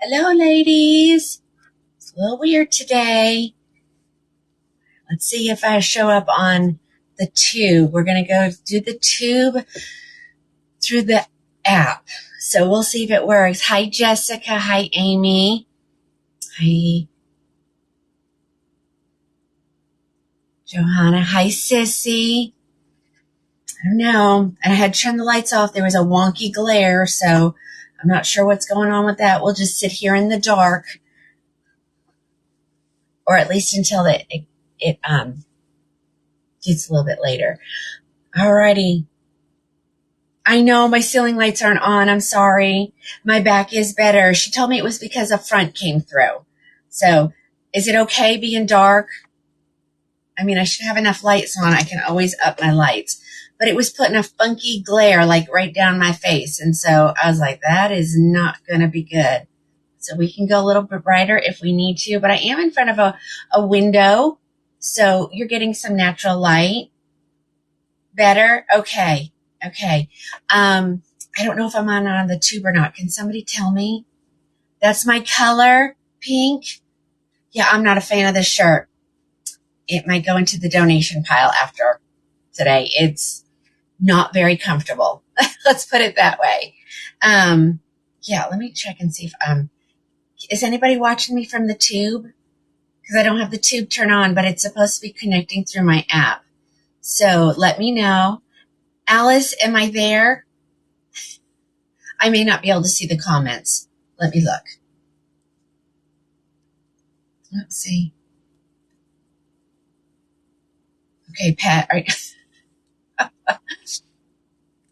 Hello, ladies. It's a little weird today. Let's see if I show up on the tube. We're going to go do the tube through the app. So we'll see if it works. Hi, Jessica. Hi, Amy. Hi, Johanna. Hi, Sissy. I don't know. I had turned the lights off. There was a wonky glare, so I'm not sure what's going on with that. We'll just sit here in the dark, or at least until it gets a little bit later. Alrighty. I know my ceiling lights aren't on. I'm sorry. My back is better. She told me it was because a front came through. So is it okay being dark? I mean, I should have enough lights on. I can always up my lights. But it was putting a funky glare like right down my face. And so I was like, that is not going to be good. So we can go a little bit brighter if we need to. But I am in front of a window. So you're getting some natural light. Better? Okay. I don't know if I'm on the tube or not. Can somebody tell me? That's my color, pink. Yeah, I'm not a fan of this shirt. It might go into the donation pile after today. It's not very comfortable. Let's put it that way. Yeah, let me check and see if is anybody watching me from the tube? Because I don't have the tube turned on, but it's supposed to be connecting through my app. So let me know. Alice, am I there? I may not be able to see the comments. Let me look. Let's see. Okay, Pat.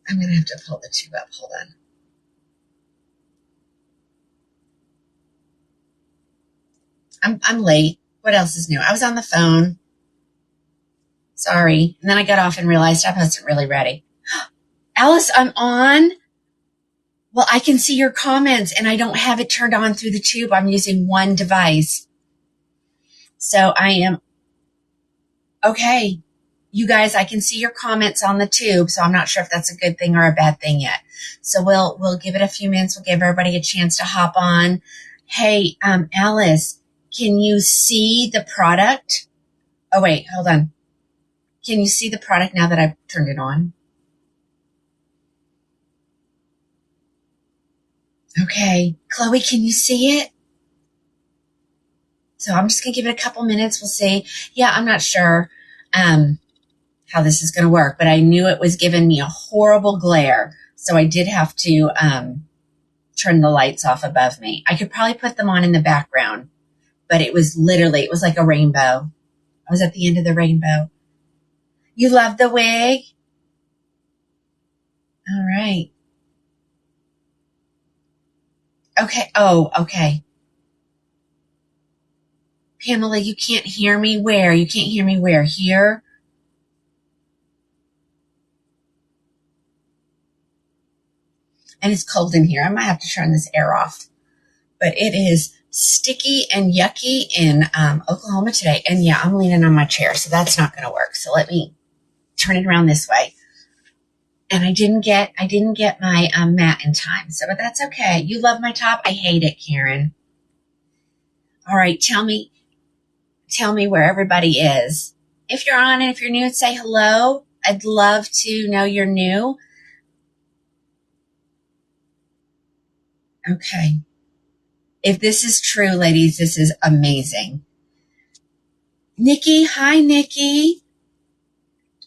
I'm going to have to pull the tube up. Hold on. I'm late. What else is new? I was on the phone. Sorry. And then I got off and realized I wasn't really ready. Alice, I'm on. Well, I can see your comments and I don't have it turned on through the tube. I'm using one device. So I am. Okay. You guys, I can see your comments on the tube, so I'm not sure if that's a good thing or a bad thing yet. So we'll give it a few minutes. We'll give everybody a chance to hop on. Hey, Alice, can you see the product? Oh, wait, hold on. Can you see the product now that I've turned it on? Okay. Chloe, can you see it? So I'm just going to give it a couple minutes. We'll see. Yeah, I'm not sure how this is going to work, but I knew it was giving me a horrible glare. So I did have to turn the lights off above me. I could probably put them on in the background, but it was like a rainbow. I was at the end of the rainbow. You love the wig? All right. Okay. Oh, okay. Pamela, you can't hear me where? You can't hear me where? Here? And it's cold in here. I might have to turn this air off. But it is sticky and yucky in Oklahoma today. And yeah, I'm leaning on my chair, so that's not going to work. So let me turn it around this way. And I didn't get my mat in time. So, but that's okay. You love my top? I hate it, Karen. All right. Tell me where everybody is. If you're on and if you're new, say hello. I'd love to know you're new. Okay. If this is true, ladies, this is amazing. Nikki. Hi, Nikki.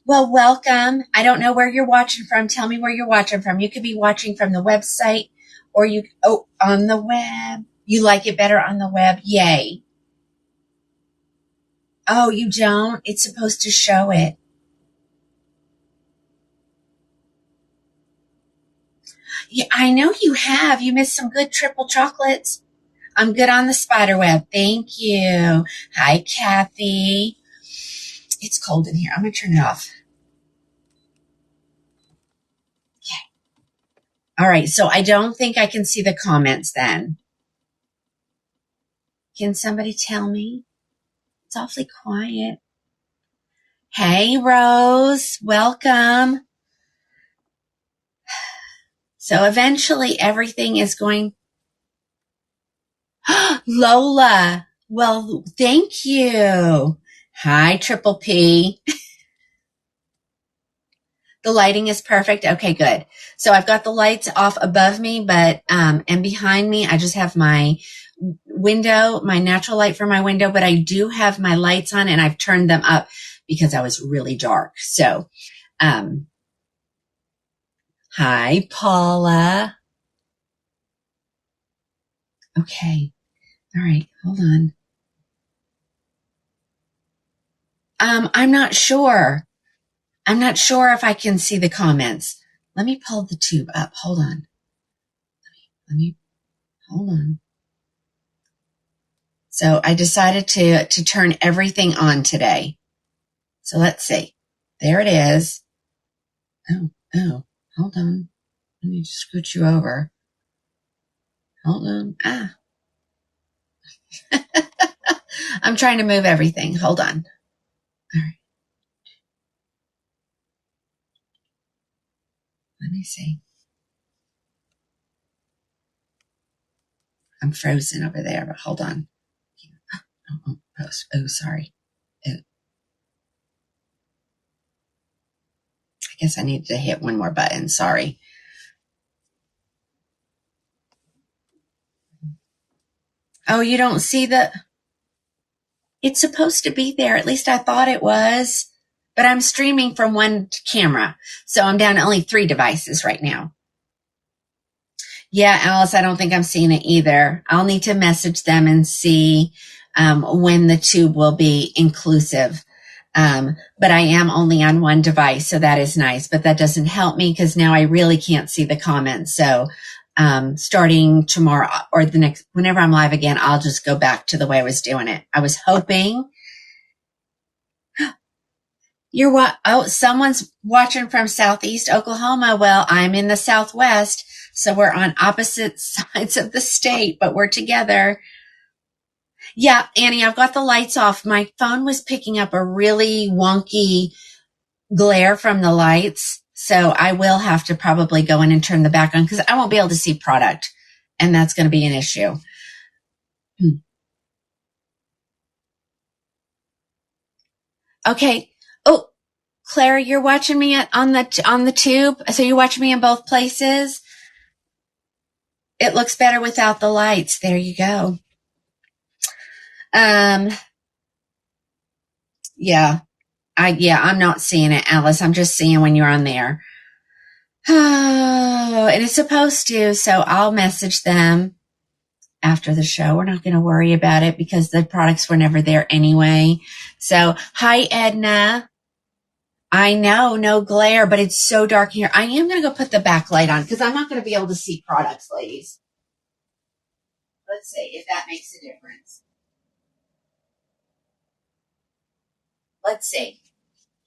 Well, welcome. I don't know where you're watching from. Tell me where you're watching from. You could be watching from the website or on the web. You like it better on the web? Yay. Oh, you don't? It's supposed to show it. Yeah, I know you have. You missed some good triple chocolates. I'm good on the spider web. Thank you. Hi, Kathy. It's cold in here. I'm going to turn it off. All right, so I don't think I can see the comments then. Can somebody tell me? It's awfully quiet. Hey, Rose, welcome. So eventually everything is going. Lola. Well, thank you. Hi, Triple P. The lighting is perfect. Okay, good. So I've got the lights off above me, and behind me, I just have my window, my natural light from my window, but I do have my lights on and I've turned them up because I was really dark. So, um, hi, Paula. Okay. All right. Hold on. I'm not sure. I'm not sure if I can see the comments. Let me pull the tube up. Hold on. Let me, hold on. So I decided to turn everything on today. So let's see. There it is. Oh, hold on. Let me just scoot you over. Hold on. I'm trying to move everything. Hold on. All right. Let me see. I'm frozen over there, but hold on. Oh, sorry. Oh, I guess I need to hit one more button. Sorry. Oh, you don't see it's supposed to be there. At least I thought it was, but I'm streaming from one camera. So I'm down to only 3 devices right now. Yeah, Alice, I don't think I'm seeing it either. I'll need to message them and see when the tube will be inclusive. But I am only on one device, so that is nice. But that doesn't help me because now I really can't see the comments. So starting tomorrow or the next, whenever I'm live again, I'll just go back to the way I was doing it. I was hoping you're what? Oh, someone's watching from Southeast Oklahoma. Well, I'm in the Southwest, so we're on opposite sides of the state, but we're together. Yeah, Annie, I've got the lights off. My phone was picking up a really wonky glare from the lights, so I will have to probably go in and turn the back on because I won't be able to see product, and that's going to be an issue. Okay. Oh, Clara, you're watching me on the tube, so you're watching me in both places. It looks better without the lights. There you go. Um, yeah, I'm not seeing it, Alice. I'm just seeing when you're on there. Oh, and it's supposed to, so I'll message them after the show. We're not going to worry about it because the products were never there anyway. So, hi, Edna. I know, no glare, but it's so dark here. I am going to go put the backlight on because I'm not going to be able to see products, ladies. Let's see if that makes a difference. Let's see.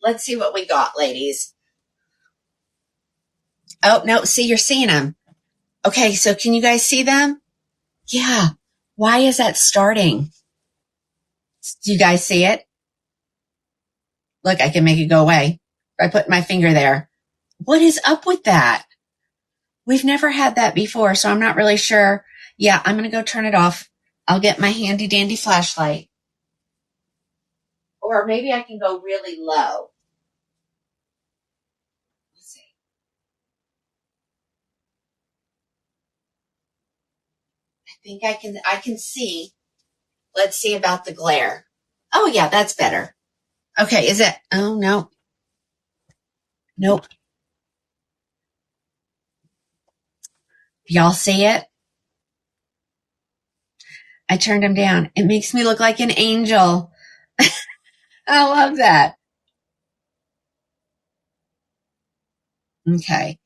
Let's see what we got, ladies. Oh, no, see, you're seeing them. Okay, so can you guys see them? Yeah. Why is that starting? Do you guys see it? Look, I can make it go away by putting my finger there. What is up with that? We've never had that before, so I'm not really sure. Yeah, I'm going to go turn it off. I'll get my handy dandy flashlight. Or maybe I can go really low. Let's see. I can see. Let's see about the glare. Oh yeah, that's better. Okay, is it? Oh no. Nope. Y'all see it? I turned him down. It makes me look like an angel. I love that. Okay.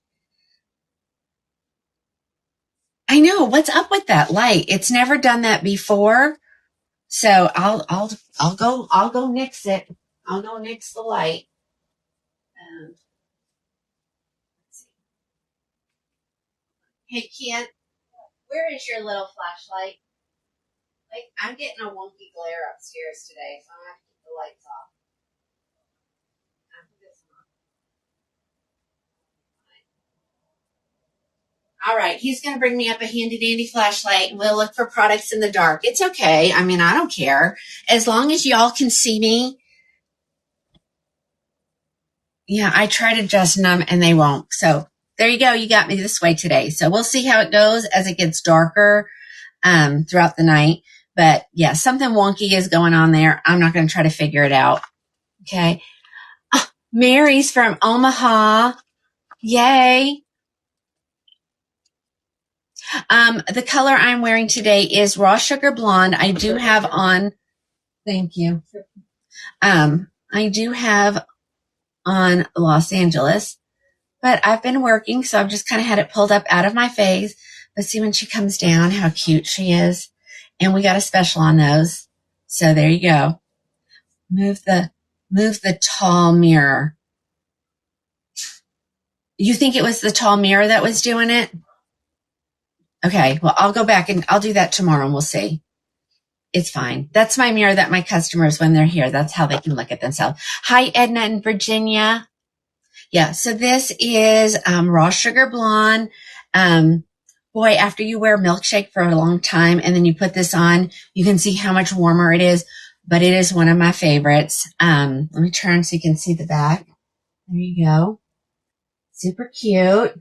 I know. What's up with that light? It's never done that before. So I'll go nix it. I'll go nix the light. Let's see. Hey Kent, where is your little flashlight? Like I'm getting a wonky glare upstairs today, so I'm gonna have to keep the lights off. All right, he's going to bring me up a handy dandy flashlight and we'll look for products in the dark. It's okay. I mean, I don't care. As long as y'all can see me. Yeah, I try to adjust them and they won't. So there you go. You got me this way today. So we'll see how it goes as it gets darker throughout the night. But yeah, something wonky is going on there. I'm not going to try to figure it out. Okay. Oh, Mary's from Omaha. Yay. The color I'm wearing today is Raw Sugar Blonde. I do have on, thank you. I do have on Los Angeles, but I've been working, so I've just kind of had it pulled up out of my face. But see when she comes down, how cute she is. And we got a special on those. So there you go. Move the tall mirror. You think it was the tall mirror that was doing it? Okay, well, I'll go back and I'll do that tomorrow and we'll see. It's fine. That's my mirror that my customers, when they're here, that's how they can look at themselves. Hi, Edna and Virginia. Yeah, so this is Raw Sugar Blonde. Boy, after you wear Milkshake for a long time and then you put this on, you can see how much warmer it is, but it is one of my favorites. Let me turn so you can see the back. There you go. Super cute.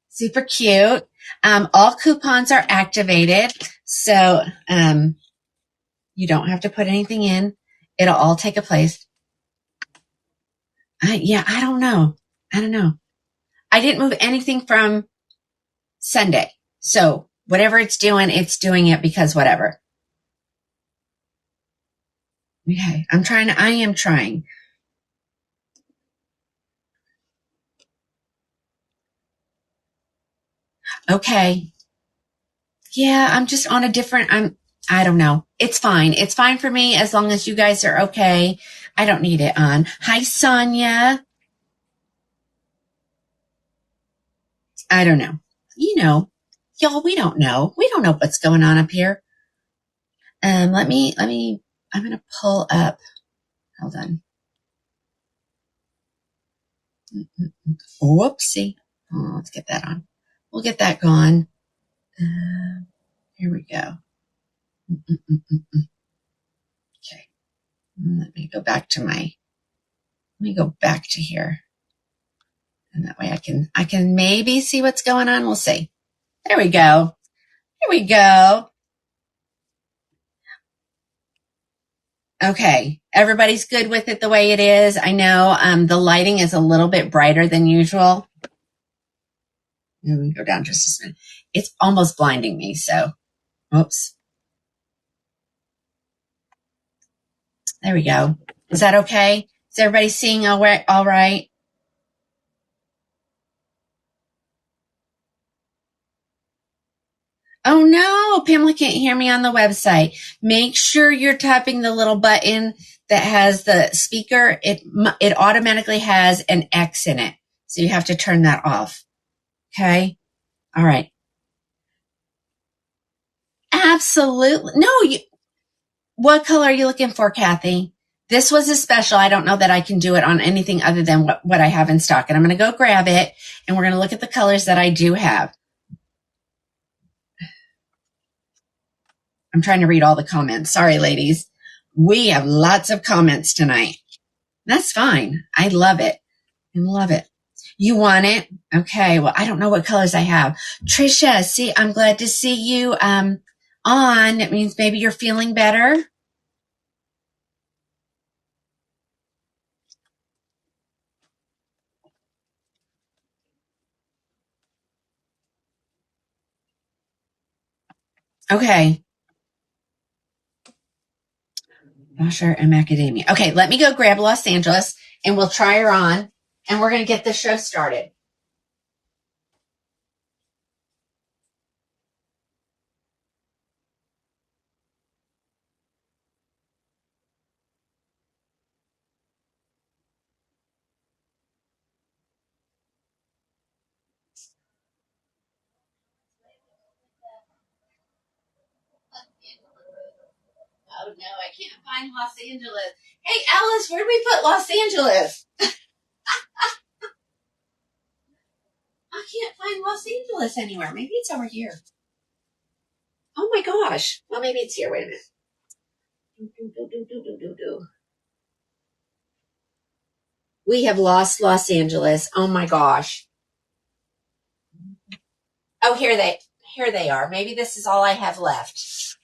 Super cute. All coupons are activated, so you don't have to put anything in. It'll all take a place. I don't know. I didn't move anything from Sunday. So whatever it's doing it because whatever. Okay. I am trying. Okay. Yeah, I'm just on a different, I don't know. It's fine. It's fine for me as long as you guys are okay. I don't need it on. Hi, Sonia. I don't know. Y'all, we don't know. We don't know what's going on up here. Let me, I'm going to pull up. Hold on. Whoopsie. Oh, let's get that on. We'll get that gone. Here we go. Okay. Let me go back to here. And that way I can maybe see what's going on. We'll see. There we go. Here we go. Okay. Everybody's good with it the way it is. I know the lighting is a little bit brighter than usual. Let me go down just a minute. It's almost blinding me, so oops. There we go. Is that okay? Is everybody seeing all right? Oh no, Pamela can't hear me on the website. Make sure you're tapping the little button that has the speaker. It automatically has an X in it. So you have to turn that off. Okay? All right. Absolutely. No, what color are you looking for, Kathy? This was a special. I don't know that I can do it on anything other than what I have in stock. And I'm going to go grab it and we're going to look at the colors that I do have. I'm trying to read all the comments. Sorry, ladies. We have lots of comments tonight. That's fine. I love it. I love it. You want it? Okay. Well, I don't know what colors I have. Trisha, see, I'm glad to see you on. It means maybe you're feeling better. Okay. Usher and Macadamia. Okay, let me go grab Los Angeles and we'll try her on and we're going to get the show started. Oh no, I can't find Los Angeles. Hey Alice, where did we put Los Angeles? I can't find Los Angeles anywhere. Maybe it's over here. Oh my gosh. Well, maybe it's here. Wait a minute. We have lost Los Angeles. Oh my gosh. Oh, here they are. Maybe this is all I have left.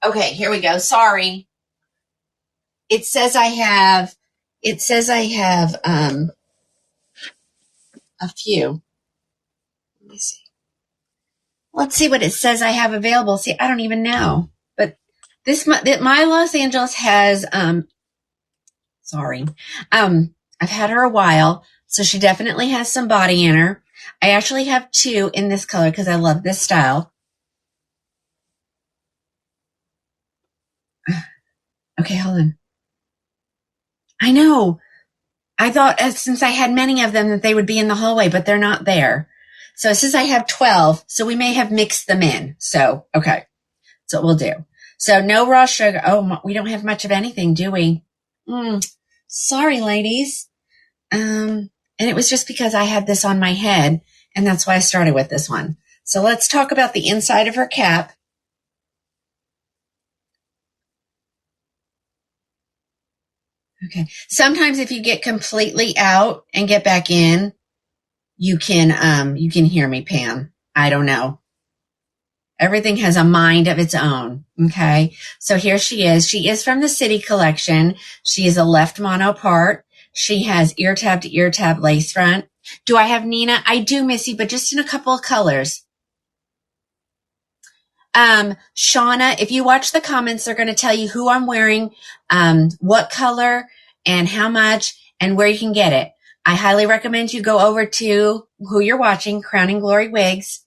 Okay, here we go. Sorry. It says I have a few. Let me see. Let's see what it says I have available. See, I don't even know. But my Los Angeles has I've had her a while, so she definitely has some body in her. I actually have 2 in this color because I love this style. Okay, hold on. I know. I thought since I had many of them that they would be in the hallway, but they're not there. So it says I have 12, so we may have mixed them in. So, okay. So we'll do. So no raw sugar. Oh, we don't have much of anything, do we? Sorry, ladies. And it was just because I had this on my head, and that's why I started with this one. So let's talk about the inside of her cap. Okay. Sometimes if you get completely out and get back in, you can hear me, Pam. I don't know. Everything has a mind of its own. Okay. So here she is. She is from the City Collection. She is a left mono part. She has ear tab to ear tab lace front. Do I have Nina? I do, Missy, but just in a couple of colors. Shauna, if you watch the comments, they're going to tell you who I'm wearing, what color and how much and where you can get it. I highly recommend you go over to who you're watching, Crowning Glory Wigs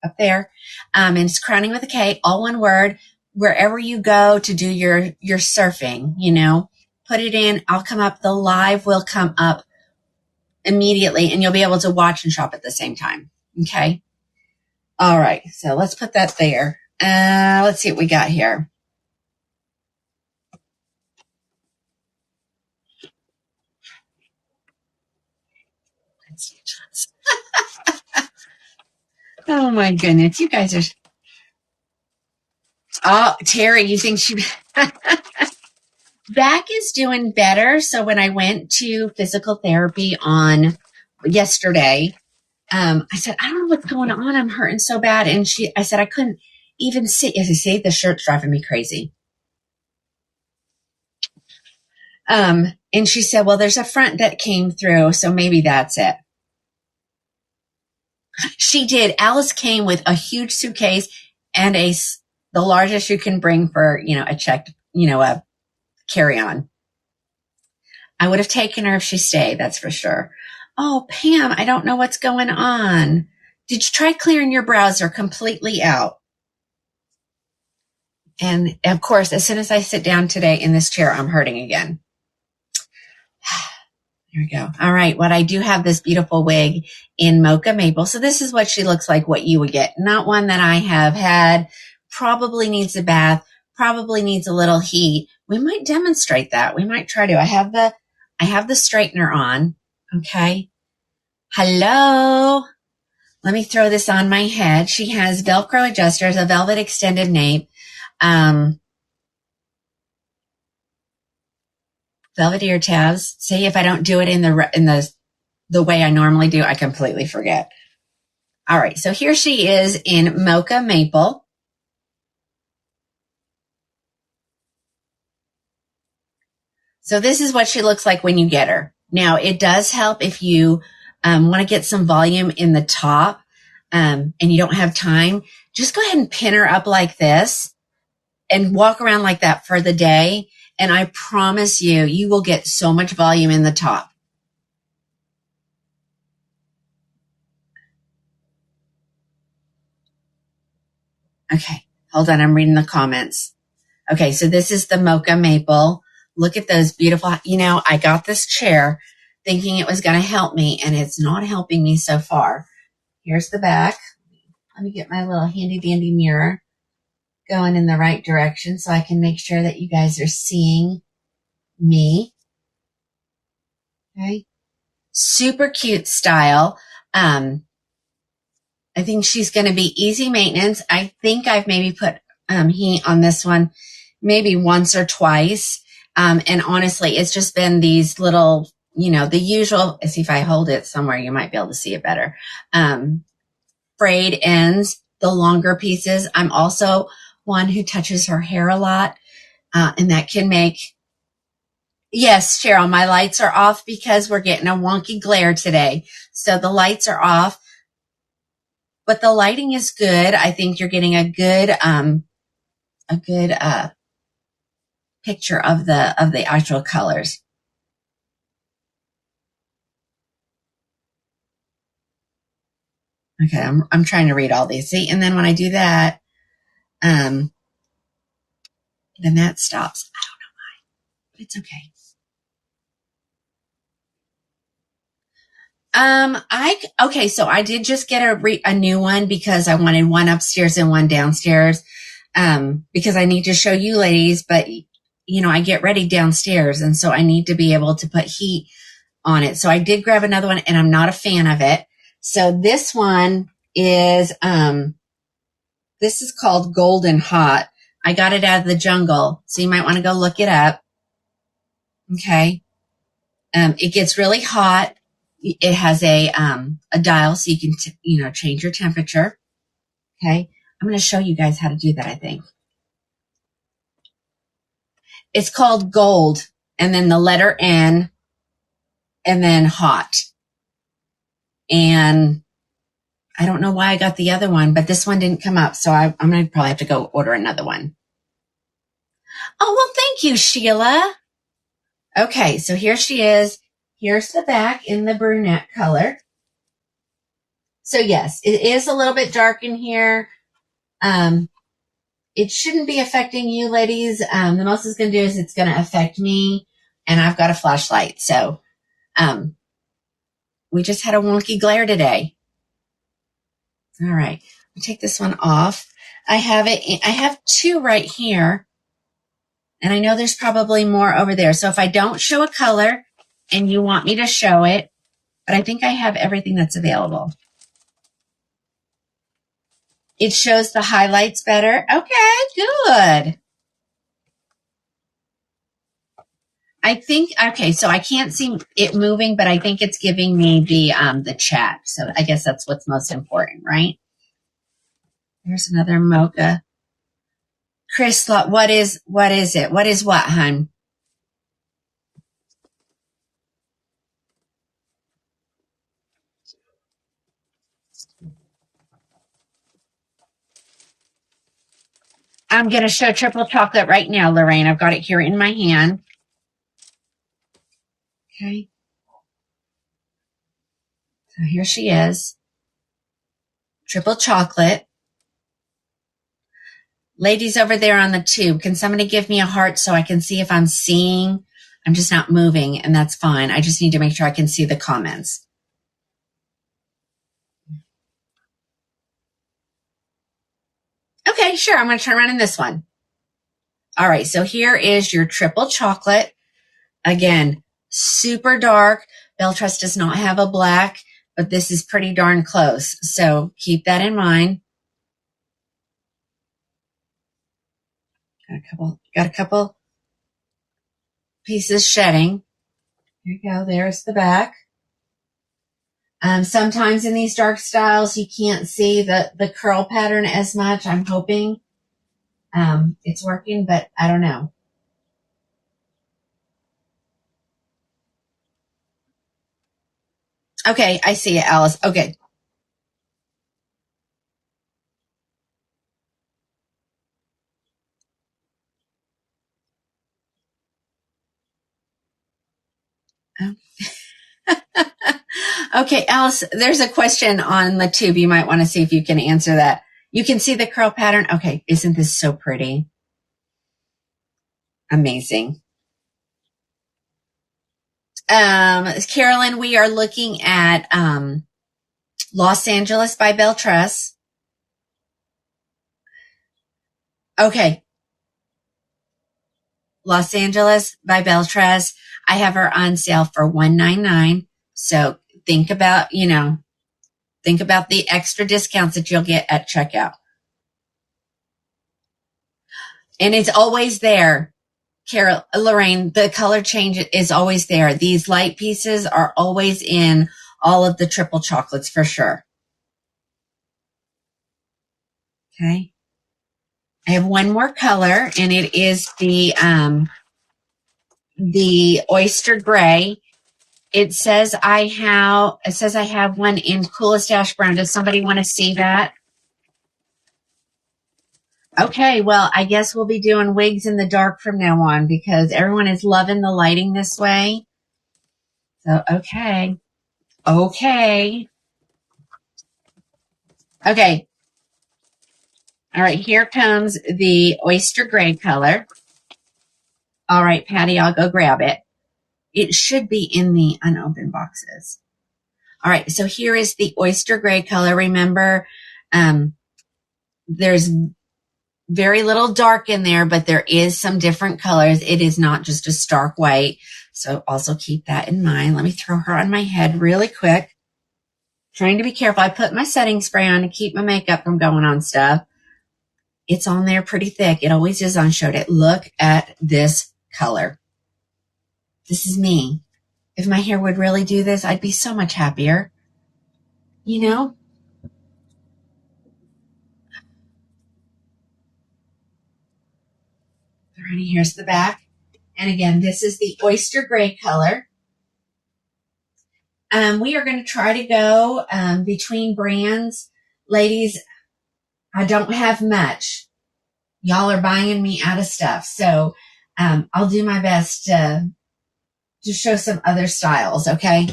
up there. And it's Crowning with a K, all one word. Wherever you go to do your surfing, put it in. I'll come up. The live will come up immediately and you'll be able to watch and shop at the same time. Okay. All right. So let's put that there. Let's see what we got here. Oh my goodness. You guys are. Oh, Terry, you think she. Back is doing better. So when I went to physical therapy on yesterday, I said, I don't know what's going on. I'm hurting so bad. And I said, I couldn't even sit. As I say, the shirt's driving me crazy. And she said, well, there's a front that came through. So maybe that's it. She did. Alice came with a huge suitcase and the largest you can bring for, a checked, a carry-on. I would have taken her if she stayed. That's for sure. Oh, Pam, I don't know what's going on. Did you try clearing your browser completely out? And of course, as soon as I sit down today in this chair, I'm hurting again. There we go. All right. What I do have this beautiful wig in Mocha Maple. So this is what she looks like, what you would get. Not one that I have had. Probably needs a bath. Probably needs a little heat. We might demonstrate that. We might try to. I have the straightener on. Okay. Hello. Let me throw this on my head. She has Velcro adjusters, a velvet extended nape, velvet ear tabs. See, if I don't do it in the way I normally do, I completely forget. All right. So here she is in Mocha Maple. So this is what she looks like when you get her. Now, it does help if you want to get some volume in the top and you don't have time. Just go ahead and pin her up like this and walk around like that for the day. And I promise you will get so much volume in the top. Okay, hold on. I'm reading the comments. Okay, so this is the Mocha Maple. Look at those beautiful, I got this chair thinking it was going to help me, and it's not helping me so far. Here's the back. Let me get my little handy dandy mirror going in the right direction so I can make sure that you guys are seeing me. Okay. super cute style. I think she's going to be easy maintenance. I think I've maybe put heat on this one maybe once or twice. And honestly, it's just been these little, the usual, see if I hold it somewhere, you might be able to see it better. Frayed ends, the longer pieces. I'm also one who touches her hair a lot. And that can make, yes, Cheryl, my lights are off because we're getting a wonky glare today. So the lights are off, but the lighting is good. I think you're getting a good picture of the actual colors. Okay, I'm trying to read all these. See, and then when I do that, then that stops. I don't know why, but it's okay. So I did just get a new one because I wanted one upstairs and one downstairs. Because I need to show you ladies, but I get ready downstairs, and so I need to be able to put heat on it. So I did grab another one, and I'm not a fan of it. So this one is this is called Golden Hot. I got it out of the jungle, so you might want to go look it up. Okay. It gets really hot. It has a dial, so you can change your temperature. Okay. I'm going to show you guys how to do that, I think. It's called Gold, and then the letter N, and then Hot. And I don't know why I got the other one, but this one didn't come up, so I'm going to probably have to go order another one. Oh, well, thank you, Sheila. Okay, so here she is. Here's the back in the brunette color. So yes, it is a little bit dark in here. It shouldn't be affecting you, ladies. The most it's going to do is it's going to affect me, and I've got a flashlight. So we just had a wonky glare today. All right, I'll take this one off. I have two right here, and I know there's probably more over there. So if I don't show a color and you want me to show it, but I think I have everything that's available. It shows the highlights better. Okay, good. I think, okay, so I can't see it moving, but I think it's giving me the chat. So I guess that's what's most important, right? There's another mocha. Chris, what is it? What is what, hon? I'm going to show triple chocolate right now, Lorraine. I've got it here in my hand. Okay. So here she is. Triple chocolate. Ladies over there on the tube, can somebody give me a heart so I can see if I'm seeing? I'm just not moving, and that's fine. I just need to make sure I can see the comments. Okay, sure. I'm going to turn around in this one. All right, so here is your triple chocolate. Again, super dark. Belle Trust does not have a black, but this is pretty darn close. So keep that in mind. Got a couple pieces shedding. Here you go. There's the back. Sometimes in these dark styles, you can't see the curl pattern as much. I'm hoping it's working, but I don't know. Okay, I see it, Alice. Okay. Okay, Alice, there's a question on the tube. You might want to see if you can answer that. You can see the curl pattern. Okay, isn't this so pretty? Amazing. Carolyn, we are looking at Los Angeles by Belle Trust. Okay. Los Angeles by Belle Trust. I have her on sale for $199. So think about, think about the extra discounts that you'll get at checkout. And it's always there. Carol, Lorraine, the color change is always there. These light pieces are always in all of the triple chocolates for sure. Okay. I have one more color, and it is the oyster gray. It says I have one in coolest ash brown. Does somebody want to see that? Okay, well, I guess we'll be doing wigs in the dark from now on because everyone is loving the lighting this way. So, okay. Okay. All right, here comes the oyster gray color. All right, Patty, I'll go grab it. It should be in the unopened boxes. All right, so here is the oyster gray color. Remember, there's very little dark in there, but there is some different colors. It is not just a stark white. So also keep that in mind. Let me throw her on my head really quick. Trying to be careful. I put my setting spray on to keep my makeup from going on stuff. It's on there pretty thick. It always is on Showed It. Look at this color. This is me. If my hair would really do this, I'd be so much happier. You know? Alrighty, here's the back. And again, this is the oyster gray color. We are going to try to go between brands. Ladies, I don't have much. Y'all are buying me out of stuff. So I'll do my best to show some other styles, okay?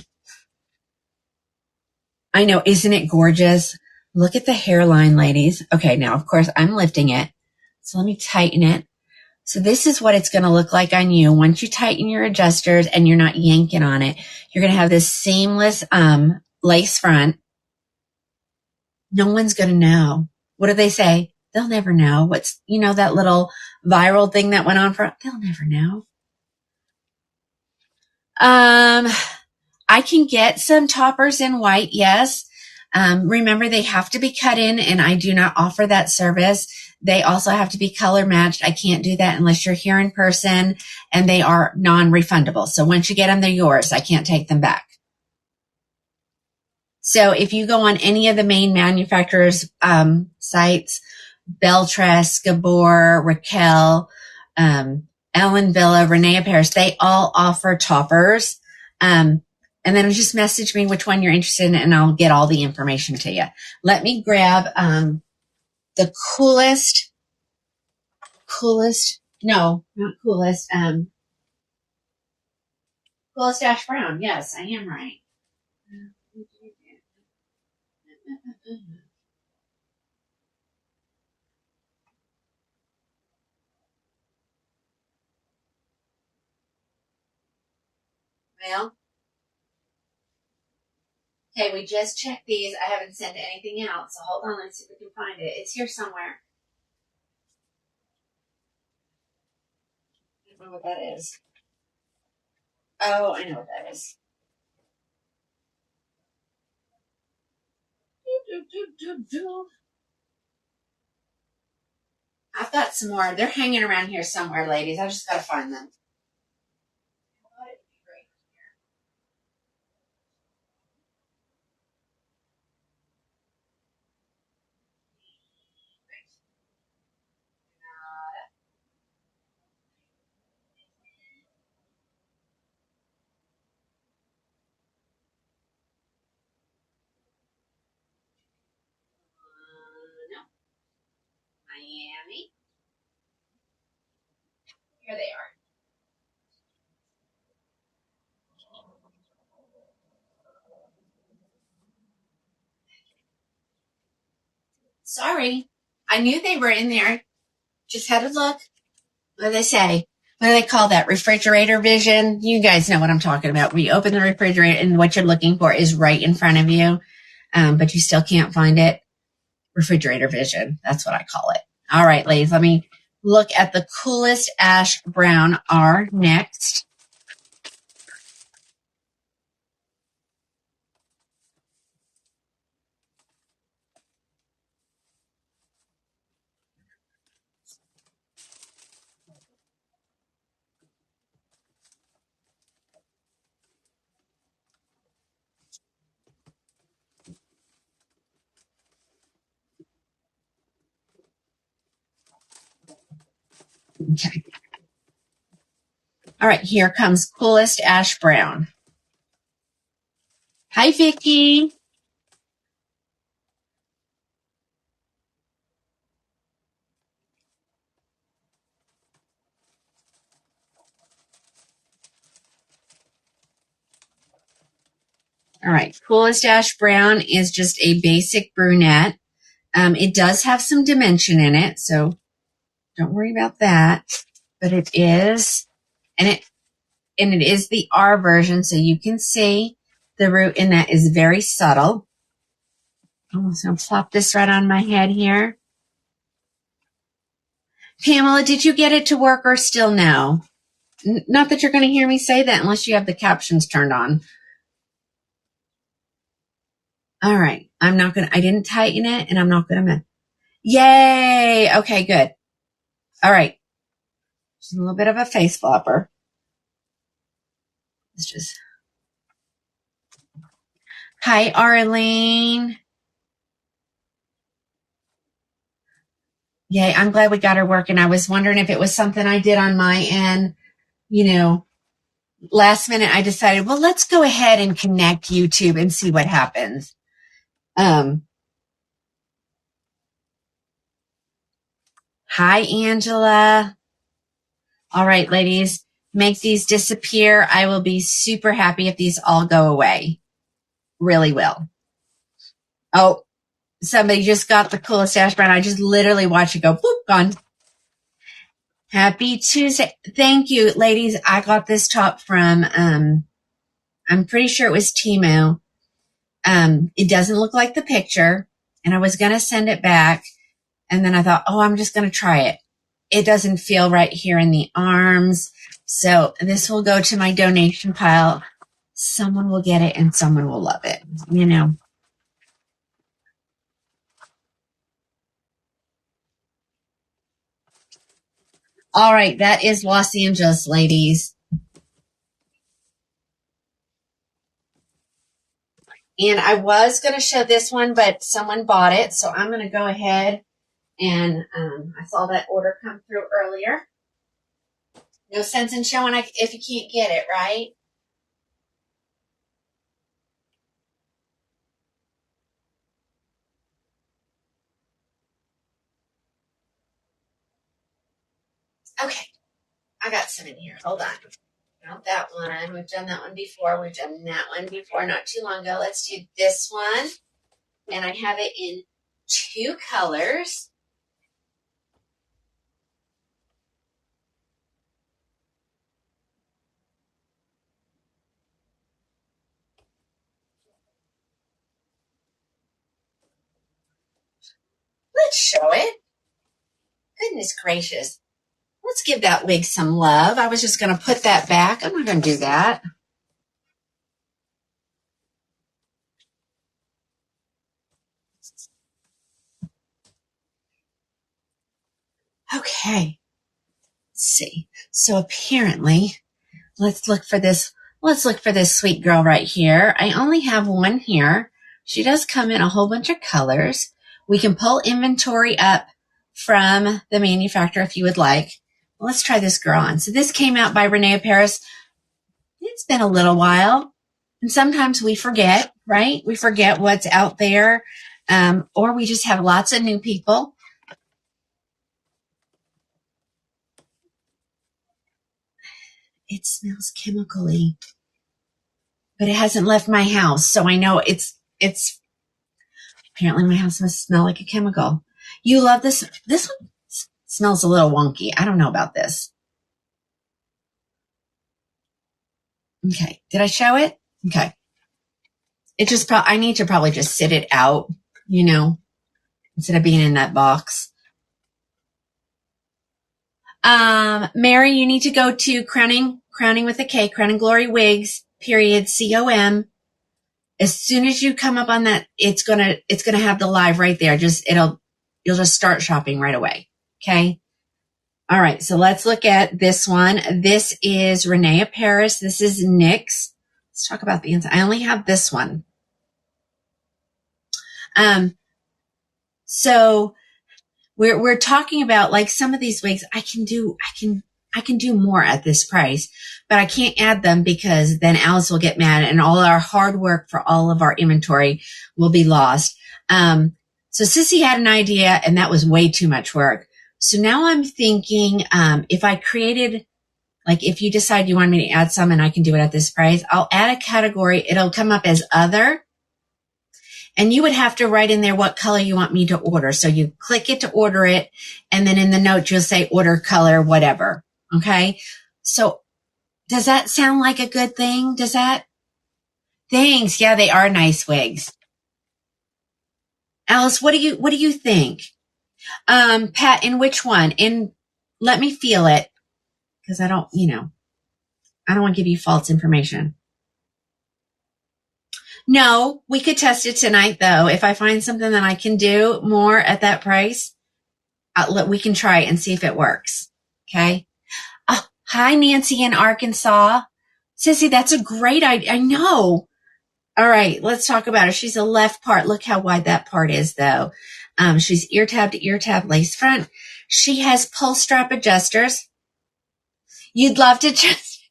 I know, isn't it gorgeous? Look at the hairline, ladies. Okay, now, of course, I'm lifting it. So let me tighten it. So this is what it's going to look like on you. Once you tighten your adjusters and you're not yanking on it, you're going to have this seamless lace front. No one's going to know. What do they say? They'll never know. What's, that little viral thing that went on they'll never know. I can get some toppers in white, yes. Remember, they have to be cut in, and I do not offer that service. They also have to be color matched. I can't do that unless you're here in person, and they are non-refundable. So once you get them, they're yours. I can't take them back. So if you go on any of the main manufacturers' sites, Beltress, Gabor, Raquel, Ellen Villa, Renee Paris, they all offer toppers. And then just message me which one you're interested in, and I'll get all the information to you. Let me grab the coolest, no, not coolest, coolest ash brown. Yes, I am right. Well, okay, we just checked these. I haven't sent anything out, so hold on. Let's see if we can find it. It's here somewhere. I don't know what that is. Oh, I know what that is. I've got some more. They're hanging around here somewhere, ladies. I just got to find them. No. Miami. Here they are. Sorry. I knew they were in there. Just had to look. What do they say? What do they call that? Refrigerator vision? You guys know what I'm talking about. When you open the refrigerator and what you're looking for is right in front of you, but you still can't find it. Refrigerator vision. That's what I call it. All right, ladies, let me look at the coolest ash brown R next. Okay. All right, here comes Coolest Ash Brown. Hi, Vicki. All right, Coolest Ash Brown is just a basic brunette. It does have some dimension in it, so don't worry about that. But it is, and it is the R version, so you can see the root in that is very subtle. I'm just going to plop this right on my head here. Pamela, did you get it to work or still no? Not that you're going to hear me say that unless you have the captions turned on. All right. I didn't tighten it, and I'm not going to. Yay. Okay, good. All right. Just a little bit of a face flopper. Let's just. Hi, Arlene. Yay. I'm glad we got her working. I was wondering if it was something I did on my end. Last minute I decided, well, let's go ahead and connect YouTube and see what happens. Hi, Angela. All right, ladies, make these disappear. I will be super happy if these all go away. Really will. Oh, somebody just got the Coolest Ash Brown. I just literally watched it go, boop, gone. Happy Tuesday. Thank you, ladies. I got this top from, I'm pretty sure it was Temu. It doesn't look like the picture, and I was going to send it back. And then I thought, oh, I'm just going to try it. It doesn't feel right here in the arms. So this will go to my donation pile. Someone will get it and someone will love it, All right, that is Los Angeles, ladies. And I was going to show this one, but someone bought it. So I'm going to go ahead and I saw that order come through earlier. No sense in showing if you can't get it, right? Okay, I got some in here. Hold on. Not that one. We've done that one before. We've done that one before not too long ago. Let's do this one. And I have it in 2 colors. Let's show it. Goodness gracious. Let's give that wig some love. I was just going to put that back. I'm not going to do that. Okay. Let's see. So apparently, let's look for this sweet girl right here. I only have one here. She does come in a whole bunch of colors. We can pull inventory up from the manufacturer if you would like. Let's try this girl on. So this came out by Renee Paris. It's been a little while. And sometimes we forget, right? We forget what's out there. Or we just have lots of new people. It smells chemically, but it hasn't left my house. So I know it's apparently my house must smell like a chemical. You love this. This one smells a little wonky. I don't know about this. Okay. Did I show it? Okay. It just, I need to probably just sit it out, instead of being in that box. Mary, you need to go to crowning with a K, Crowning Glory Wigs, period, COM. As soon as you come up on that, it's gonna have the live right there. You'll just start shopping right away. Okay. All right. So let's look at this one. This is Renee Paris. This is NYX. Let's talk about the inside. I only have this one. So we're talking about like some of these wigs I can do more at this price, but I can't add them because then Alice will get mad and all our hard work for all of our inventory will be lost. So Sissy had an idea and that was way too much work. So now I'm thinking, if I created, like if you decide you want me to add some and I can do it at this price, I'll add a category. It'll come up as other. And you would have to write in there what color you want me to order. So you click it to order it. And then in the note, you'll say order color, whatever. Okay. So does that sound like a good thing? Does that? Thanks. Yeah, they are nice wigs. Alice, what do you think? Pat, in which one? Let me feel it. Cause I don't want to give you false information. No, we could test it tonight though. If I find something that I can do more at that price, we can try and see if it works. Okay. Oh, hi, Nancy in Arkansas. Sissy, that's a great idea. I know. All right, let's talk about her. She's a left part. Look how wide that part is though. She's ear tab to ear tab lace front. She has pull strap adjusters. You'd love to just,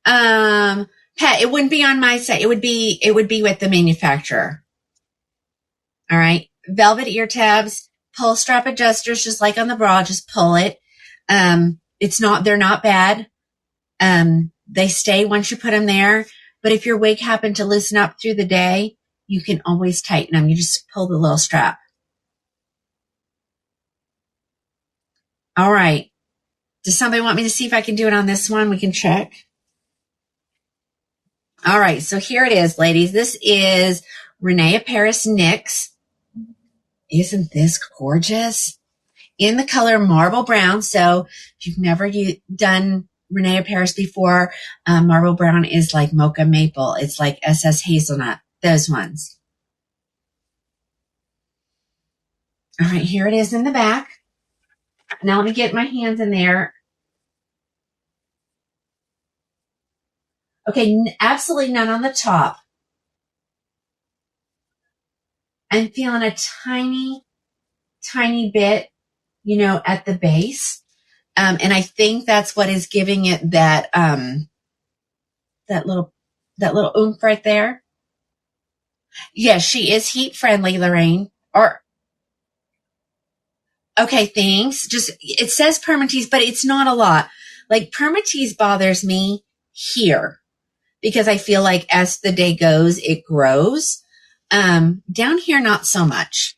Pat, it wouldn't be on my site. It would be with the manufacturer. All right. Velvet ear tabs, pull strap adjusters, just like on the bra, just pull it. They're not bad. They stay once you put them there. But if your wig happened to loosen up through the day, you can always tighten them. You just pull the little strap. All right. Does somebody want me to see if I can do it on this one? We can check. All right. So here it is, ladies. This is Renee Paris NYX. Isn't this gorgeous? In the color marble brown. So if you've never done Renee Paris before, marble brown is like mocha maple. It's like SS hazelnut, those ones. All right, here it is in the back. Now let me get my hands in there. Okay, absolutely none on the top. I'm feeling a tiny, tiny bit, at the base. And I think that's what is giving it that, that little oomph right there. Yes, she is heat friendly, Lorraine. Okay, thanks. Just, it says permatease, but it's not a lot. Like permatease bothers me here because I feel like as the day goes, it grows. Down here, not so much.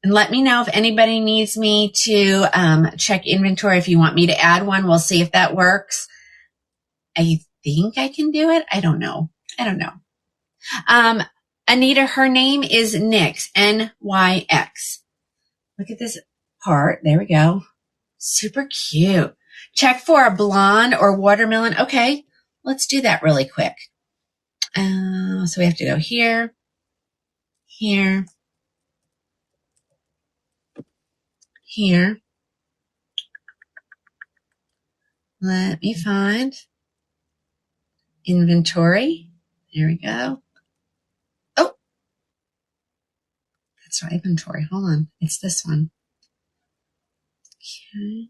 And let me know if anybody needs me to check inventory. If you want me to add one, we'll see if that works. I think I can do it. I don't know. Anita, her name is Nyx, Nyx. Look at this part. There we go. Super cute. Check for a blonde or watermelon. Okay, let's do that really quick. So we have to go here, here, here. Let me find inventory. There we go. Oh, that's not inventory. Hold on. It's this one. Okay.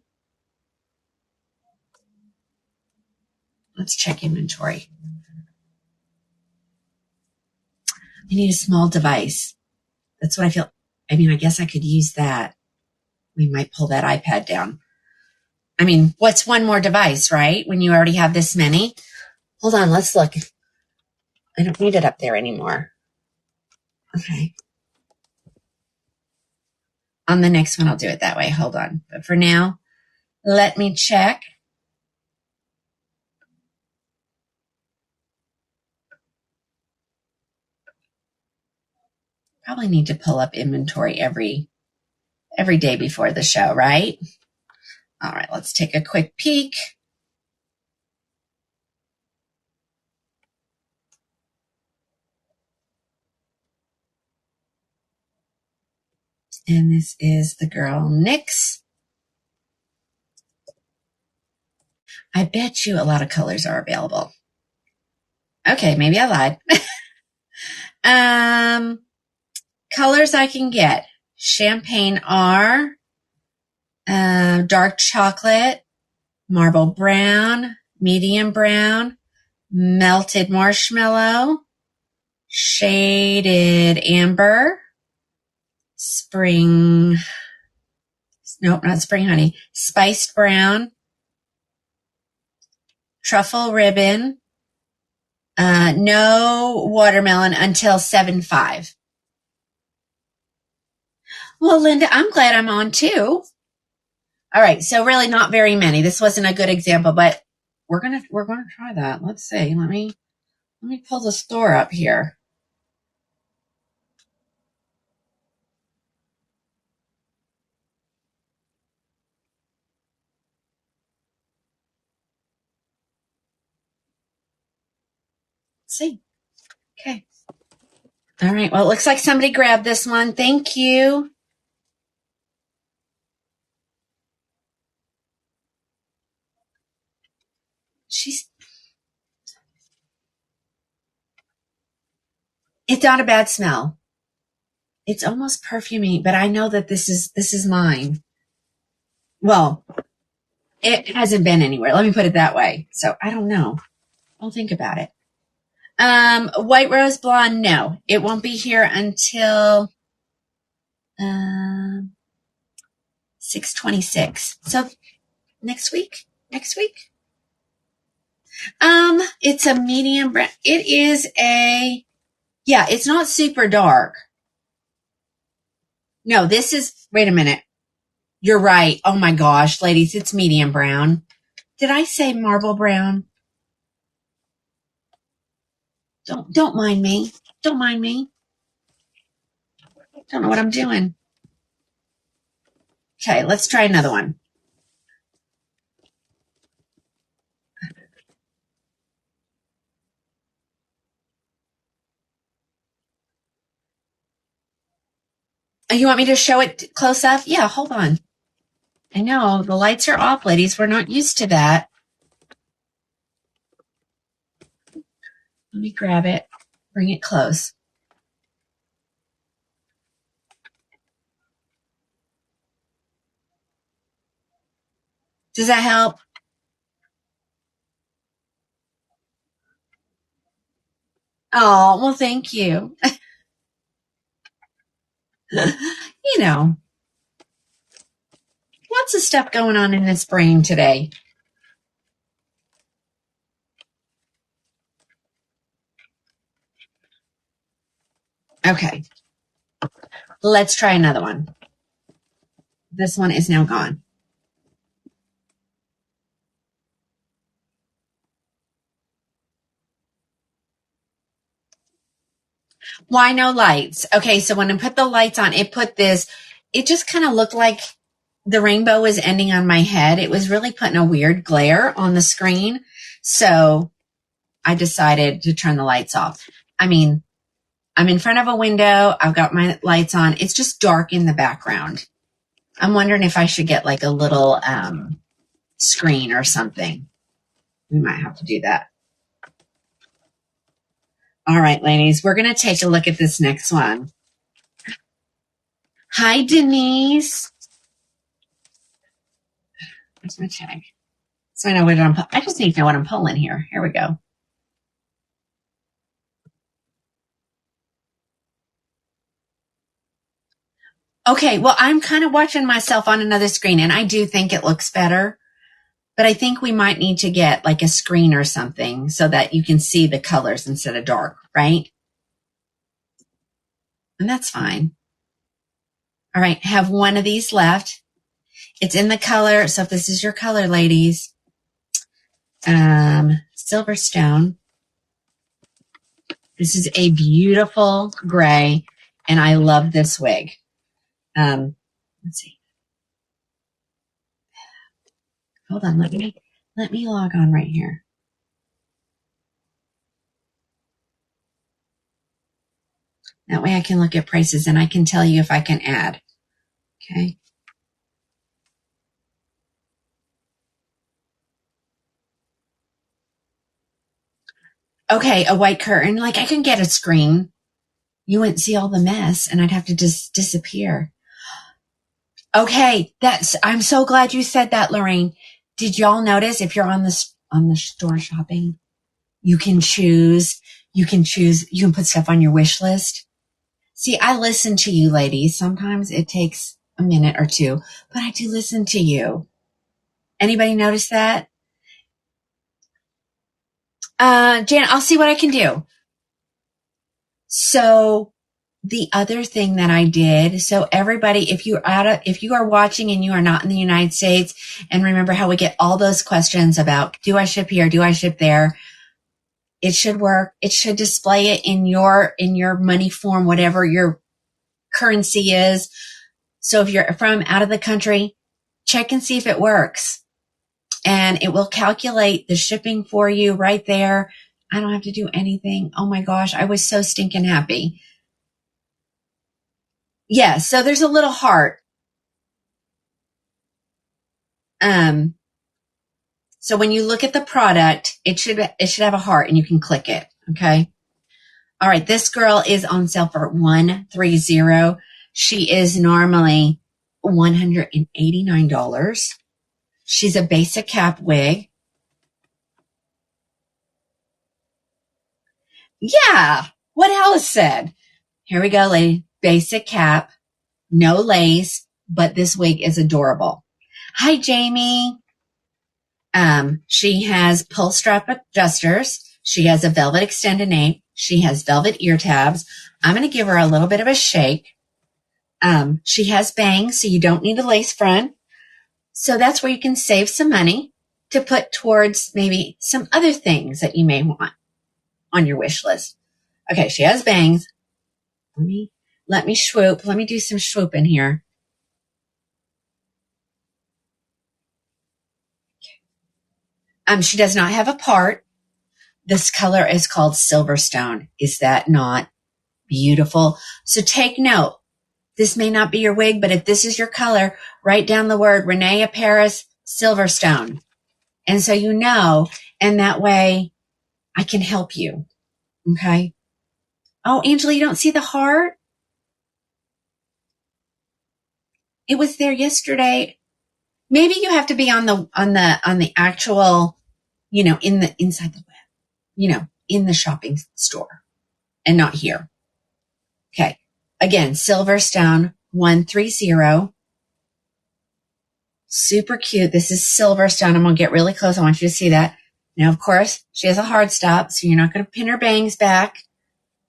Let's check inventory. I need a small device. That's what I feel. I mean, I guess I could use that. We might pull that iPad down. I mean, what's one more device, right? When you already have this many. Hold on, let's look. I don't need it up there anymore. Okay. On the next one, I'll do it that way. Hold on. But for now, let me check. Probably need to pull up inventory every day before the show, right? All right, let's take a quick peek. And this is the girl NYX. I bet you a lot of colors are available. Okay, maybe I lied. Colors I can get. Champagne R, dark chocolate, marble brown, medium brown, melted marshmallow, shaded amber, spring, nope, not spring honey, spiced brown, truffle ribbon, no watermelon until 7-5. Well, Linda, I'm glad I'm on too. All right, so really not very many. This wasn't a good example, but we're gonna try that. Let's see. Let me pull the store up here. Let's see. Okay. All right. Well, it looks like somebody grabbed this one. Thank you. It's not a bad smell. It's almost perfumey, but I know that this is mine. Well, it hasn't been anywhere. Let me put it that way. So I don't know. I'll think about it. White Rose Blonde, no. It won't be here until 6/26. So next week. It's a medium brown. It is it's not super dark. No, wait a minute. You're right. Oh my gosh, ladies, it's medium brown. Did I say marble brown? Don't mind me. Don't mind me. Don't know what I'm doing. Okay, let's try another one. You want me to show it close up? Yeah, hold on. I know, the lights are off, ladies. We're not used to that. Let me grab it. Bring it close. Does that help? Oh, well, thank you. You know, lots of stuff going on in this brain today. Okay, let's try another one. This one is now gone. Why no lights? Okay, so when I put the lights on, it just kind of looked like the rainbow was ending on my head. It was really putting a weird glare on the screen. So I decided to turn the lights off. I mean, I'm in front of a window. I've got my lights on. It's just dark in the background. I'm wondering if I should get like a little screen or something. We might have to do that. All right, ladies, we're going to take a look at this next one. Hi, Denise. Where's my tag? So I know what I just need to know what I'm pulling here. Here we go. Okay, well, I'm kind of watching myself on another screen, and I do think it looks better. But I think we might need to get like a screen or something so that you can see the colors instead of dark, right? And that's fine. All right, have one of these left. It's in the color. So if this is your color, ladies, Silverstone. This is a beautiful gray, and I love this wig. Let's see. Hold on, let me log on right here. That way I can look at prices and I can tell you if I can add. Okay. Okay, a white curtain. Like I can get a screen. You wouldn't see all the mess and I'd have to just disappear. Okay, I'm so glad you said that, Lorraine. Did y'all notice if you're on the store shopping, you can put stuff on your wish list. See, I listen to you ladies. Sometimes it takes a minute or two, but I do listen to you. Anybody notice that? Jan, I'll see what I can do. So the other thing that I did, so everybody, if you are watching and you are not in the United States, and remember how we get all those questions about, do I ship here? Do I ship there? It should work. It should display it in your money form, whatever your currency is. So if you're from out of the country, check and see if it works. And it will calculate the shipping for you right there. I don't have to do anything. Oh my gosh, I was so stinking happy. Yeah, so there's a little heart. So when you look at the product, it should have a heart and you can click it. Okay. All right. This girl is on sale for $130. She is normally $189. She's a basic cap wig. Yeah. What Alice said. Here we go, lady. Basic cap, no lace, but this wig is adorable. Hi, Jamie. She has pull strap adjusters. She has a velvet extended nape. She has velvet ear tabs. I'm going to give her a little bit of a shake. She has bangs, so you don't need a lace front. So that's where you can save some money to put towards maybe some other things that you may want on your wish list. Okay, she has bangs. Let me swoop. Let me do some swooping here. She does not have a part. This color is called Silverstone. Is that not beautiful? So take note. This may not be your wig, but if this is your color, write down the word Renee Paris Silverstone. And so you know, and that way I can help you. Okay. Oh, Angela, you don't see the heart? It was there yesterday. Maybe you have to be on the actual, inside the web, in the shopping store and not here. Okay. Again, Silverstone 130. Super cute. This is Silverstone. I'm going to get really close. I want you to see that. Now, of course, she has a hard stop, so you're not going to pin her bangs back.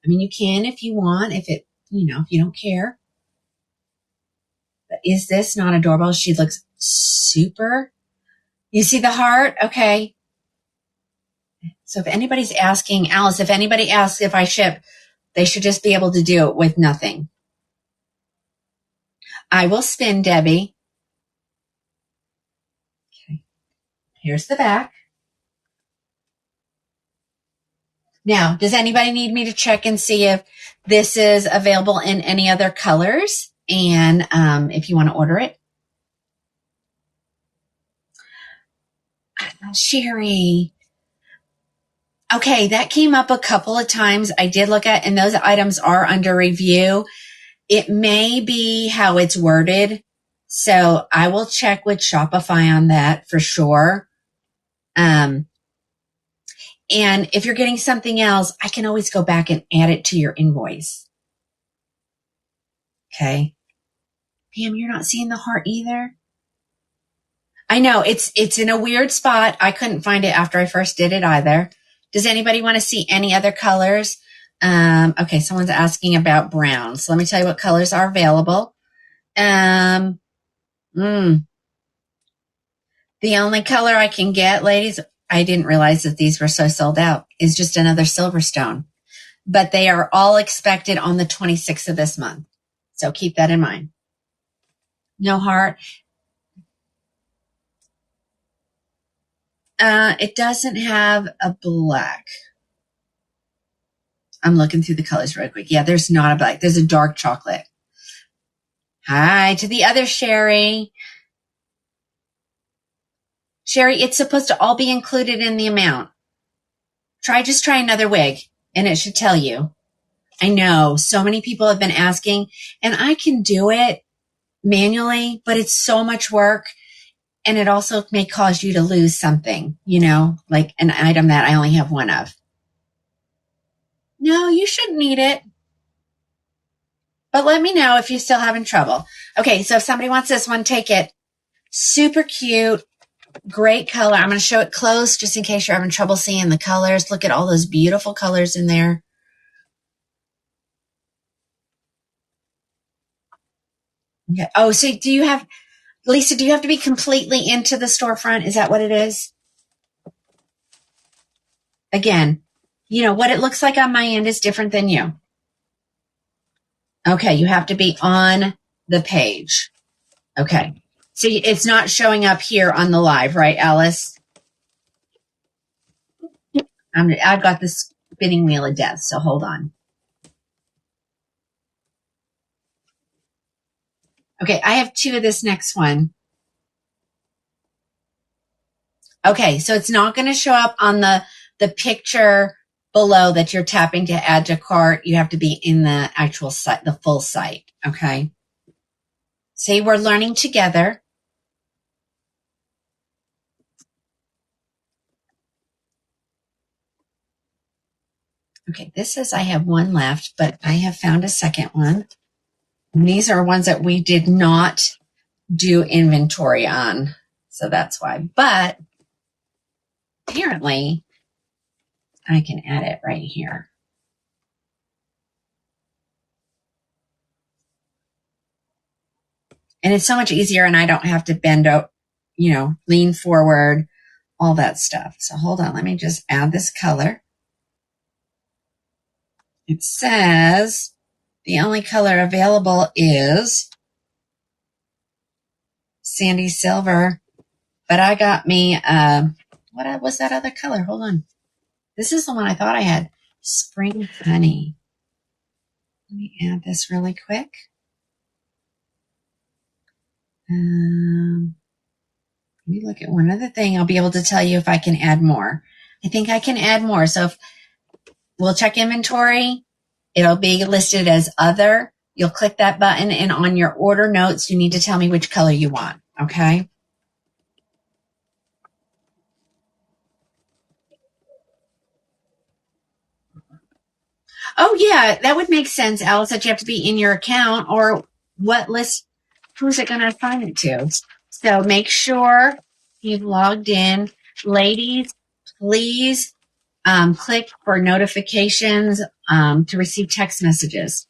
I mean, you can if you want, if you don't care. But is this not adorable? She looks super. You see the heart? Okay. So if anybody's asking, Alice, if anybody asks if I ship, they should just be able to do it with nothing. I will spin, Debbie. Okay. Here's the back. Now, does anybody need me to check and see if this is available in any other colors? And if you want to order it? Sherry. Okay, that came up a couple of times. I did look at, and those items are under review. It may be how it's worded. So I will check with Shopify on that for sure. And if you're getting something else, I can always go back and add it to your invoice. Okay. Pam, you're not seeing the heart either? I know it's in a weird spot. I couldn't find it after I first did it either. Does anybody want to see any other colors? Okay, someone's asking about browns. Let me tell you what colors are available. The only color I can get, ladies, I didn't realize that these were so sold out, is just another Silverstone. But they are all expected on the 26th of this month. So keep that in mind. No heart. It doesn't have a black. I'm looking through the colors real quick. Yeah, there's not a black. There's a dark chocolate. Hi to the other Sherry. Sherry, it's supposed to all be included in the amount. Try another wig, and it should tell you. I know so many people have been asking, and I can do it manually, but it's so much work. And it also may cause you to lose something, like an item that I only have one of. No, you shouldn't need it. But let me know if you're still having trouble. Okay, so if somebody wants this one, take it. Super cute, great color. I'm going to show it close just in case you're having trouble seeing the colors. Look at all those beautiful colors in there. Okay. Oh, so Lisa, do you have to be completely into the storefront? Is that what it is? Again, what it looks like on my end is different than you. Okay, you have to be on the page. Okay. See, it's not showing up here on the live, right, Alice? I've got this spinning wheel of death, so hold on. Okay, I have two of this next one. Okay, so it's not going to show up on the picture below that you're tapping to add to cart. You have to be in the actual site, the full site, okay? See, we're learning together. Okay, this says I have one left, but I have found a second one. And these are ones that we did not do inventory on, so that's why. But apparently, I can add it right here. And it's so much easier, and I don't have to bend out, lean forward, all that stuff. So hold on, let me just add this color. It says the only color available is Sandy Silver, but I got me, what was that other color? Hold on. This is the one I thought I had, Spring Honey. Let me add this really quick. Let me look at one other thing. I'll be able to tell you if I can add more. I think I can add more. So if we'll check inventory, it'll be listed as other. You'll click that button, and on your order notes, you need to tell me which color you want. Okay. Oh yeah, that would make sense, Alice, that you have to be in your account, or what list, who's it going to assign it to? So make sure you've logged in. Ladies, please click for notifications to receive text messages,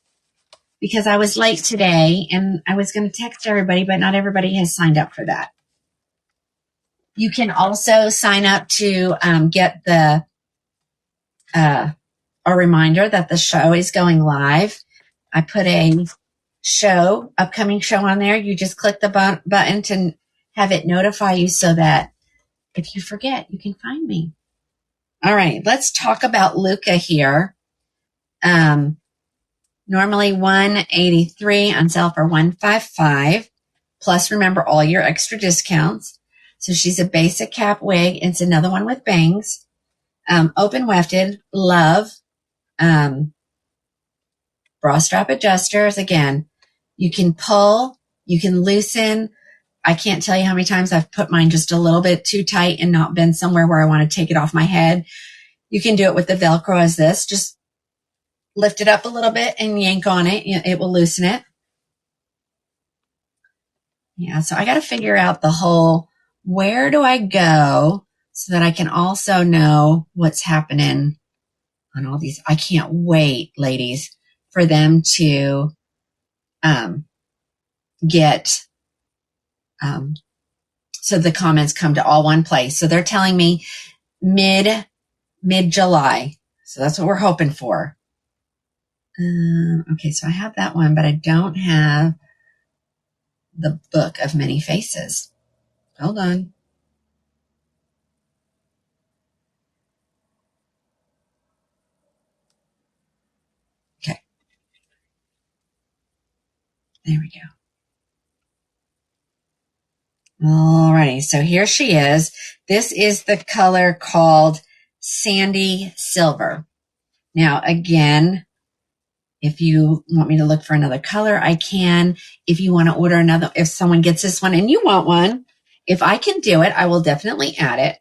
because I was late today and I was going to text everybody, but not everybody has signed up for that. You can also sign up to get a reminder that the show is going live. I put a upcoming show on there. You just click the button to have it notify you so that if you forget, you can find me. All right, let's talk about Luca here. Normally $183 on sale for $155. Plus, remember all your extra discounts. So she's a basic cap wig. It's another one with bangs. Open wefted, love. Bra strap adjusters. Again, you can pull, you can loosen. I can't tell you how many times I've put mine just a little bit too tight and not been somewhere where I want to take it off my head. You can do it with the Velcro as this. Just lift it up a little bit and yank on it. It will loosen it. Yeah, so I got to figure out the whole, where do I go so that I can also know what's happening on all these. I can't wait, ladies, for them to get, so the comments come to all one place. So they're telling me mid-July. So that's what we're hoping for. Okay, so I have that one, but I don't have the book of many faces. Hold on. Okay. There we go. Alrighty, so here she is. This is the color called Sandy Silver. Now, again, If you want me to look for another color, I can. If you want to order another, if someone gets this one and you want one, if I can do it, I will definitely add it.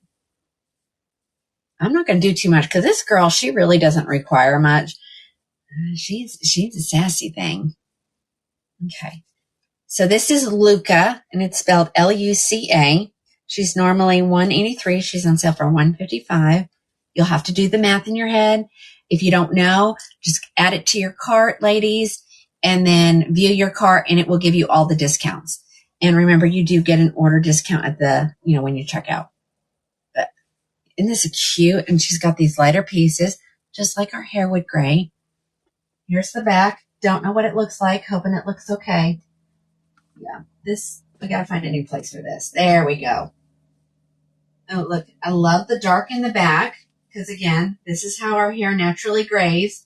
I'm not going to do too much because this girl, she really doesn't require much. She's a sassy thing. Okay. So this is Luca, and it's spelled Luca. She's normally $183. She's on sale for $155. You'll have to do the math in your head. If you don't know, just add it to your cart, ladies, and then view your cart, and it will give you all the discounts. And remember, you do get an order discount at the, when you check out. But isn't this cute? And she's got these lighter pieces, just like our Harewood Gray. Here's the back. Don't know what it looks like. Hoping it looks okay. Yeah, we got to find a new place for this. There we go. Oh, look, I love the dark in the back because, again, this is how our hair naturally grays.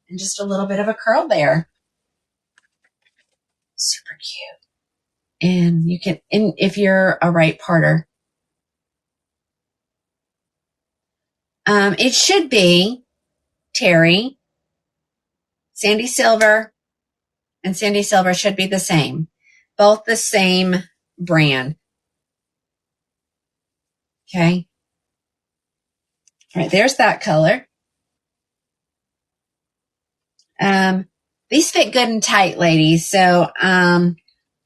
And just a little bit of a curl there. Super cute. And you can, and if you're a right parter, it should be Terry, Sandy Silver, and Sandy Silver should be the same. Both the same brand. Okay. All right, there's that color. These fit good and tight, ladies. So,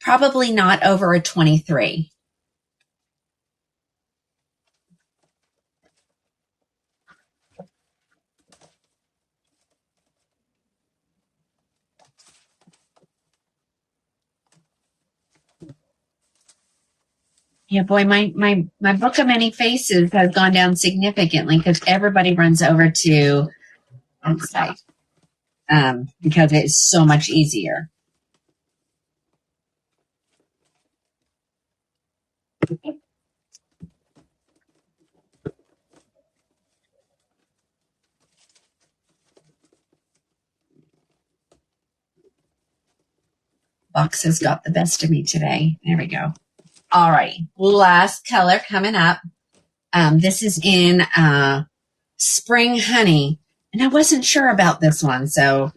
probably not over a 23. Yeah, boy, my book of many faces has gone down significantly because everybody runs over to Onsite, because it's so much easier. Box has got the best of me today. There we go. All right, last color coming up. This is in Spring Honey, and I wasn't sure about this one, so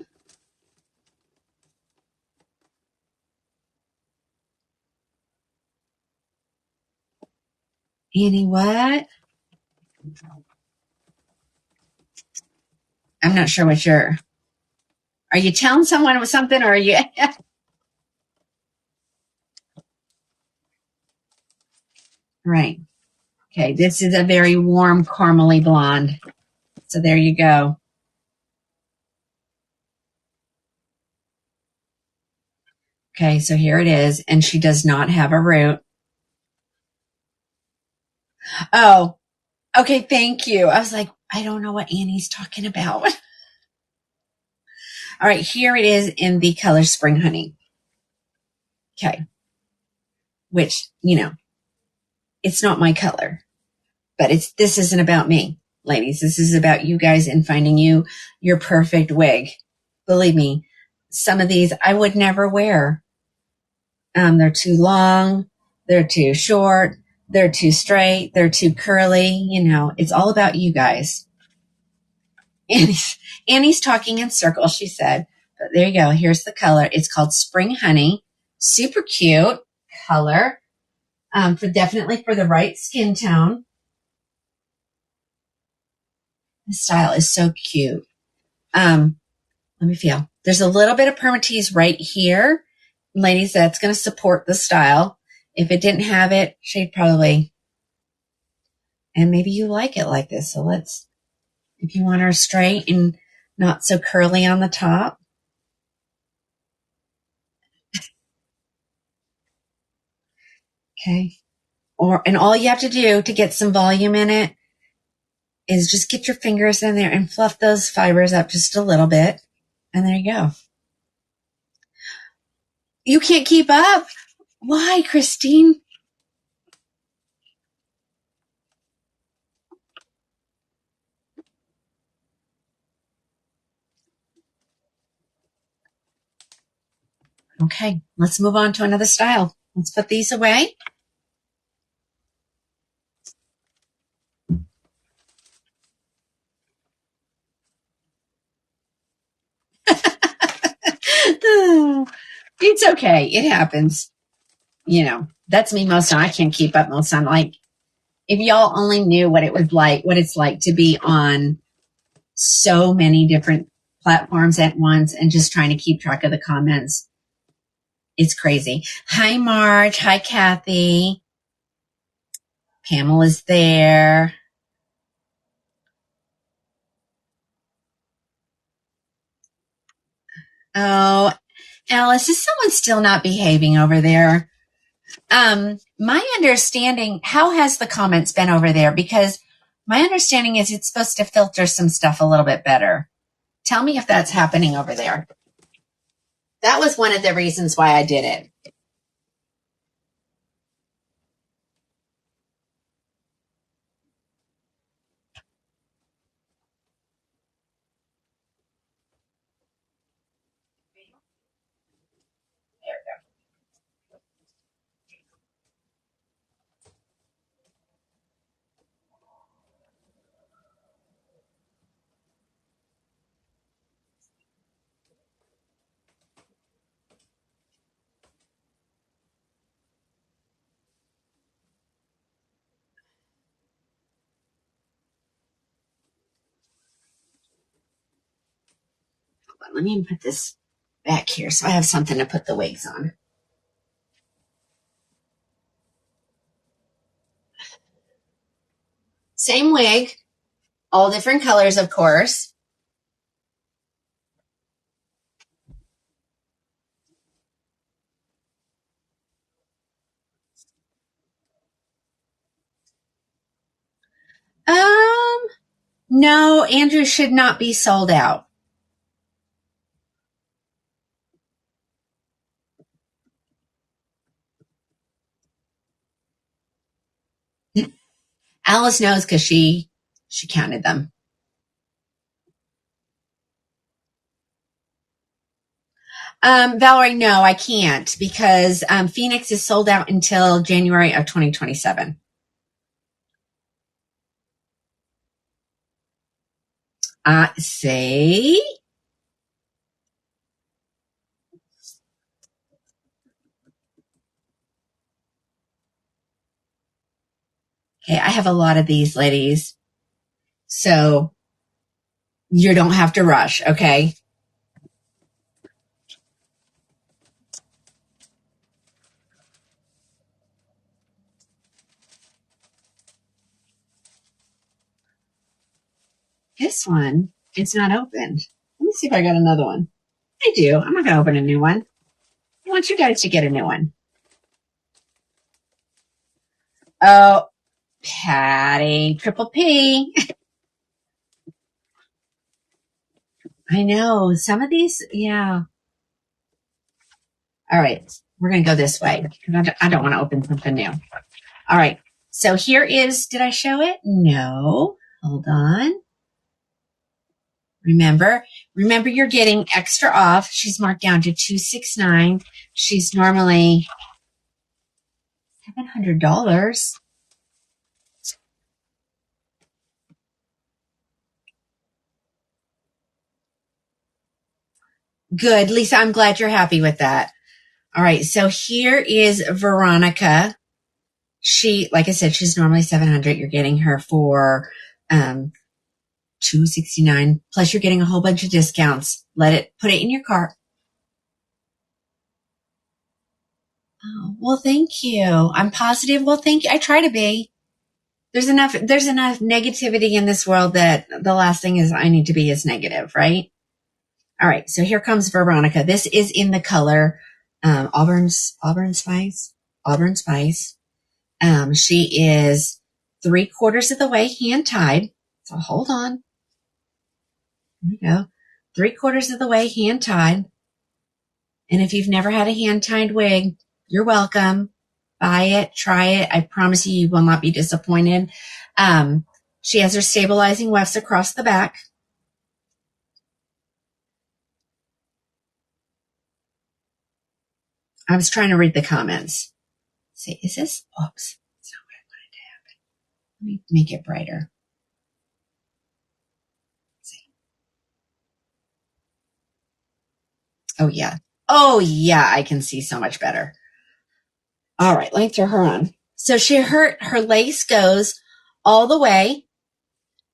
Annie, what? I'm not sure what you're. Are you telling someone with something, or are you? Right. Okay, this is a very warm caramely blonde. So there you go. Okay, so here it is, and she does not have a root. Oh, okay, thank you. I was like, I don't know what Annie's talking about. All right, here it is in the color Spring Honey. Okay, which, it's not my color, but this isn't about me, ladies. This is about you guys and finding your perfect wig. Believe me, some of these I would never wear. They're too long, they're too short, they're too straight, they're too curly. It's all about you guys. Annie's talking in circles, she said. But there you go. Here's the color. It's called Spring Honey. Super cute color. Definitely for the right skin tone. The style is so cute. Let me feel. There's a little bit of permatease right here. Ladies, that's going to support the style. If it didn't have it, she'd probably, and maybe you like it like this. So if you want her straight and not so curly on the top. Okay. And all you have to do to get some volume in it is just get your fingers in there and fluff those fibers up just a little bit. And there you go. You can't keep up. Why, Christine? Okay, let's move on to another style. Let's put these away. It's okay. It happens. That's me most time. I can't keep up most time. Like, if y'all only knew what it's like to be on so many different platforms at once and just trying to keep track of the comments. It's crazy. Hi, Marge. Hi, Kathy. Pamela's there. Oh, Alice, is someone still not behaving over there? My understanding, how has the comments been over there? Because my understanding is it's supposed to filter some stuff a little bit better. Tell me if that's happening over there. That was one of the reasons why I did it. Let me put this back here so I have something to put the wigs on. Same wig, all different colors, of course. No, Andrew should not be sold out. Alice knows because she counted them. Valerie, no, I can't because Phoenix is sold out until January of 2027. Say. Okay, I have a lot of these, ladies. So you don't have to rush, okay? This one, it's not opened. Let me see if I got another one. I do. I'm not going to open a new one. I want you guys to get a new one. Oh, Patty, Triple P. I know. Some of these, yeah. All right. We're going to go this way because I don't want to open something new. All right. So here is, did I show it? No. Hold on. Remember you're getting extra off. She's marked down to $269. She's normally $700. Good, Lisa. I'm glad you're happy with that. All right. So here is Veronica. She, like I said, she's normally $700. You're getting her for $269. Plus, you're getting a whole bunch of discounts. Put it in your cart. Oh, well, thank you. I'm positive. Well, thank you. I try to be. There's enough negativity in this world that the last thing is I need to be is negative, right? All right. So here comes Veronica. This is in the color Auburn Spice. Auburn Spice. She is 3/4 of the way hand tied. So hold on. There we go. 3/4 of the way hand tied. And if you've never had a hand tied wig, you're welcome. Buy it, try it. I promise you will not be disappointed. She has her stabilizing wefts across the back. I was trying to read the comments. See, is this? Oops. That's not what I wanted to happen. Let me make it brighter. See. Oh, yeah. Oh, yeah, I can see so much better. All right, let me throw her on. So her lace goes all the way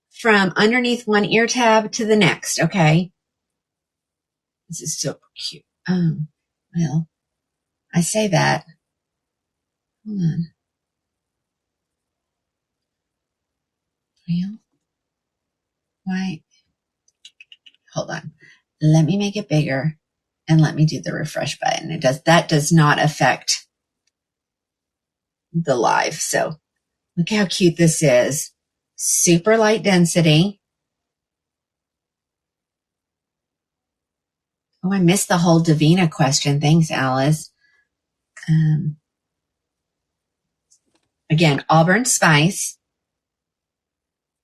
from underneath one ear tab to the next, okay? This is so cute. Well, I say that. Hold on. Well, why? Hold on. Let me make it bigger and let me do the refresh button. That does not affect the live. So look how cute this is. Super light density. Oh, I missed the whole Davina question. Thanks, Alice. Again, Auburn Spice.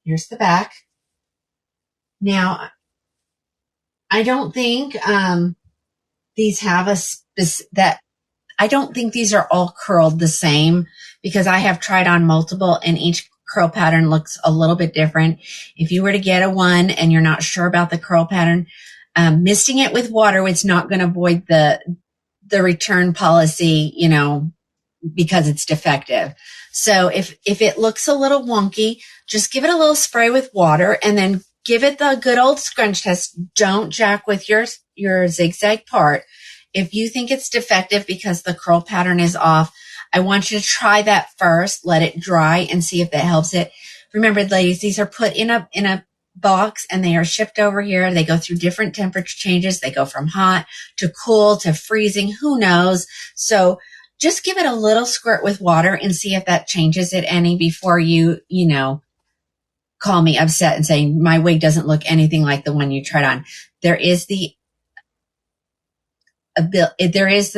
Here's the back. Now, I don't think these have that. I don't think these are all curled the same because I have tried on multiple and each curl pattern looks a little bit different. If you were to get a one and you're not sure about the curl pattern, misting it with water, it's not going to void the return policy, because it's defective. So if it looks a little wonky, just give it a little spray with water and then give it the good old scrunch test. Don't jack with your zigzag part. If you think it's defective because the curl pattern is off, I want you to try that first, let it dry and see if that helps it. Remember, ladies, these are put in a box and they are shipped over here. They go through different temperature changes. They go from hot to cool to freezing. Who knows? So just give it a little squirt with water and see if that changes it any before you call me upset and say my wig doesn't look anything like the one you tried on. There is the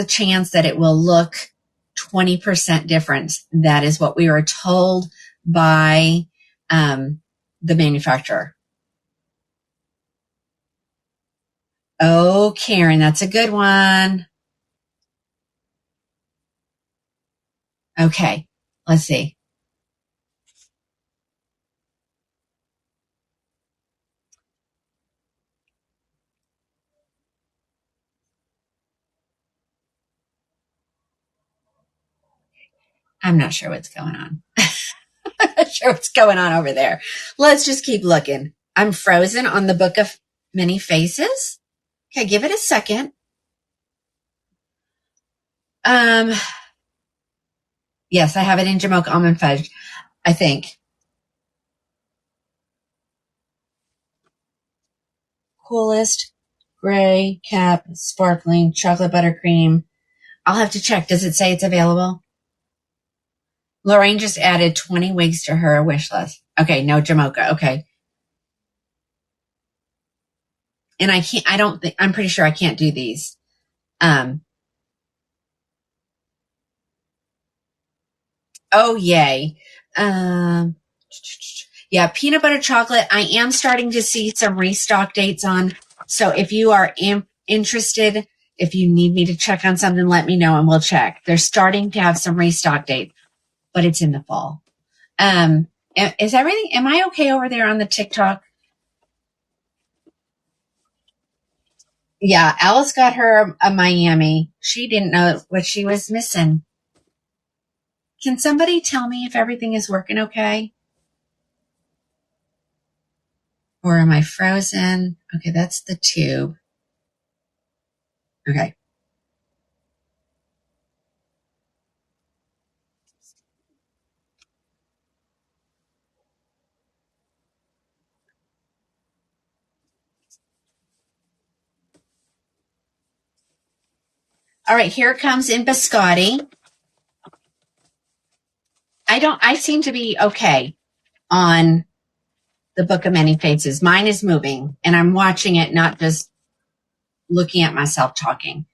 chance that it will look 20% different. That is what we were told by the manufacturer. Oh, Karen, that's a good one. Okay, let's see. I'm not sure what's going on. I'm not sure what's going on over there. Let's just keep looking. I'm frozen on the Book of Many Faces. Okay, give it a second. Yes, I have it in Jamocha Almond Fudge, I think. Coolest gray cap sparkling chocolate buttercream. I'll have to check. Does it say it's available? Lorraine just added 20 wigs to her wish list. Okay, no Jamocha. Okay. And I'm pretty sure I can't do these. Oh, yay. Yeah, peanut butter chocolate. I am starting to see some restock dates on. So if you are interested, if you need me to check on something, let me know and we'll check. They're starting to have some restock dates, but it's in the fall. Am I okay over there on the TikTok? Yeah, Alice got her a Miami. She didn't know what she was missing. Can somebody tell me if everything is working okay? Or am I frozen? Okay, that's the tube. Okay. All right, here it comes in biscotti. I seem to be okay on the Book of Many Faces. Mine is moving and I'm watching it, not just looking at myself talking.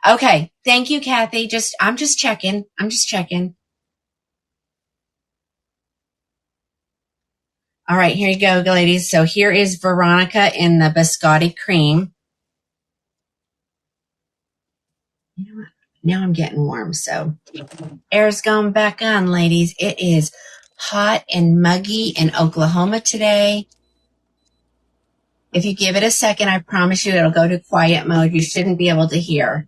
Okay. Thank you, Kathy. I'm just checking. All right, here you go, ladies. So here is Veronica in the biscotti cream. You know what? Now I'm getting warm, so air's going back on, ladies. It is hot and muggy in Oklahoma today. If you give it a second, I promise you it'll go to quiet mode. You shouldn't be able to hear.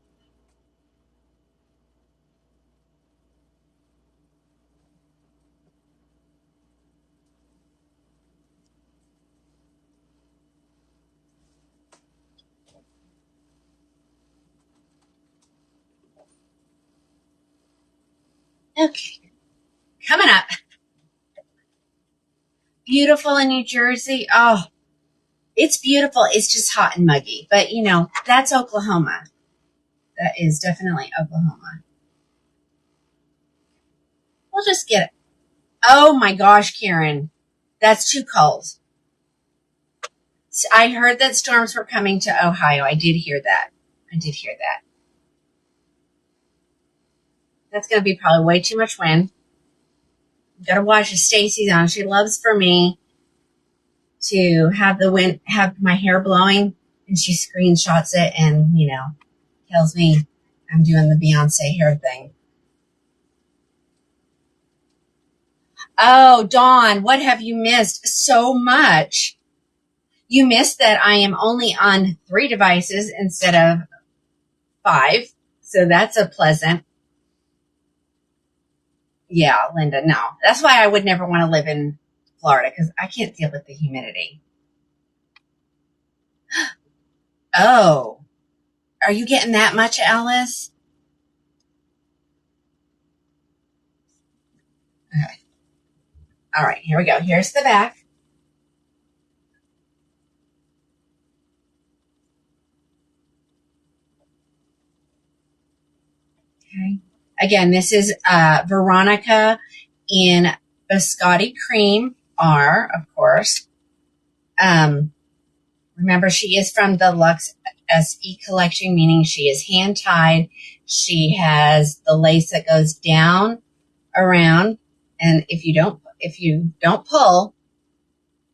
Okay, coming up. Beautiful in New Jersey. Oh, it's beautiful. It's just hot and muggy. But, you know, that's Oklahoma. That is definitely Oklahoma. We'll just get it. Oh my gosh, Karen. That's too cold. I heard that storms were coming to Ohio. I did hear that. That's going to be probably way too much wind. Got to watch Stacy's on. She loves for me to have the wind, have my hair blowing, and she screenshots it and, you know, tells me I'm doing the Beyonce hair thing. Oh, Dawn, what have you missed? So much. You missed that I am only on 3 devices instead of 5. So that's a pleasant. Yeah, Linda, no. That's why I would never want to live in Florida, because I can't deal with the humidity. Oh, are you getting that much, Alice? Okay. All right, here we go. Here's the back. Okay. Again, this is Veronica in Biscotti Cream R, of course. Remember, she is from the Luxe SE collection, meaning she is hand-tied. She has the lace that goes down around, and if you don't pull,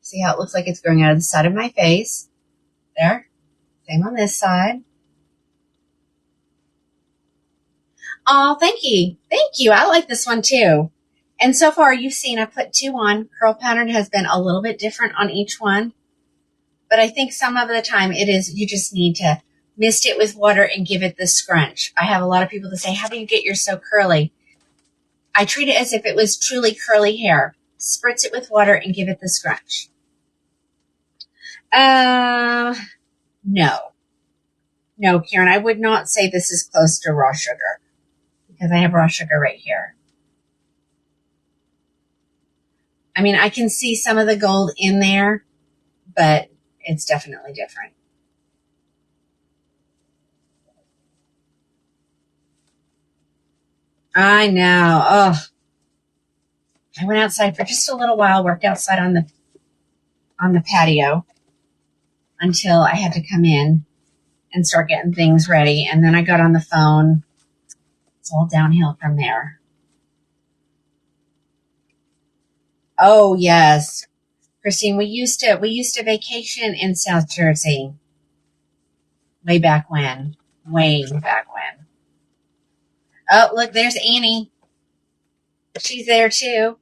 see how it looks like it's going out of the side of my face? There. Same on this side. Oh, thank you. Thank you. I like this one too. And so far you've seen I put 2 on. Curl pattern has been a little bit different on each one. But I think some of the time it is, you just need to mist it with water and give it the scrunch. I have a lot of people that say, how do you get yours so curly? I treat it as if it was truly curly hair. Spritz it with water and give it the scrunch. No. No, Karen, I would not say this is close to raw sugar, because I have raw sugar right here. I mean, I can see some of the gold in there, but it's definitely different. I know. Oh, I went outside for just a little while, worked outside on the patio until I had to come in and start getting things ready. And then I got on the phone. It's all downhill from there. Oh, yes. Christine, we used to vacation in South Jersey way back when. Oh, look, there's Annie. She's there too.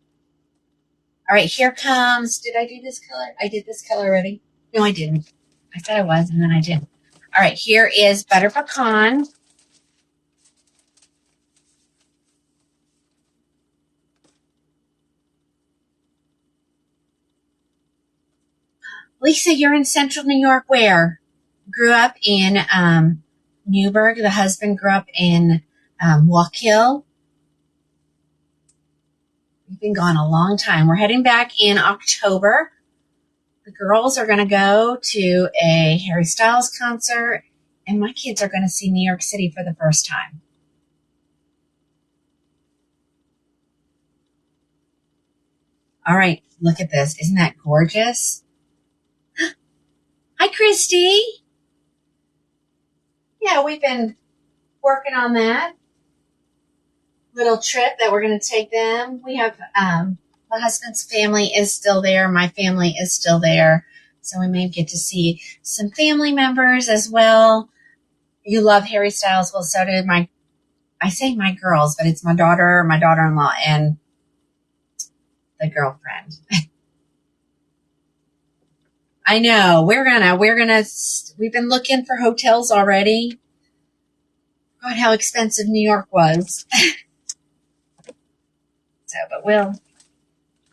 All right, here comes. Did I do this color? I did this color already. No, I didn't. I said I was, and then I didn't. All right, here is Butter Pecan. Lisa, you're in Central New York. Where? Grew up in Newburgh. The husband grew up in Walk Hill. We've been gone a long time. We're heading back in October. The girls are going to go to a Harry Styles concert, and my kids are going to see New York City for the first time. All right, look at this. Isn't that gorgeous? Hi, Christy. Yeah, we've been working on that little trip that we're going to take them. We have, my husband's family is still there. My family is still there. So we may get to see some family members as well. You love Harry Styles. Well, so do I say my girls, but it's my daughter, my daughter-in-law, and the girlfriend. I know. We've been looking for hotels already. God, how expensive New York was. But we're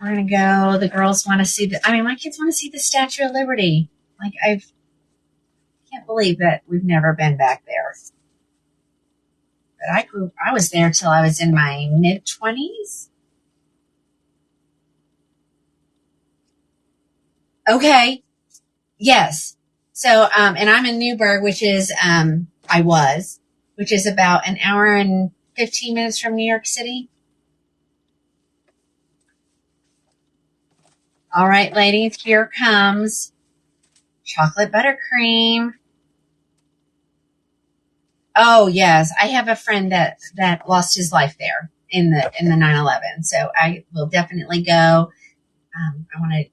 going to go. The girls want to see my kids want to see the Statue of Liberty. Like, I can't believe that we've never been back there. But I was there till I was in my mid-20s. Okay. Yes. So, and I'm in Newburgh, which is about an hour and 15 minutes from New York City. All right, ladies, here comes chocolate buttercream. Oh, yes. I have a friend that lost his life there in the 9/11. So I will definitely go. I want to,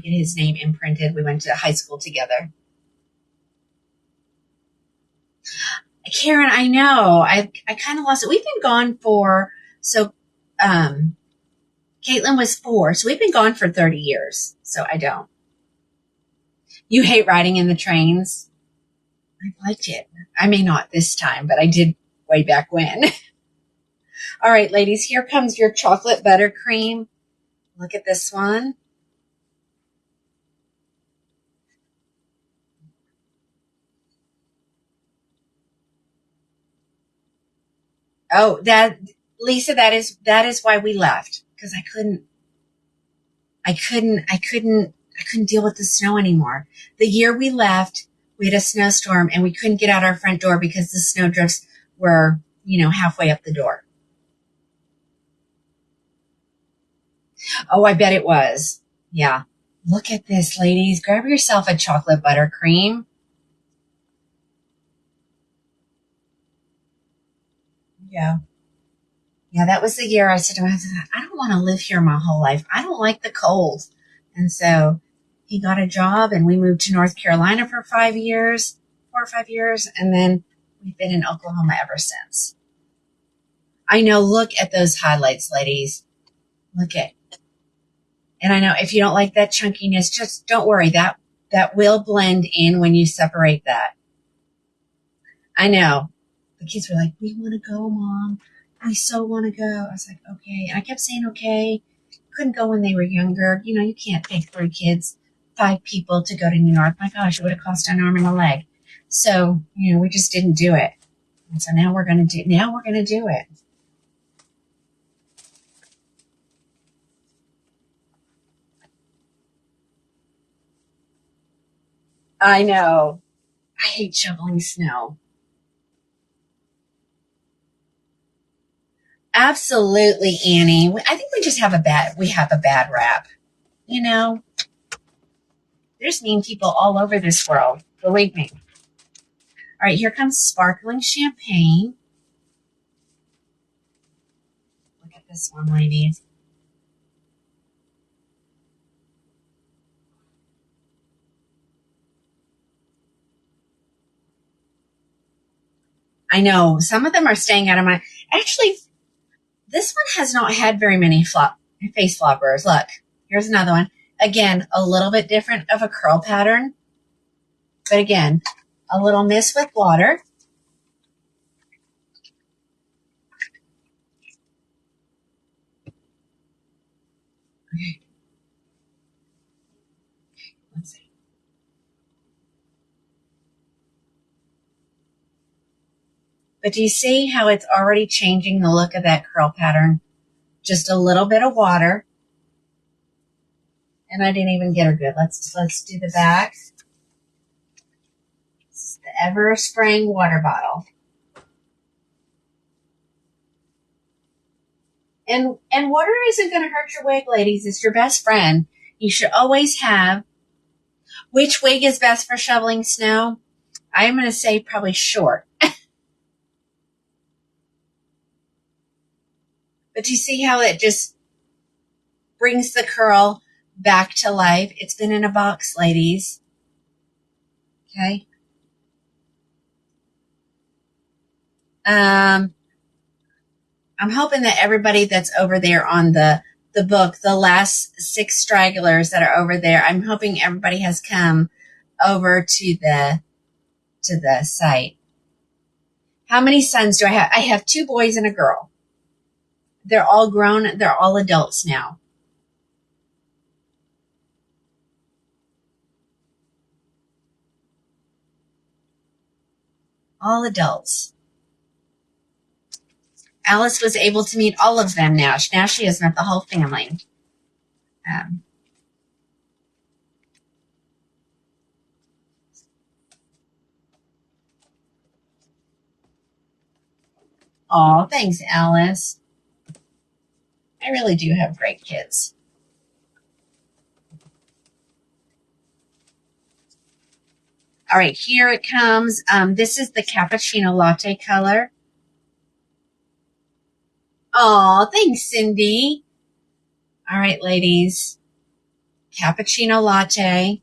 get his name imprinted. We went to high school together. Karen, I know. I kind of lost it. We've been gone Caitlin was 4, so we've been gone for 30 years. So I don't. You hate riding in the trains? I liked it. I may not this time, but I did way back when. All right, ladies, here comes your chocolate buttercream. Look at this one. Oh, Lisa, that is why we left, because I couldn't deal with the snow anymore. The year we left, we had a snowstorm and we couldn't get out our front door because the snowdrifts were, halfway up the door. Oh, I bet it was. Yeah. Look at this, ladies. Grab yourself a chocolate buttercream. Yeah. Yeah, that was the year I said to myself, I don't want to live here my whole life. I don't like the cold. And so he got a job and we moved to North Carolina for 4 or 5 years. And then we've been in Oklahoma ever since. I know. Look at those highlights, ladies. Look at. And I know if you don't like that chunkiness, just don't worry. That will blend in when you separate that. I know. The kids were like, we want to go, Mom. I so want to go. I was like, okay. And I kept saying, okay. Couldn't go when they were younger. You can't take 3 kids, 5 people to go to New York. My gosh, it would have cost an arm and a leg. So, we just didn't do it. And so now we're going to do it. I know. I hate shoveling snow. Absolutely, Annie. I think we have a bad rap. There's mean people all over this world. Believe me. All right, here comes sparkling champagne. Look at this one, ladies. I know some of them are staying out of my. Actually, this one has not had very many face floppers. Look, here's another one. Again, a little bit different of a curl pattern, but again, a little mist with water. Okay. Let's see. But do you see how it's already changing the look of that curl pattern? Just a little bit of water. And I didn't even get her good. Let's do the back. This is the Ever Spraying water bottle. And water isn't going to hurt your wig, ladies. It's your best friend. You should always have. Which wig is best for shoveling snow? I'm going to say probably short. But do you see how it just brings the curl back to life? It's been in a box, ladies. Okay. I'm hoping that everybody that's over there on the the book, The Last Six Stragglers that are over there. I'm hoping everybody has come over to the site. How many sons do I have? I have 2 boys and a girl. They're all grown. They're all adults now. All adults. Alice was able to meet all of them now. Now she has met the whole family. Oh, thanks, Alice. I really do have great kids. All right, here it comes. This is the cappuccino latte color. Oh, thanks, Cindy. All right, ladies. Cappuccino latte.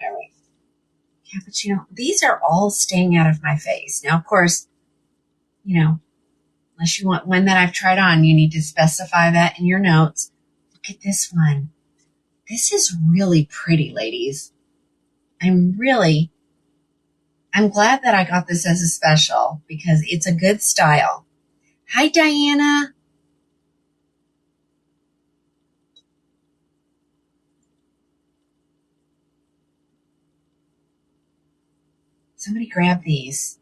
All right. Cappuccino. These are all staying out of my face. Now, of course, unless you want one that I've tried on, you need to specify that in your notes. Look at this one. This is really pretty, ladies. I'm glad that I got this as a special because it's a good style. Hi, Diana. Somebody grab these.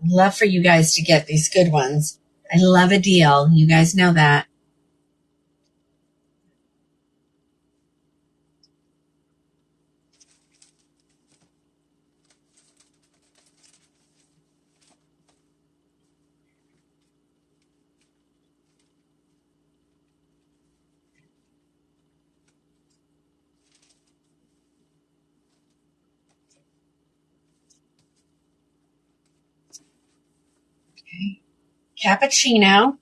I'd love for you guys to get these good ones. I love a deal. You guys know that. Okay. Cappuccino.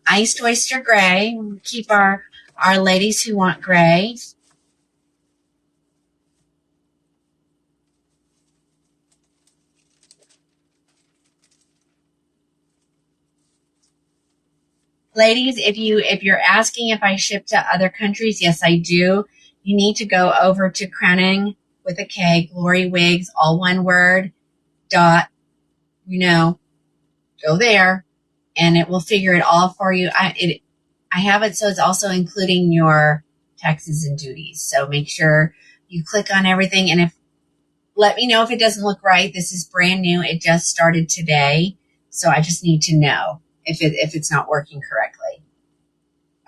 Iced oyster gray. Keep our ladies who want gray. Ladies, if you're asking if I ship to other countries, yes, I do. You need to go over to Krenning with a K, Glory Wigs, all one word, dot, go there, and it will figure it all for you. I have it so it's also including your taxes and duties. So make sure you click on everything, and let me know if it doesn't look right. This is brand new. It just started today, so I just need to know if it's not working correctly.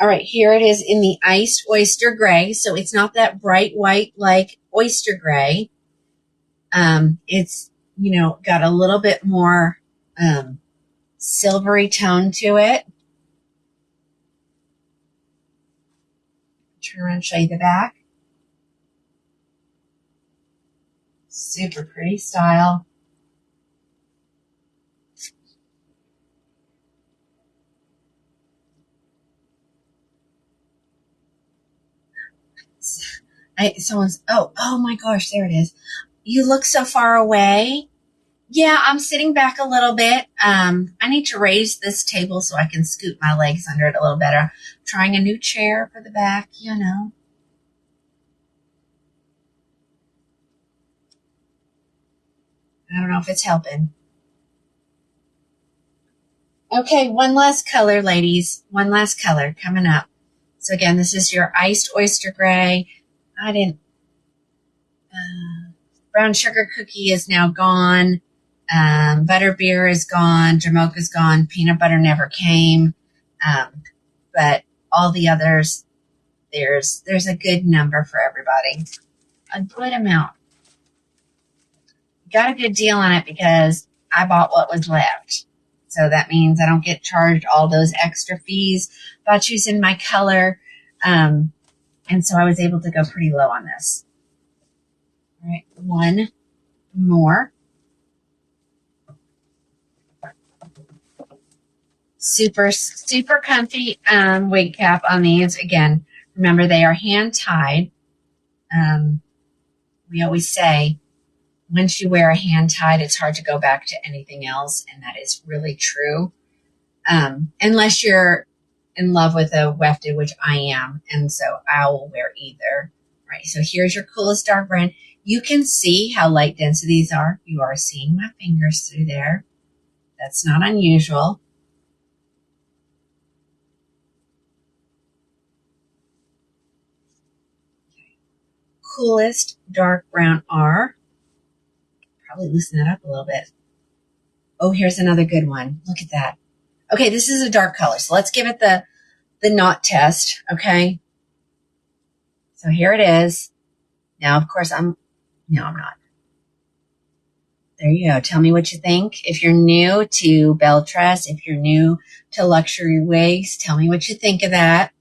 All right, here it is in the iced oyster gray. So it's not that bright white like oyster gray. It's, got a little bit more silvery tone to it. Turn around and show you the back. Super pretty style. Oh my gosh, there it is. You look so far away. Yeah, I'm sitting back a little bit. I need to raise this table so I can scoot my legs under it a little better. I'm trying a new chair for the back, I don't know if it's helping. Okay, one last color, ladies. One last color coming up. So again, this is your iced oyster gray. Brown sugar cookie is now gone. Butterbeer is gone. Jamocha's gone. Peanut butter never came. But all the others, there's a good number for everybody. A good amount. Got a good deal on it because I bought what was left. So that means I don't get charged all those extra fees about choosing my color. And so I was able to go pretty low on this. All right, one more. Super, super comfy wig cap on these. Again, Remember, they are hand tied. We always say, once you wear a hand tied, it's hard to go back to anything else. And that is really true. Unless you're in love with a wefted, which I am. And so I will wear either. Right. So here's your coolest dark brown. You can see how light dense these are. You are seeing my fingers through there. That's not unusual. Okay. Coolest dark brown R. Probably loosen that up a little bit. Oh, here's another good one. Look at that. Okay, this is a dark color. So let's give it the knot test. Okay. So here it is. Now, of course, no, I'm not. There you go. Tell me what you think. If you're new to Belle Tress, if you're new to luxury wigs, tell me what you think of that.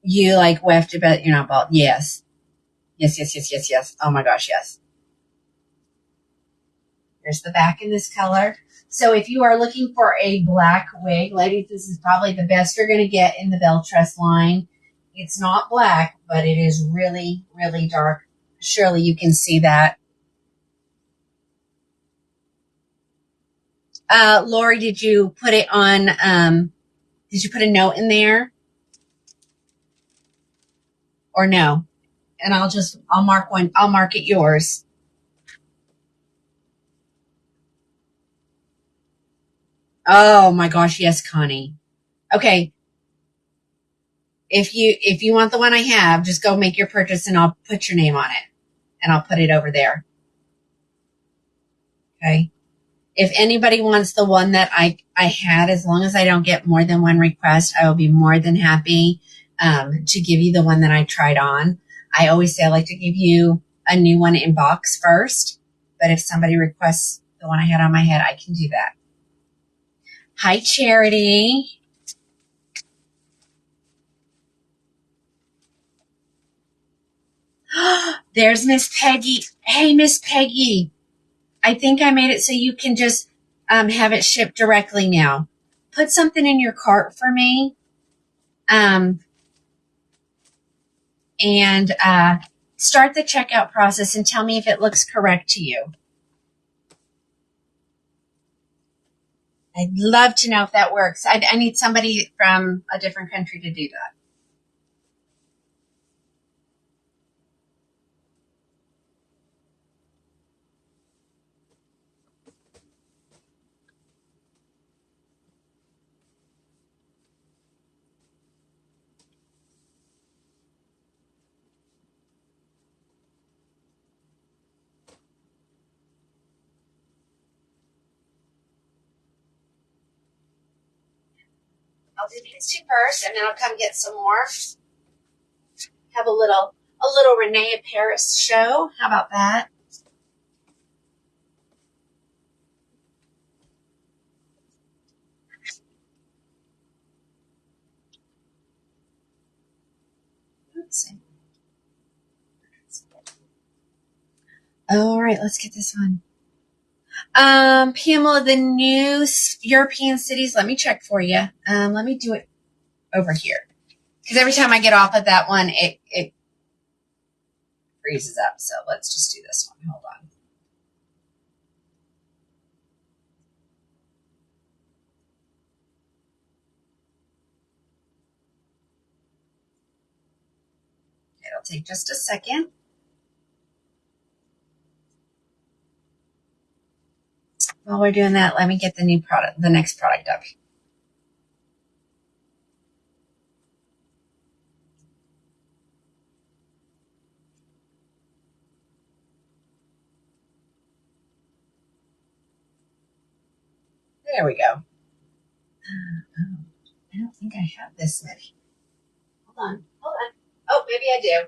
You like wefted, but you're not bald. Yes. Yes. Oh my gosh, yes. Here's the back in this color. So if you are looking for a black wig, ladies, this is probably the best you're going to get in the Belle Tress line. It's not black, but it is really, really dark. Surely you can see that. Lori, did you put it on, did you put a note in there? Or no? And I'll mark it yours. Oh my gosh, yes, Connie. Okay. If you want the one I have, just go make your purchase and I'll put your name on it. And I'll put it over there. Okay. If anybody wants the one that I had, as long as I don't get more than one request, I will be more than happy to give you the one that I tried on. I always say I like to give you a new one in box first, but if somebody requests the one I had on my head, I can do that. Hi, Charity. There's Miss Peggy. Hey, Miss Peggy. I think I made it so you can just have it shipped directly now. Put something in your cart for me. And start the checkout process and tell me if it looks correct to you. I'd love to know if that works. I need somebody from a different country to do that. I'll do these two first, and then I'll come get some more. Have a little Renee Paris show. How about that? Let's see. All right, let's get this one. Pamela, the new European cities. Let me check for you. Let me do it over here. Because every time I get off of that one, it freezes up. So let's just do this one. Hold on. It'll take just a second. While we're doing that, let me get the next product up. There we go. I don't think I have this many. Hold on. Oh, maybe I do.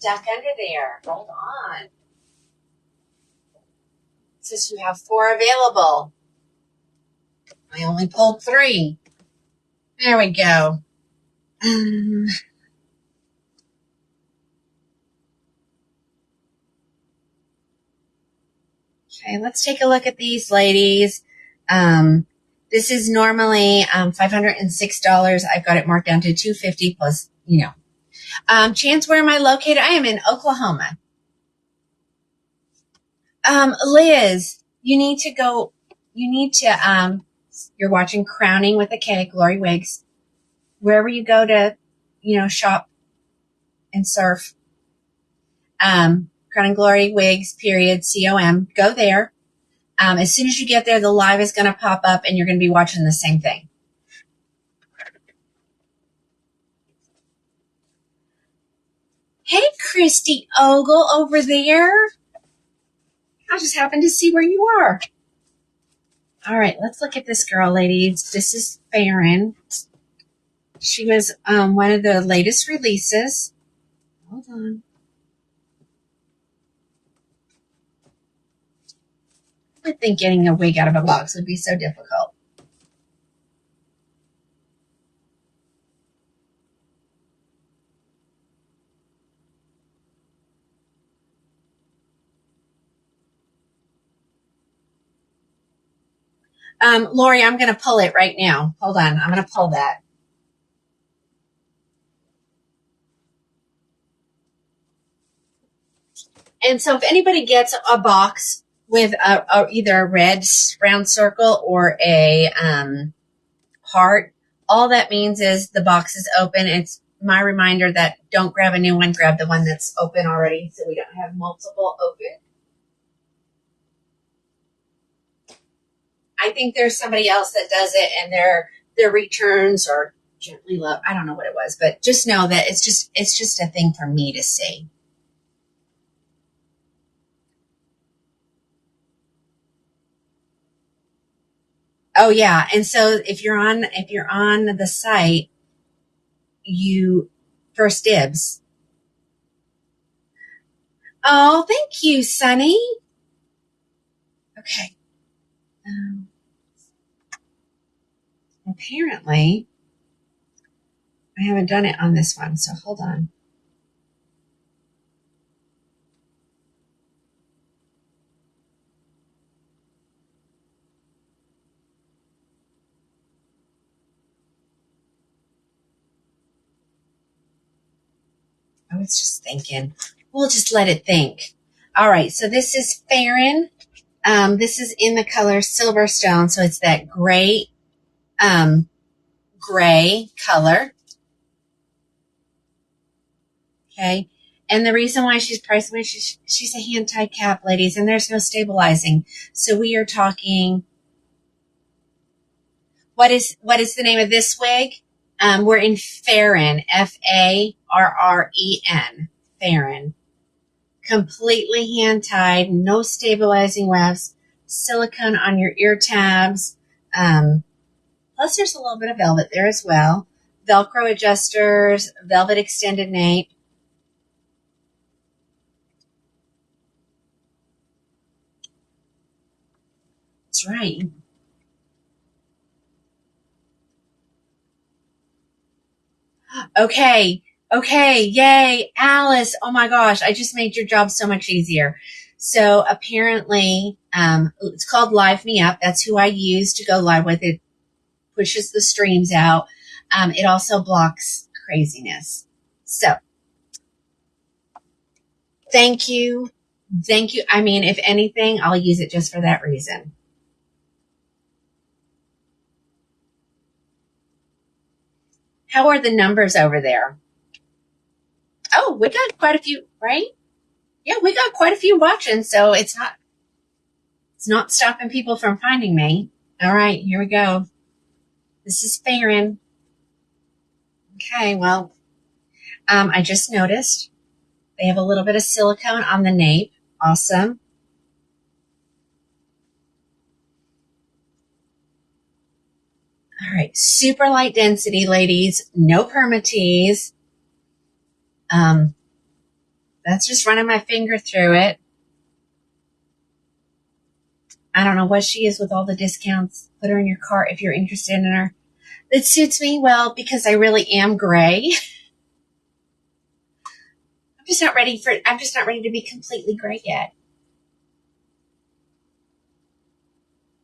Duck under there. Hold on. It says you have 4 available. I only pulled 3. There we go. Okay, let's take a look at these ladies. This is normally $506. I've got it marked down to $250 plus, Chance, where am I located? I am in Oklahoma. Liz, you're watching Crowning with a K, Glory Wigs. Wherever you go to, shop and surf. Crowning Glory Wigs, period, COM. Go there. As soon as you get there, the live is going to pop up and you're going to be watching the same thing. Hey, Christy Ogle over there. I just happened to see where you are. All right, let's look at this girl, ladies. This is Farron. She was one of the latest releases. Hold on. I would think getting a wig out of a box would be so difficult. Lori, I'm going to pull it right now. Hold on. I'm going to pull that. And so if anybody gets a box with either a red round circle or a heart, all that means is the box is open. It's my reminder that don't grab a new one, grab the one that's open already so we don't have multiple open. I think there's somebody else that does it and their returns are gently low. I don't know what it was, but just know that it's just a thing for me to see. Oh yeah. And so if you're on the site, you first dibs. Oh, thank you, Sunny. Okay. Apparently, I haven't done it on this one, so hold on. I was just thinking. We'll just let it think. All right, so this is Farron. This is in the color Silverstone, so it's that gray color. Okay. And the reason why she's priced away, she's a hand-tied cap, ladies, and there's no stabilizing. So we are talking, what is the name of this wig? We're in Farron, Farren, Farron. Completely hand-tied, no stabilizing wefts, silicone on your ear tabs. Plus there's a little bit of velvet there as well. Velcro adjusters, velvet extended nape. That's right. Okay. Yay. Alice. Oh my gosh. I just made your job so much easier. So apparently, it's called Live Me Up. That's who I use to go live with. It pushes the streams out. It also blocks craziness. So thank you. I mean, if anything, I'll use it just for that reason. How are the numbers over there? Oh, we got quite a few, right? Yeah, we got quite a few watching, so it's not stopping people from finding me. All right, here we go. This is Farron. Okay, well, I just noticed they have a little bit of silicone on the nape. Awesome. All right, super light density, ladies. No permatease. That's just running my finger through it. I don't know what she is with all the discounts. Put her in your cart if you're interested in her. It suits me well because I really am gray. I'm just not ready to be completely gray yet.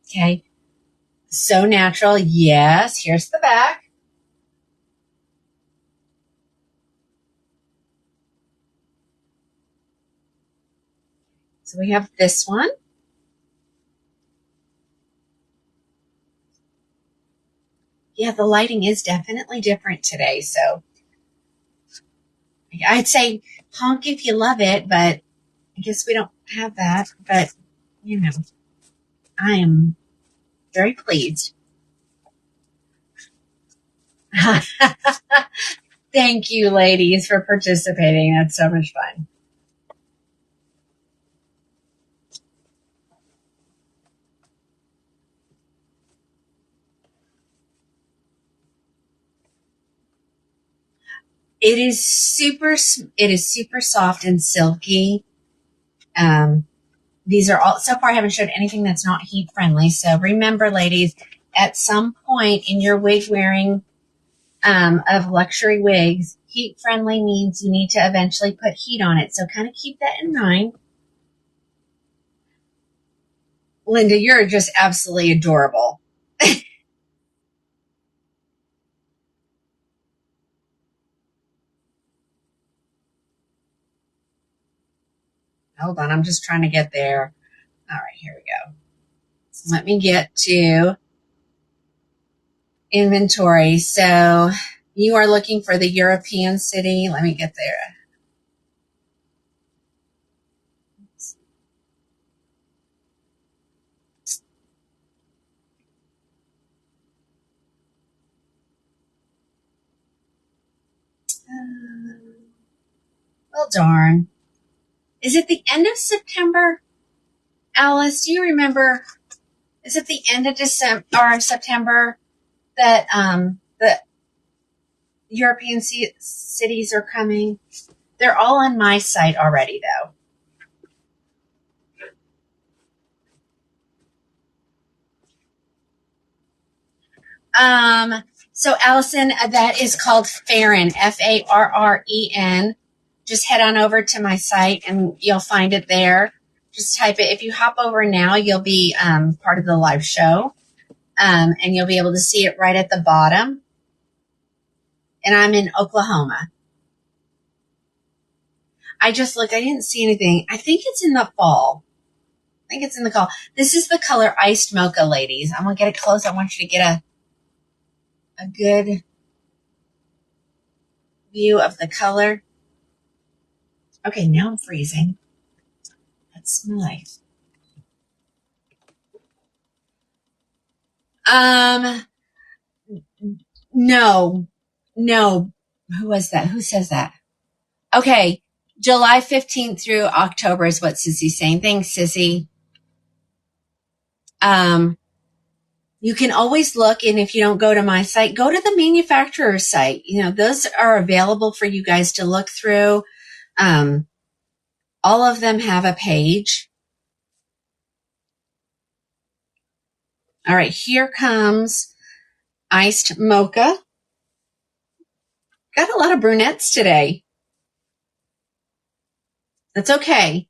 Okay. So natural. Yes. Here's the back. So we have this one. Yeah, the lighting is definitely different today. So I'd say honk if you love it, but I guess we don't have that. But, you know, I am very pleased. Thank you, ladies, for participating. That's so much fun. It is super soft and silky. These are all, so far I haven't showed anything that's not heat friendly. So remember, ladies, at some point in your wig wearing of luxury wigs, heat friendly means you need to eventually put heat on it. So kind of keep that in mind. Linda, you're just absolutely adorable. Hold on, I'm just trying to get there. All right, here we go. So let me get to inventory. So you are looking for the European city. Let me get there. Well, darn. Is it the end of September? Alice, do you remember? Is it the end of December or September that the European cities are coming? They're all on my site already, though. So Allison, that is called Farren, Farren. Just head on over to my site and you'll find it there. Just type it. If you hop over now, you'll be part of the live show, and you'll be able to see it right at the bottom. And I'm in Oklahoma. I just looked. I didn't see anything. I think it's in the fall. I think it's in the fall. This is the color Iced Mocha, ladies. I'm going to get it close. I want you to get a good view of the color. Okay, now I'm freezing. That's my life. No, no. Who was that? Who says that? Okay, July 15th through October is what Sissy's saying. Thanks, Sissy. Um, you can always look, and if you don't go to my site, go to the manufacturer's site. You know, those are available for you guys to look through. All of them have a page. All right, here comes Iced Mocha. Got a lot of brunettes today. That's okay.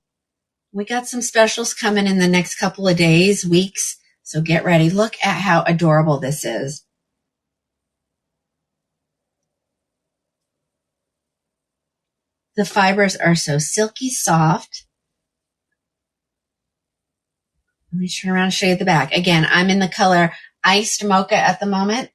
We got some specials coming in the next couple of days, weeks. So get ready. Look at how adorable this is. The fibers are so silky soft. Let me turn around and show you the back. Again, I'm in the color Iced Mocha at the moment.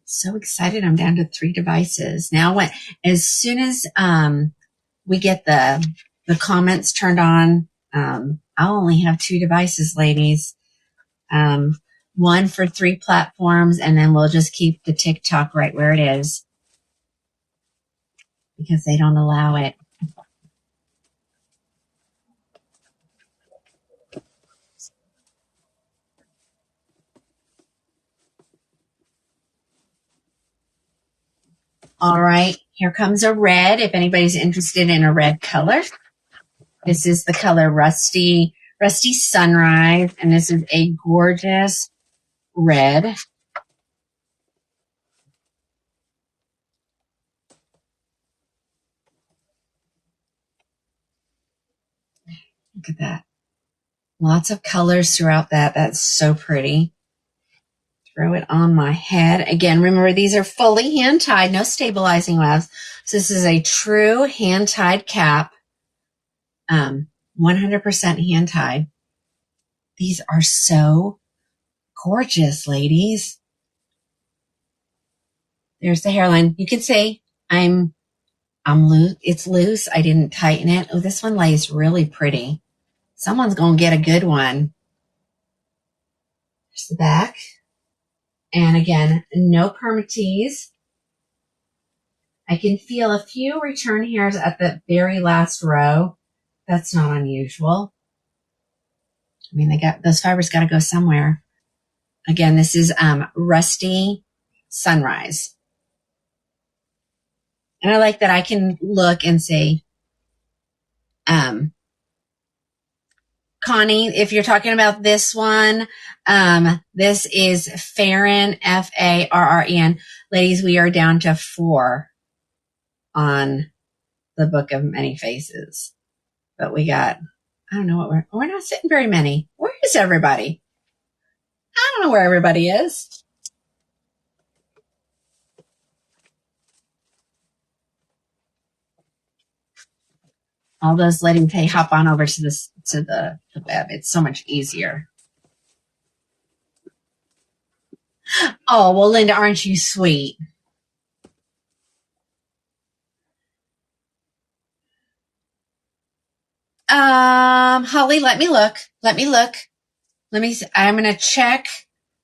So excited. I'm down to 3 devices. Now, as soon as we get the comments turned on, I'll only have 2 devices, ladies. One for 3 platforms, and then we'll just keep the TikTok right where it is because they don't allow it. All right, here comes a red. If anybody's interested in a red color, this is the color Rusty Rusty Sunrise, and this is a gorgeous red. Look at that. Lots of colors throughout that. That's so pretty. Throw it on my head. Again, remember these are fully hand-tied, no stabilizing webs. So this is a true hand-tied cap. 100% hand-tied. These are so gorgeous, ladies. There's the hairline. You can see I'm loose. It's loose. I didn't tighten it. Oh, this one lays really pretty. Someone's going to get a good one. There's the back. And again, no permatease. I can feel a few return hairs at the very last row. That's not unusual. I mean, those fibers got to go somewhere. Again, this is Rusty Sunrise. And I like that I can look and say, Connie, if you're talking about this one, this is Farren, Farren. Ladies, we are down to 4 on the Book of Many Faces. But we got, I don't know what we're not sitting very many. Where is everybody? I don't know where everybody is. All those letting Tay hop on over to the web. It's so much easier. Oh, well, Linda, aren't you sweet? Holly, let me look. Let me see. I'm going to check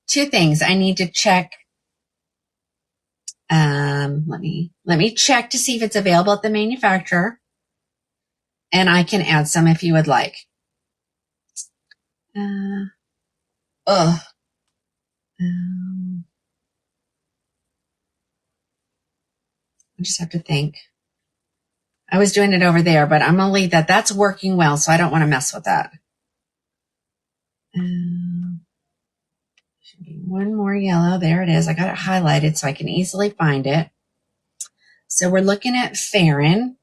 2 things. I need to check. Let me check to see if it's available at the manufacturer, and I can add some if you would like. I just have to think. I was doing it over there, but I'm going to leave that. That's working well, so I don't want to mess with that. Should be one more yellow. There it is. I got it highlighted so I can easily find it. So we're looking at Farren.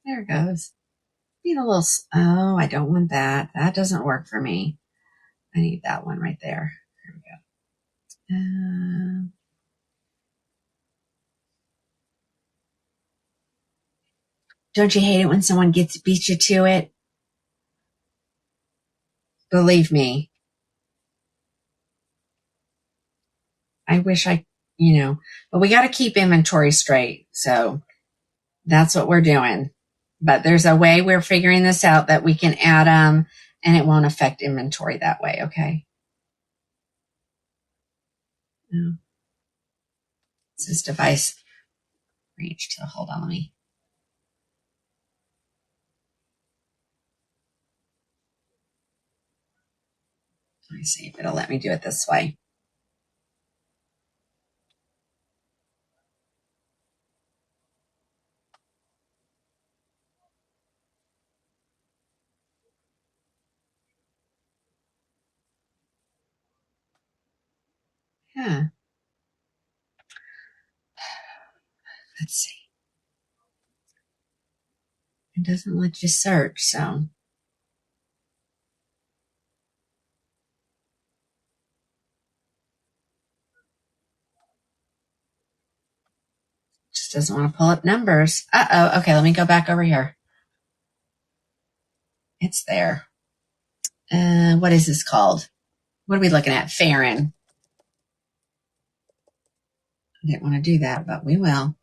There it goes. Need a little, oh, I don't want that. That doesn't work for me. I need that one right there. There we go. Don't you hate it when someone beats you to it? Believe me. I wish but we got to keep inventory straight. So that's what we're doing. But there's a way we're figuring this out that we can add them and it won't affect inventory that way. Okay. No. It's this device reached. So hold on. Let me see if it'll let me do it this way. Yeah. Let's see. It doesn't let you search, so. Just doesn't want to pull up numbers. Uh-oh. Okay, let me go back over here. It's there. What is this called? What are we looking at? Farren. I didn't want to do that, but we will.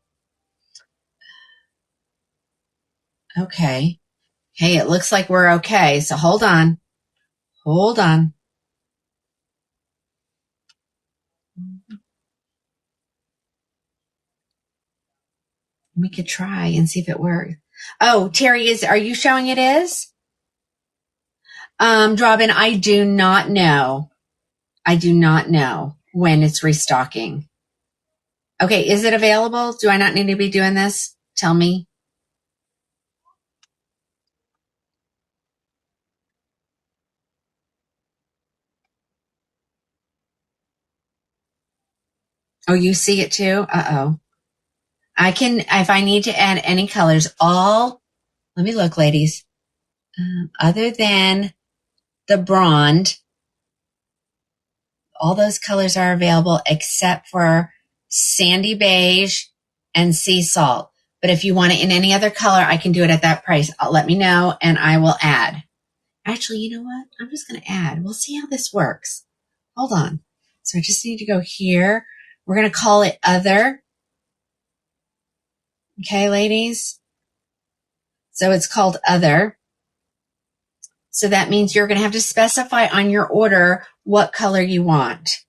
Okay. Hey, it looks like we're okay. So hold on. Hold on. We could try and see if it works. Oh, Terry, are you showing it is? Robin, I do not know. I do not know when it's restocking. Okay, is it available? Do I not need to be doing this? Tell me. Oh, you see it too? Uh-oh. I can, if I need to add any colors, let me look, ladies. Other than the bronze, all those colors are available except for sandy beige and sea salt. But if you want it in any other color, I can do it at that price. Let me know and I will add. Actually, you know what? I'm just going to add. We'll see how this works. Hold on. So I just need to go here. We're going to call it other. Okay, ladies. So it's called other. So that means you're going to have to specify on your order what color you want.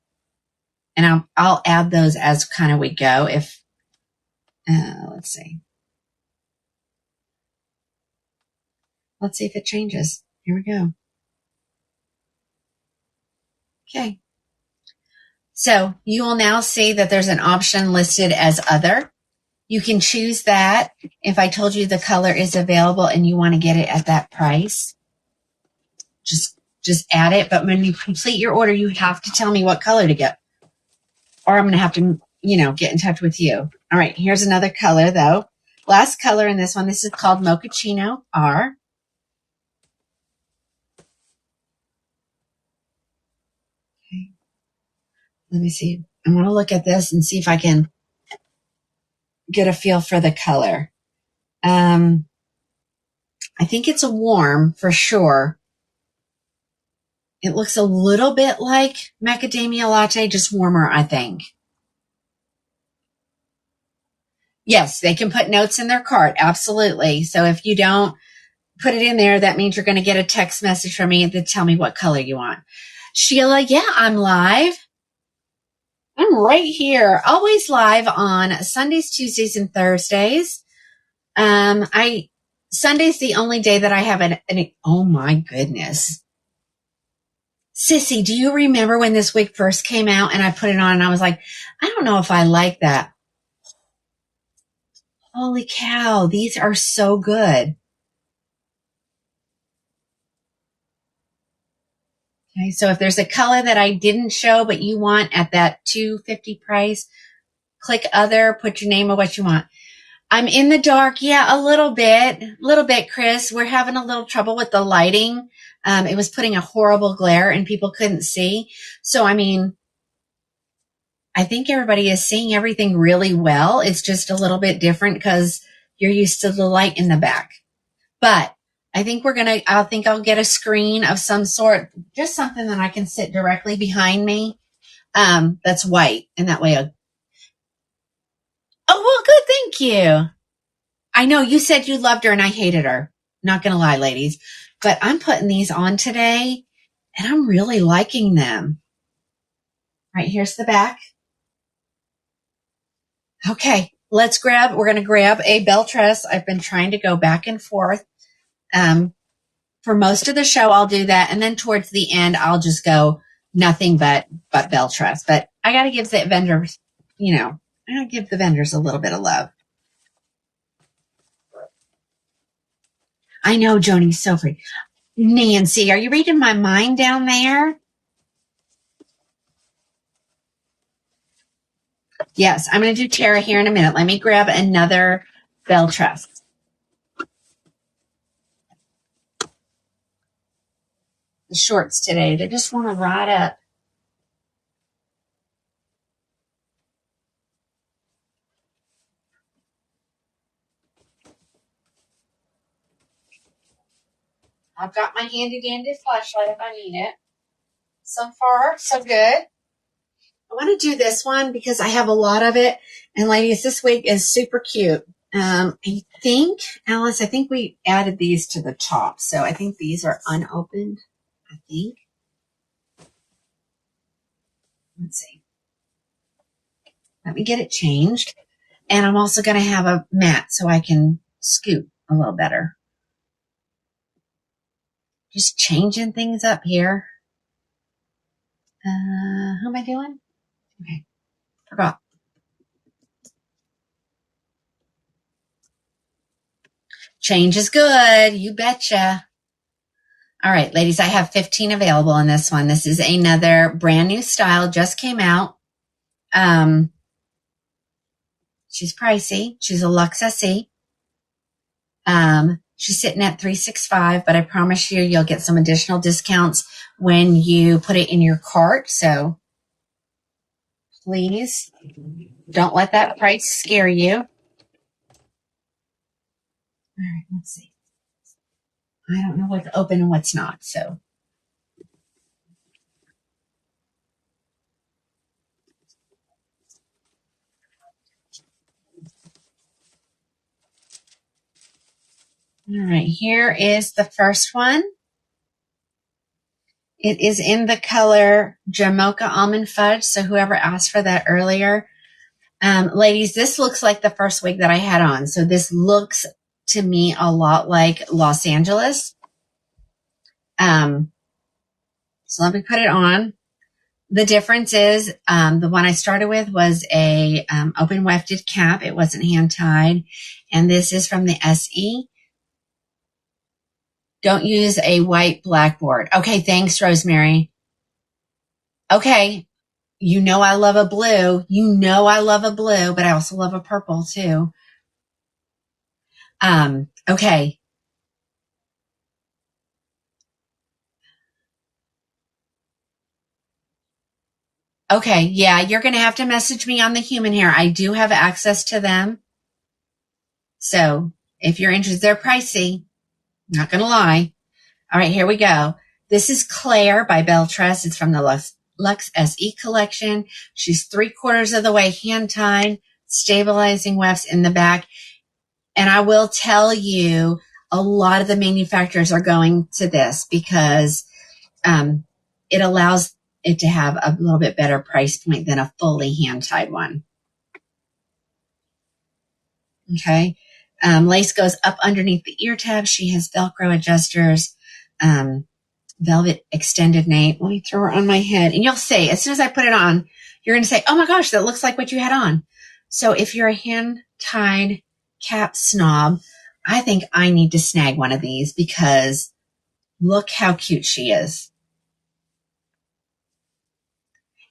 And I'll add those as kind of we go. If, let's see. Let's see if it changes. Here we go. Okay. So you will now see that there's an option listed as other. You can choose that if I told you the color is available and you want to get it at that price. Just add it. But when you complete your order, you have to tell me what color to get. Or I'm going to have to, get in touch with you. All right, here's another color, though. Last color in this one. This is called Mochaccino R. Okay. Let me see. I want to look at this and see if I can get a feel for the color. I think it's a warm for sure. It looks a little bit like macadamia latte, just warmer, I think. Yes, they can put notes in their cart. Absolutely. So if you don't put it in there, that means you're going to get a text message from me to tell me what color you want. Sheila, yeah, I'm live. I'm right here. Always live on Sundays, Tuesdays, and Thursdays. Sunday's the only day that I have oh my goodness. Sissy, do you remember when this wig first came out and I put it on and I was like, I don't know if I like that. Holy cow, these are so good. Okay, so if there's a color that I didn't show but you want at that $250 price, click other, put your name of what you want. I'm in the dark. Yeah, a little bit, Chris. We're having a little trouble with the lighting. It was putting a horrible glare and people couldn't see. So, I think everybody is seeing everything really well. It's just a little bit different because you're used to the light in the back. But I think I'll get a screen of some sort, just something that I can sit directly behind me. That's white. And that way, oh, well, good. Thank you. I know you said you loved her and I hated her. Not going to lie, ladies, but I'm putting these on today and I'm really liking them. All right, here's the back. Okay, we're going to grab a belle tress. I've been trying to go back and forth. For most of the show, I'll do that. And then towards the end, I'll just go nothing but belle tress. But I got to give the vendors, I got to give the vendors a little bit of love. I know, Joni's so free. Nancy, are you reading my mind down there? Yes, I'm going to do Tara here in a minute. Let me grab another belle tress. The shorts today, they just want to ride up. I've got my handy dandy flashlight if I need it. So far, so good. I want to do this one because I have a lot of it. And ladies, this wig is super cute. I think, Alice, we added these to the top. So I think these are unopened. I think. Let's see. Let me get it changed. And I'm also going to have a mat so I can scoot a little better. Just changing things up here. How am I doing? Okay, forgot. Change is good. You betcha. All right, ladies, I have 15 available in this one. This is another brand new style, just came out. She's pricey. She's a Luxe SE. She's sitting at $365, but I promise you'll get some additional discounts when you put it in your cart. So please don't let that price scare you. All right, let's see. I don't know what's open and what's not, so. All right, here is the first one. It is in the color Jamocha Almond Fudge, so whoever asked for that earlier. Ladies, this looks like the first wig that I had on, so this looks to me a lot like Los Angeles. So let me put it on. The difference is the one I started with was a open wefted cap. It wasn't hand tied. And this is from the SE. Don't use a white blackboard. Okay, thanks, Rosemary. Okay, you know I love a blue. You know I love a blue, but I also love a purple too. Okay. Okay, yeah, you're going to have to message me on the human hair. I do have access to them. So if you're interested, they're pricey. Not going to lie. All right, here we go. This is Claire by Beltress. It's from the Luxe SE collection. She's 3/4 of the way hand tied, stabilizing wefts in the back. And I will tell you, a lot of the manufacturers are going to this because it allows it to have a little bit better price point than a fully hand tied one. Okay. Lace goes up underneath the ear tab. She has Velcro adjusters. Velvet extended nape. Let me throw her on my head. And you'll see, as soon as I put it on, you're going to say, oh my gosh, that looks like what you had on. So if you're a hand-tied cap snob, I think I need to snag one of these because look how cute she is.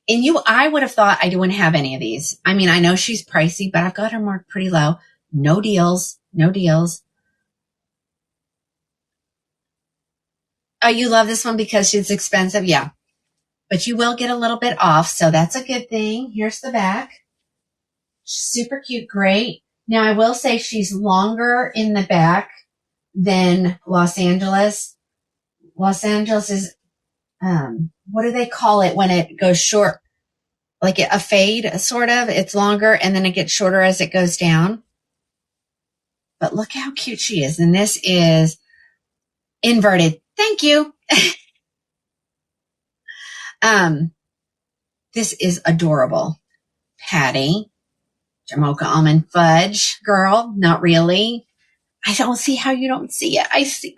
And I would have thought I wouldn't have any of these. I mean, I know she's pricey, but I've got her marked pretty low. No deals. No deals. Oh, you love this one because it's expensive? Yeah. But you will get a little bit off, so that's a good thing. Here's the back. Super cute, great. Now, I will say she's longer in the back than Los Angeles. Los Angeles is, what do they call it when it goes short? Like a fade, sort of. It's longer, and then it gets shorter as it goes down. But look how cute she is. And this is inverted. Thank you. This is adorable. Patty, Jamocha Almond Fudge, girl, not really. I don't see how you don't see it.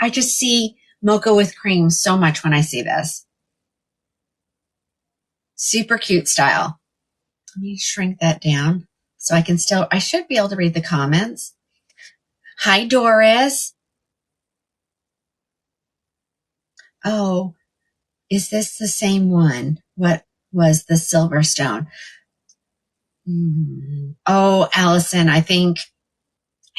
I just see mocha with cream so much when I see this. Super cute style. Let me shrink that down so I should be able to read the comments. Hi, Doris. Oh, is this the same one? What was the Silverstone? Oh, Allison, I think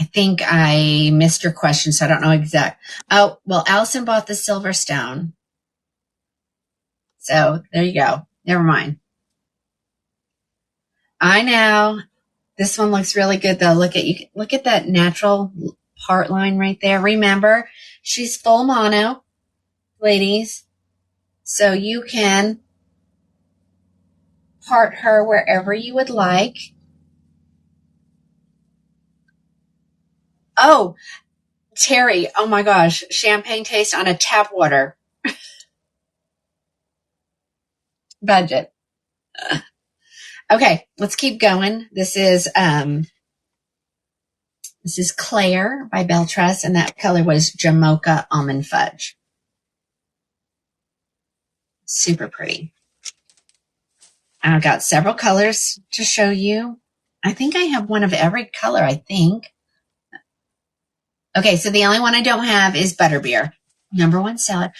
I missed your question, so I don't know exact. Oh, well, Allison bought the Silverstone. So there you go. Never mind. I know. This one looks really good though. Look at that natural part line right there. Remember, she's full mono, ladies. So you can part her wherever you would like. Oh, Terry, oh my gosh, champagne taste on a tap water. Budget. Okay, let's keep going. This is This is Claire by Beltress, and that color was Jamocha Almond Fudge. Super pretty. I've got several colors to show you. I think I have one of every color, I think. Okay, so the only one I don't have is Butterbeer. #1 seller.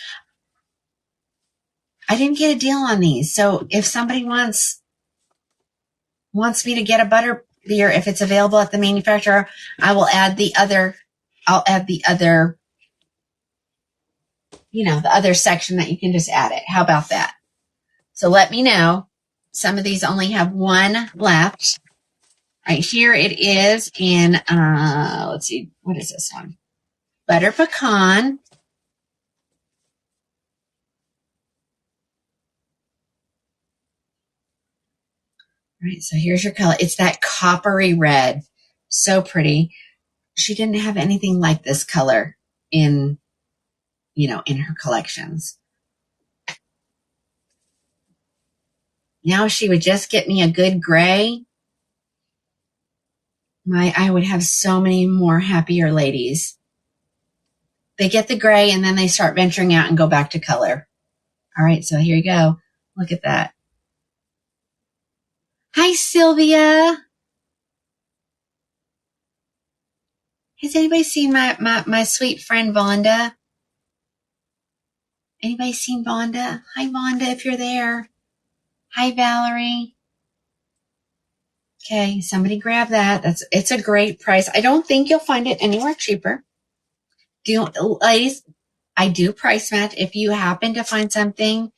I didn't get a deal on these, so if somebody wants me to get a Butterbeer, if it's available at the manufacturer, I will add the other. I'll add the other, the other section that you can just add it. How about that? So let me know. Some of these only have one left. Right here it is in, let's see, what is this one? Butter Pecan. All right, so here's your color. It's that coppery red. So pretty. She didn't have anything like this color in her collections. Now she would just get me a good gray. I would have so many more happier ladies. They get the gray and then they start venturing out and go back to color. All right, so here you go. Look at that. Hi, Sylvia. Has anybody seen my sweet friend Vonda? Anybody seen Vonda? Hi, Vonda, if you're there. Hi, Valerie. Okay, somebody grab that. It's a great price. I don't think you'll find it anywhere cheaper. Ladies, I do price match. If you happen to find something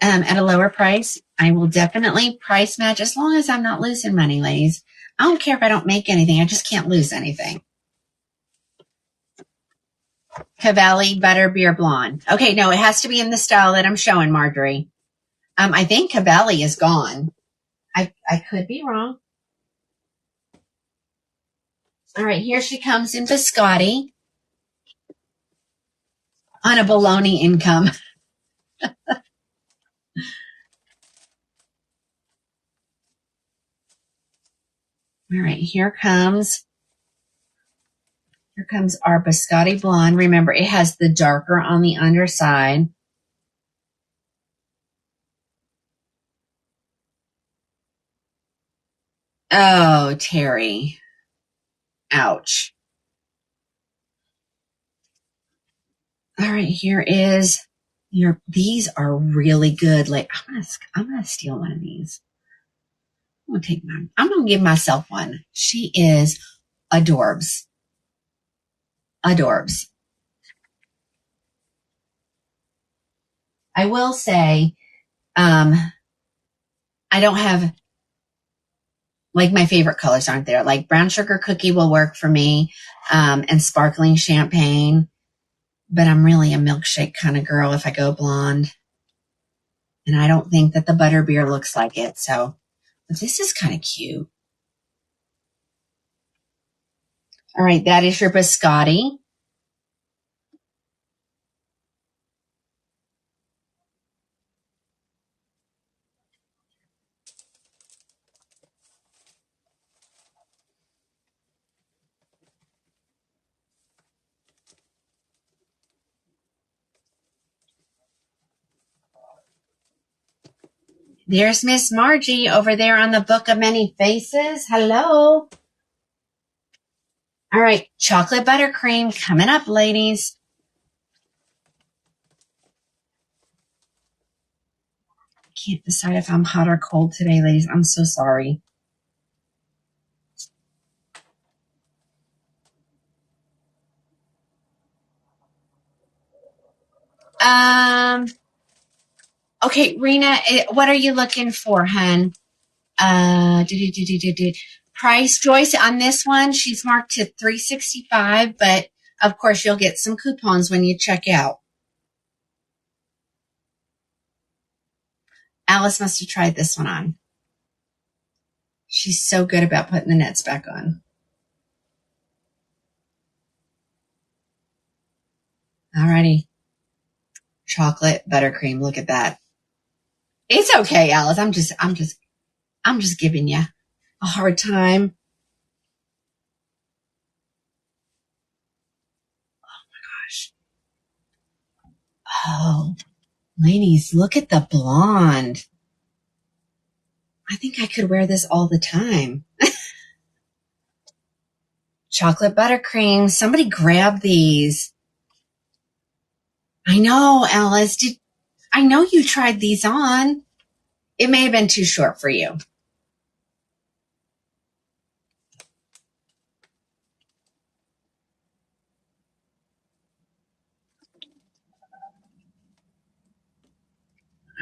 at a lower price, I will definitely price match as long as I'm not losing money, ladies. I don't care if I don't make anything. I just can't lose anything. Cavalli Butterbeer Blonde. Okay, no, it has to be in the style that I'm showing, Marjorie. I think Cavalli is gone. I could be wrong. All right, here she comes in biscotti on a baloney income. All right, here comes our biscotti blonde. Remember, it has the darker on the underside. Oh, Terry. Ouch. All right, here is these are really good. Like, I'm gonna steal one of these. I'm gonna give myself one. She is adorbs. Adorbs. I will say, I don't have, like, my favorite colors aren't there. Like brown sugar cookie will work for me, and sparkling champagne. But I'm really a milkshake kind of girl if I go blonde. And I don't think that the Butterbeer looks like it. So, but this is kind of cute. All right, that is your biscotti. There's Miss Margie over there on the Book of Many Faces. Hello. All right, chocolate buttercream coming up, ladies. I can't decide if I'm hot or cold today, ladies. I'm so sorry. Okay, Rena, what are you looking for, hun? Price, Joyce, on this one, she's marked to $365, but of course you'll get some coupons when you check out. Alice must have tried this one on. She's so good about putting the nets back on. Alrighty. Chocolate buttercream. Look at that. It's okay, Alice. I'm just giving you a hard time. Oh, ladies, look at the blonde. I think I could wear this all the time. Chocolate buttercream. Somebody grab these. I know, Alice. I know you tried these on. It may have been too short for you.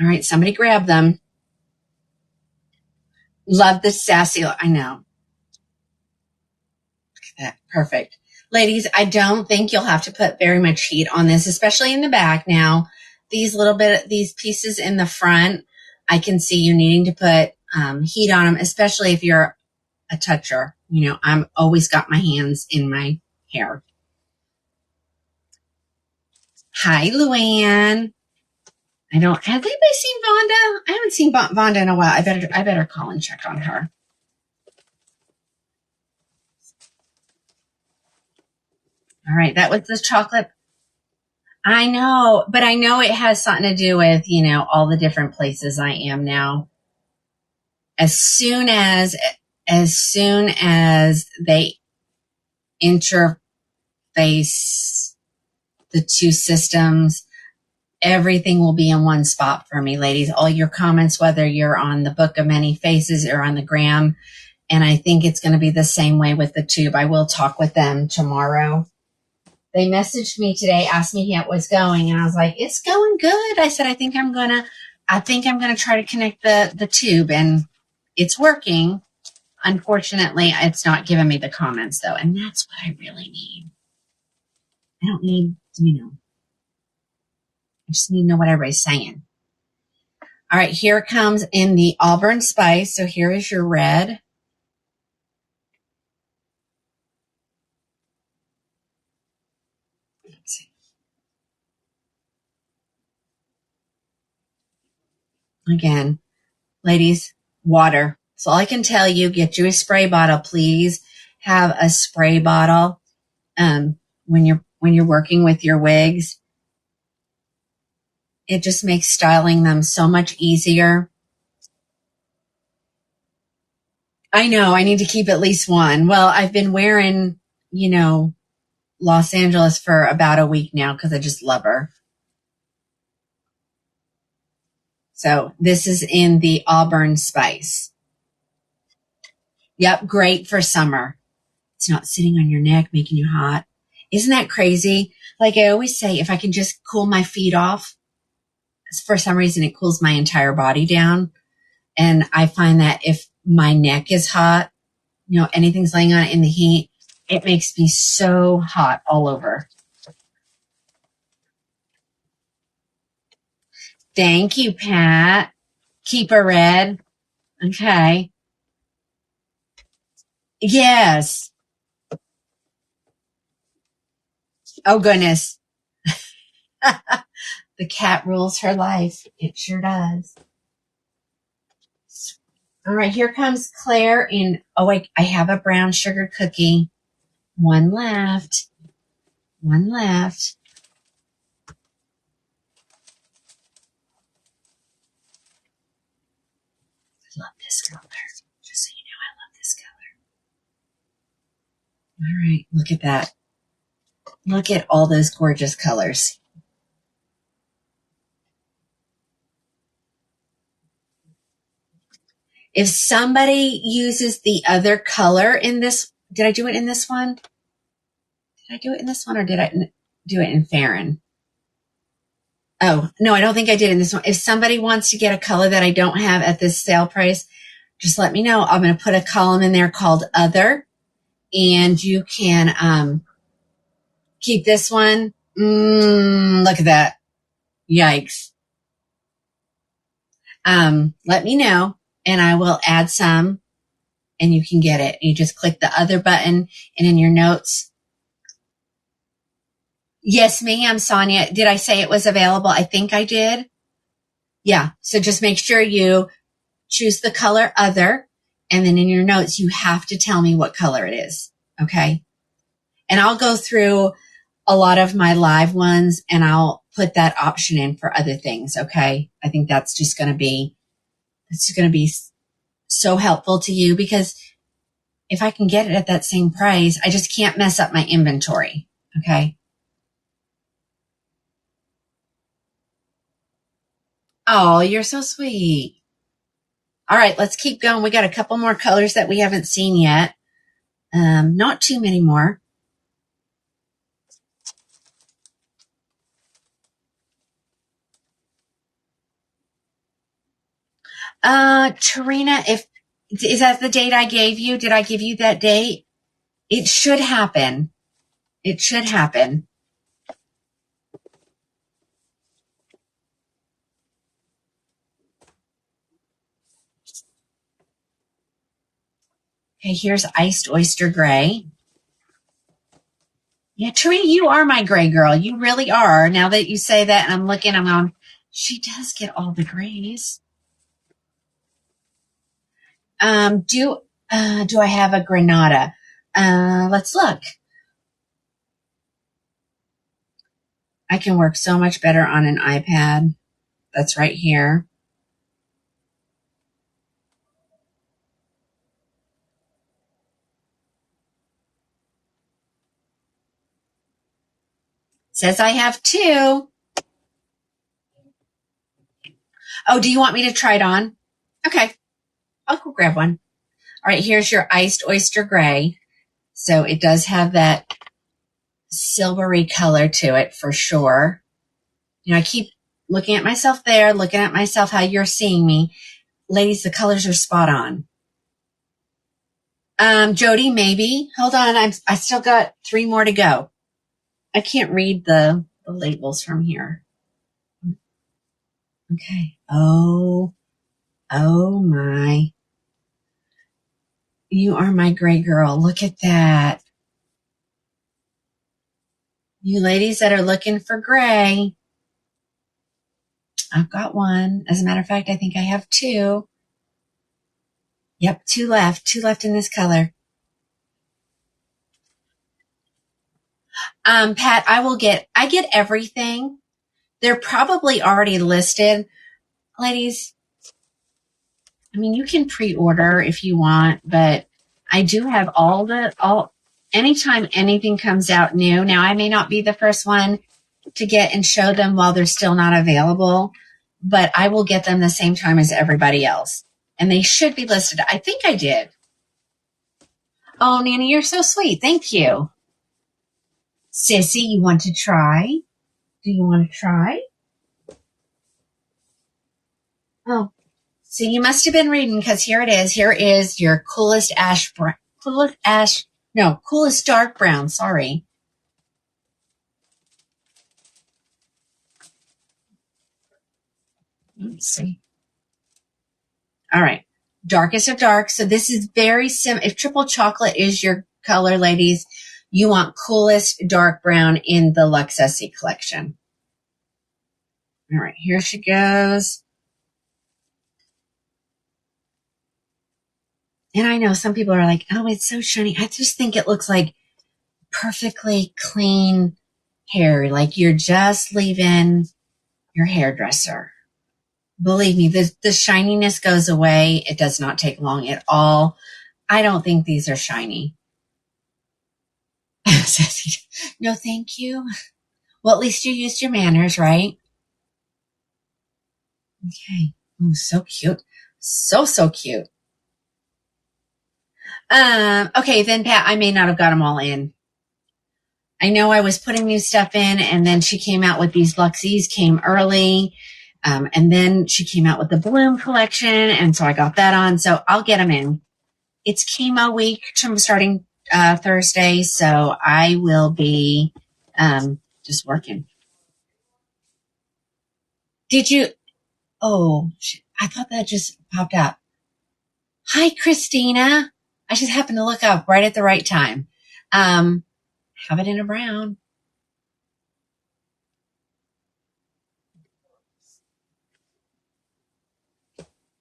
All right, somebody grab them. Love the sassy. I know. Perfect. Ladies, I don't think you'll have to put very much heat on this, especially in the back now. These pieces in the front, I can see you needing to put heat on them, especially if you're a toucher. You know, I'm always got my hands in my hair. Hi, Luann. Has anybody seen Vonda? I haven't seen Vonda in a while. I better call and check on her. All right, that was the chocolate. I know, but I know it has something to do with, all the different places I am now. As soon as they interface the two systems, everything will be in one spot for me, ladies. All your comments, whether you're on the Book of Many Faces or on the Gram, and I think it's going to be the same way with the tube. I will talk with them tomorrow. They messaged me today, asked me how it was going, and I was like, it's going good. I said, I think I'm gonna try to connect the tube, and it's working. Unfortunately, it's not giving me the comments though, and that's what I really need. I don't need, I just need to know what everybody's saying. All right, here it comes in the Auburn Spice. So here is your red. Let's see. Again, ladies, water. So all I can tell you, get you a spray bottle. Please have a spray bottle when you're working with your wigs. It just makes styling them so much easier. I know I need to keep at least one. Well, I've been wearing, Los Angeles for about a week now because I just love her. So this is in the Auburn Spice. Yep, great for summer. It's not sitting on your neck, making you hot. Isn't that crazy? Like I always say, if I can just cool my feet off, for some reason it cools my entire body down. And I find that if my neck is hot, anything's laying on it in the heat, it makes me so hot all over. Thank you, Pat. Keep her red. Okay. Yes. Oh, goodness. The cat rules her life. It sure does. All right, here comes Claire in, wait, I have a brown sugar cookie. One left. One left. I love this color. Just so you know, I love this color. All right, look at that. Look at all those gorgeous colors. If somebody uses the other color in this, did I do it in this one? Did I do it in this one or did I do it in Farron? Oh, no, I don't think I did in this one. If somebody wants to get a color that I don't have at this sale price, just let me know. I'm going to put a column in there called Other, and you can keep this one. Look at that. Yikes. Let me know, and I will add some, and you can get it. You just click the Other button, and in your notes. Yes, ma'am, Sonia. Did I say it was available? I think I did. Yeah. So just make sure you choose the color Other, and then in your notes, you have to tell me what color it is. Okay. And I'll go through a lot of my live ones and I'll put that option in for other things. Okay. I think that's just going to be so helpful to you, because if I can get it at that same price, I just can't mess up my inventory. Okay. Oh, you're so sweet. All right, let's keep going. We got a couple more colors that we haven't seen yet. Not too many more. Tarina, is that the date I gave you? Did I give you that date? It should happen. It should happen. Okay, here's Iced Oyster Gray. Yeah, Tarina, you are my gray girl. You really are. Now that you say that, and I'm looking, I'm going, she does get all the grays. Do I have a Granada? Let's look. I can work so much better on an iPad. That's right here. Says I have two. Oh, do you want me to try it on? Okay, I'll go grab one. All right, here's your Iced Oyster Gray. So it does have that silvery color to it for sure. You know, I keep looking at myself there, looking at myself how you're seeing me. Ladies, the colors are spot on. Jody, maybe. Hold on, I still got 3 more to go. I can't read the labels from here. Okay. Oh my. You are my gray girl. Look at that. You ladies that are looking for gray, I've got one. As a matter of fact, I think I have 2. Yep, 2 left. 2 left in this color. Pat, I get everything. They're probably already listed. Ladies, I mean, you can pre-order if you want, but I do have anytime anything comes out new. Now, I may not be the first one to get and show them while they're still not available, but I will get them the same time as everybody else. And they should be listed. I think I did. Oh, Nanny, you're so sweet. Thank you. Sissy, you want to try? Do you want to try? Oh, so you must have been reading, because here it is. Here is your coolest dark brown. Sorry. Let's see. All right. Darkest of dark. So this is very if triple chocolate is your color, ladies, you want coolest dark brown in the Luxe Essie collection. All right. Here she goes. And I know some people are like, oh, it's so shiny. I just think it looks like perfectly clean hair. Like you're just leaving your hairdresser. Believe me, the shininess goes away. It does not take long at all. I don't think these are shiny. No, thank you. Well, at least you used your manners, right? Okay. Oh, so cute. So cute. Okay, then Pat, I may not have got them all in. I know I was putting new stuff in, and then she came out with these Luxies, came early. And then she came out with the Bloom collection, and so I got that on. So I'll get them in. It's chemo week starting Thursday, so I will be just working. Did you? Oh, I thought that just popped up. Hi, Christina. I just happened to look up right at the right time. Have it in a brown.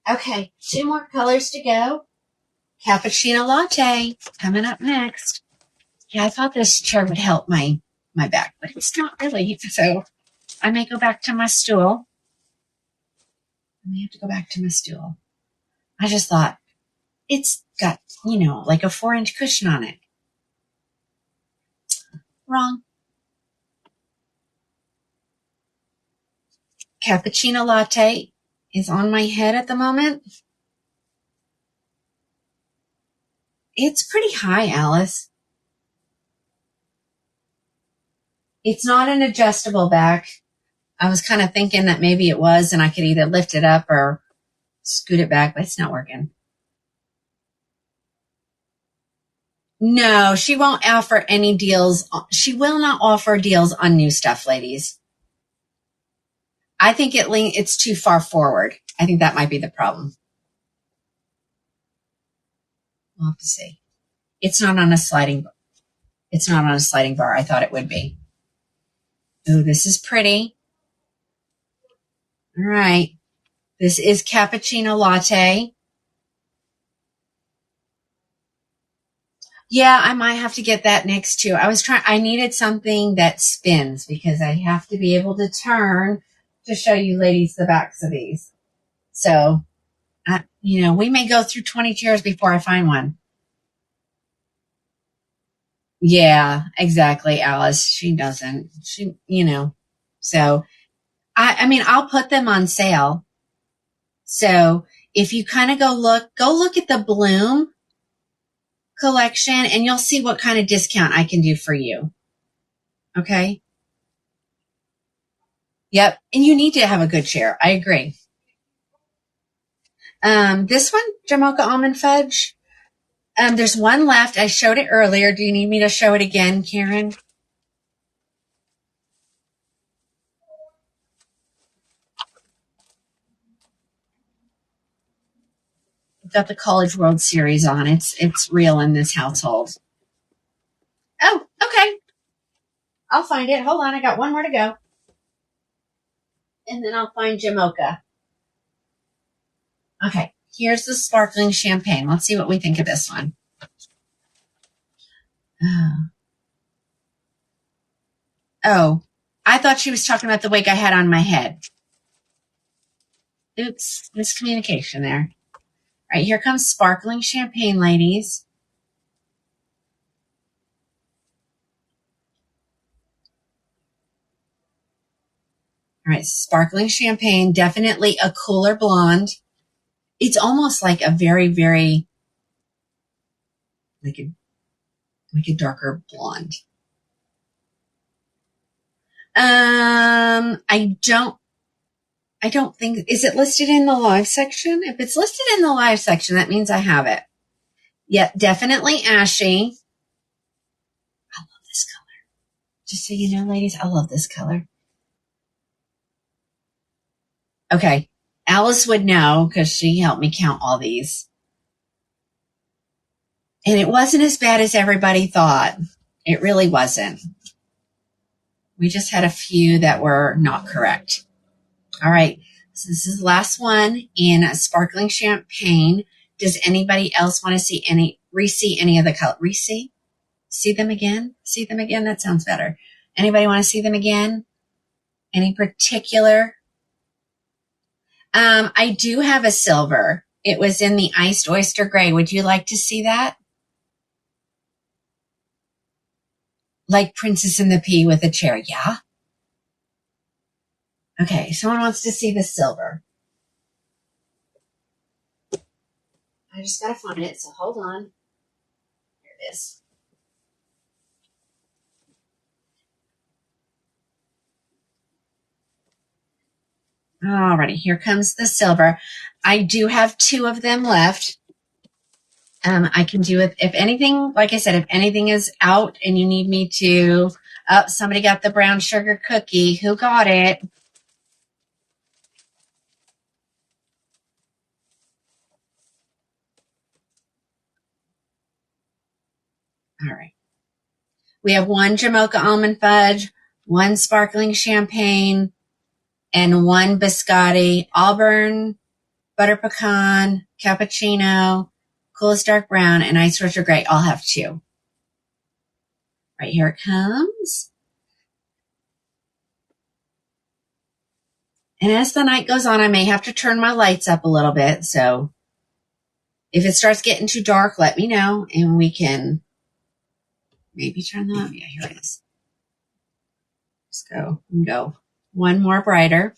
Okay, 2 more colors to go. Cappuccino latte coming up next. Yeah, I thought this chair would help my back, but it's not really. So I may go back to my stool. I may have to go back to my stool. I just thought, it's got, like a 4-inch cushion on it. Wrong. Cappuccino latte is on my head at the moment. It's pretty high, Alice. It's not an adjustable back. I was kind of thinking that maybe it was, and I could either lift it up or scoot it back, but it's not working. No, she won't offer any deals. She will not offer deals on new stuff, ladies. I think it's too far forward. I think that might be the problem. We'll have to see. It's not on a sliding bar. I thought it would be. Ooh, this is pretty. All right. This is cappuccino latte. Yeah, I might have to get that next too. I needed something that spins because I have to be able to turn to show you ladies the backs of these. So, we may go through 20 chairs before I find one. Yeah, exactly, Alice. She doesn't. So I'll put them on sale. So if you kind of go look at the Bloom collection and you'll see what kind of discount I can do for you. Okay. Yep. And you need to have a good chair. I agree. This one, Jamocha Almond Fudge. There's one left. I showed it earlier. Do you need me to show it again, Karen? We've got the College World Series on. It's real in this household. Oh, okay. I'll find it. Hold on. I got one more to go. And then I'll find Jamocha. Okay. Here's the sparkling champagne. Let's see what we think of this one. Oh, I thought she was talking about the wig I had on my head. Oops, miscommunication there. All right, here comes sparkling champagne, ladies. All right, sparkling champagne, definitely a cooler blonde. It's almost like a very, very, like a darker blonde. I don't think, is it listed in the live section? If it's listed in the live section, that means I have it. Yep, definitely ashy. I love this color. Just so you know, ladies, I love this color. Okay. Alice would know because she helped me count all these. And it wasn't as bad as everybody thought. It really wasn't. We just had a few that were not correct. All right. So this is the last one in sparkling champagne. Does anybody else want to see any of the color? See them again? See them again? That sounds better. Anybody want to see them again? Any particular? I do have a silver. It was in the iced oyster gray. Would you like to see that? Like Princess and the Pea with a chair. Yeah. Okay. Someone wants to see the silver. I just got to find it. So hold on. Here it is. Alrighty, here comes the silver. I do have 2 of them left. I can do it. If anything, like I said, if anything is out and you need me to, somebody got the brown sugar cookie. Who got it? All right. We have 1 Jamocha Almond Fudge, 1 Sparkling Champagne, and 1 Biscotti Auburn, Butter Pecan, Cappuccino, Coolest Dark Brown, and Ice Roger Gray. All have 2. Right, here it comes. And as the night goes on, I may have to turn my lights up a little bit. So if it starts getting too dark, let me know and we can maybe turn them up. Yeah, here it is. Let's go and go one more brighter.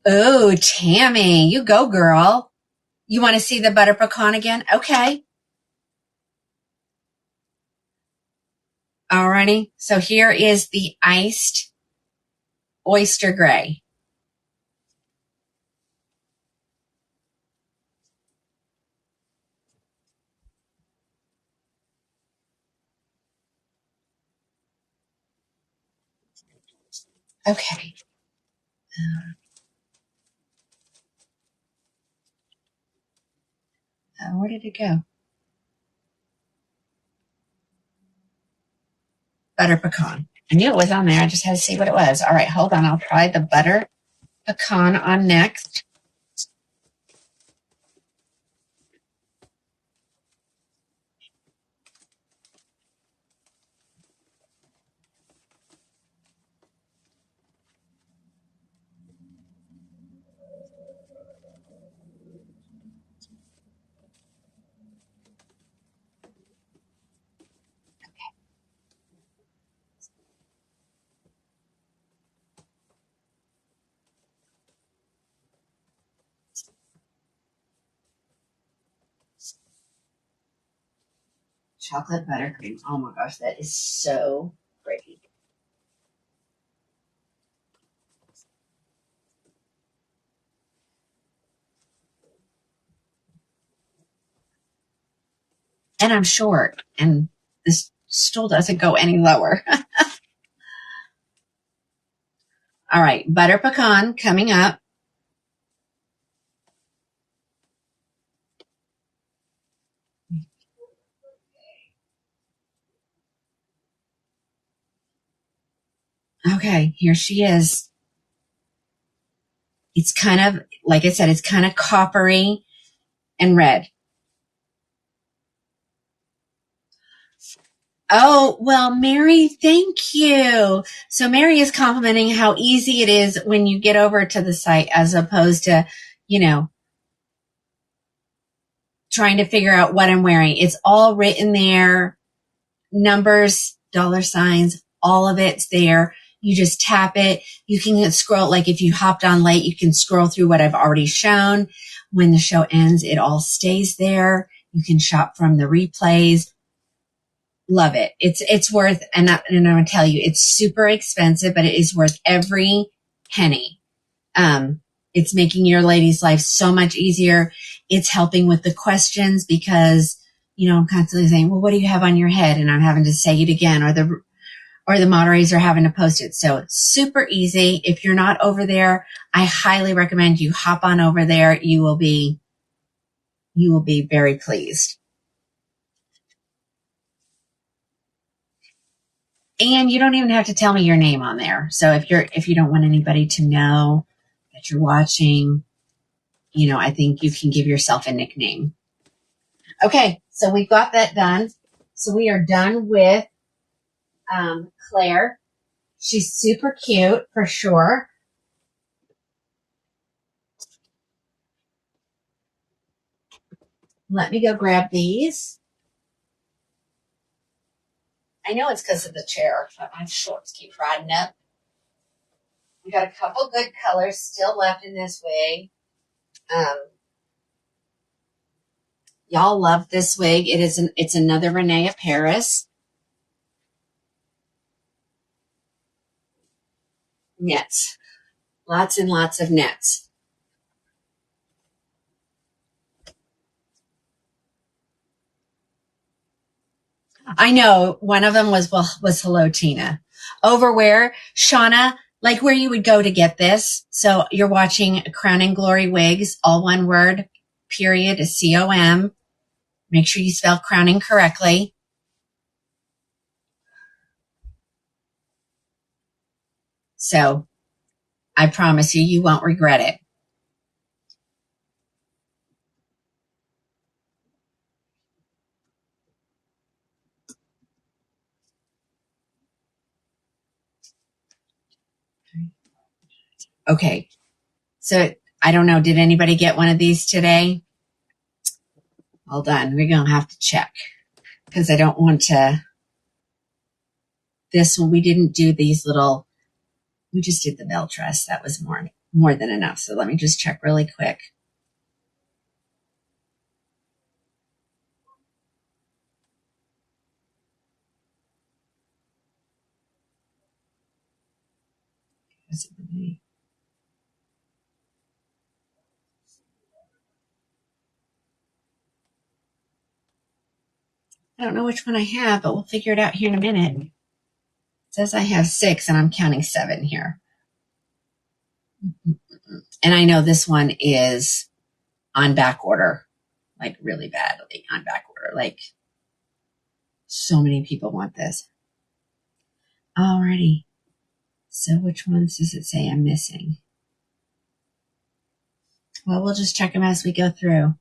Oh, Tammy, you go, girl. You want to see the butter pecan again? Okay. Alrighty. So here is the iced oyster gray. Okay. Where did it go? Butter pecan. I knew it was on there. I just had to see what it was. All right, hold on. I'll try the butter pecan on next. Chocolate buttercream. Oh my gosh, that is so pretty. And I'm short, and this stool doesn't go any lower. All right, butter pecan coming up. Okay, here she is. It's kind of, like I said, it's kind of coppery and red. Oh, well, Mary, thank you. So Mary is complimenting how easy it is when you get over to the site as opposed to, you know, trying to figure out what I'm wearing. It's all written there, numbers, dollar signs, all of it's there. You just tap it. You can scroll, like if you hopped on late, you can scroll through what I've already shown. When the show ends, it all stays there. You can shop from the replays. Love it. It's worth, and I'm going to tell you, it's super expensive, but it is worth every penny. It's making your lady's life so much easier. It's helping with the questions because, you know, I'm constantly saying, well, what do you have on your head? And I'm having to say it again, or the moderators are having to post it. So it's super easy. If you're not over there, I highly recommend you hop on over there. You will be very pleased. And you don't even have to tell me your name on there. So if you don't want anybody to know that you're watching, you know, I think you can give yourself a nickname. Okay, so we've got that done. So we are done with Claire. She's super cute for sure. Let me go grab these. I know it's because of the chair, but my shorts keep riding up. We got a couple good colors still left in this wig. Y'all love this wig. It's another Renee Paris. Knits. Lots and lots of knits. I know one of them was Hello Tina. Over where, Shauna, like where you would go to get this. So you're watching Crown and Glory Wigs, all one word, period, COM. Make sure you spell crowning correctly. So I promise you, you won't regret it. Okay. So I don't know. Did anybody get one of these today? Hold on. We're going to have to check because I don't want to. This one, we didn't do these little, we just did the bell dress. That was more than enough. So let me just check really quick. I don't know which one I have, but we'll figure it out here in a minute. It says I have 6 and I'm counting 7 here. And I know this one is on back order, like really badly on back order. Like so many people want this. Alrighty. So which ones does it say I'm missing? Well, we'll just check them as we go through.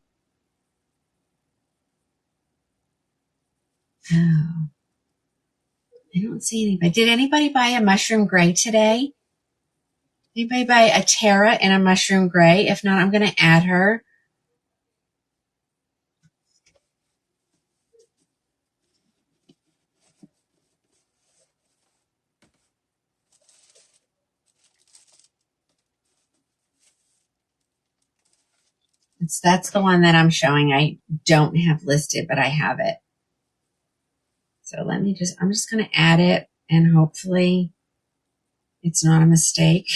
Oh, I don't see anybody. Did anybody buy a mushroom gray today? Anybody buy a Tara in a mushroom gray? If not, I'm going to add her. That's the one that I'm showing. I don't have listed, but I have it. So I'm just going to add it and hopefully it's not a mistake.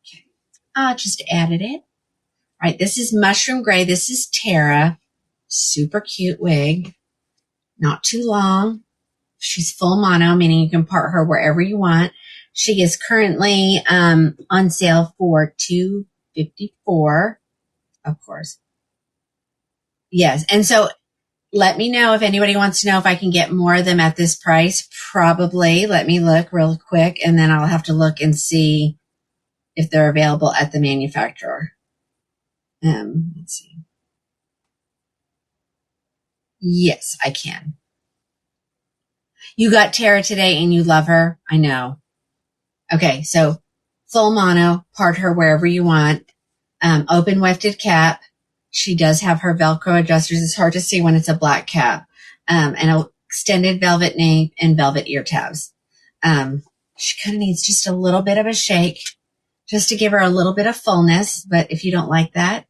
Okay. I just added it. All right. This is mushroom gray. This is Tara. Super cute wig. Not too long. She's full mono, meaning you can part her wherever you want. She is currently on sale for $254, of course. Yes. And so let me know if anybody wants to know if I can get more of them at this price. Probably. Let me look real quick and then I'll have to look and see if they're available at the manufacturer. Let's see. Yes, I can. You got Tara today and you love her. I know. Okay. So full mono, part her wherever you want. Open wefted cap. She does have her Velcro adjusters. It's hard to see when it's a black cap. And an extended velvet nape and velvet ear tabs. She kind of needs just a little bit of a shake just to give her a little bit of fullness. But if you don't like that,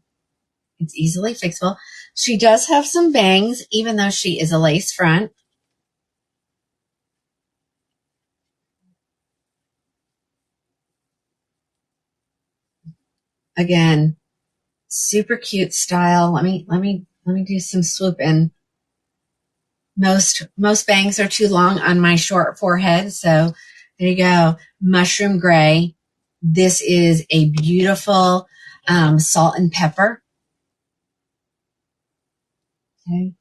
it's easily fixable. She does have some bangs, even though she is a lace front. Again, super cute style. Let me do some swooping. Most bangs are too long on my short forehead. So there you go. Mushroom gray. This is a beautiful salt and pepper. Okay.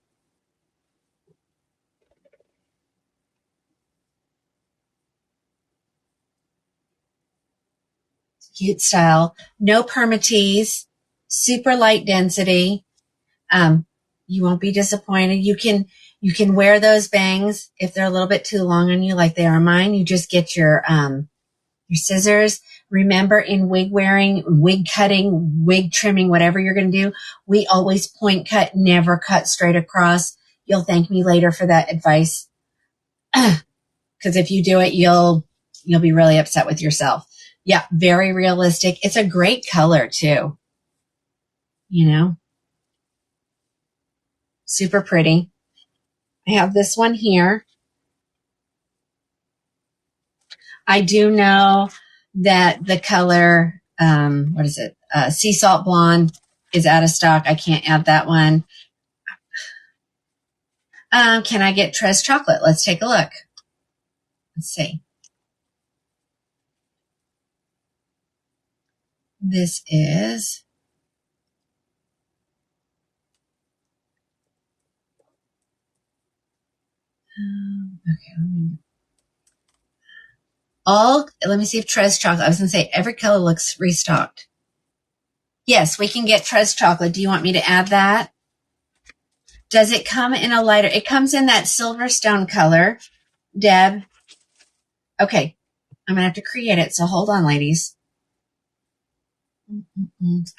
Cute style. No permatease. Super light density. You won't be disappointed. You can wear those bangs if they're a little bit too long on you, like they are mine. You just get your scissors. Remember, in wig wearing, wig cutting, wig trimming, whatever you're going to do, we always point cut, never cut straight across. You'll thank me later for that advice. Because if you do it, you'll be really upset with yourself. Yeah, very realistic. It's a great color too. You know, super pretty. I have this one here. I do know that the color, what is it? Sea salt blonde is out of stock. I can't add that one. Can I get Tres chocolate? Let's take a look. Let's see. This is Okay. Let me see if Trez chocolate. I was going to say every color looks restocked. Yes, we can get Trez chocolate. Do you want me to add that? Does it come in a lighter? It comes in that Silverstone color, Deb. Okay, I'm going to have to create it. So hold on, ladies.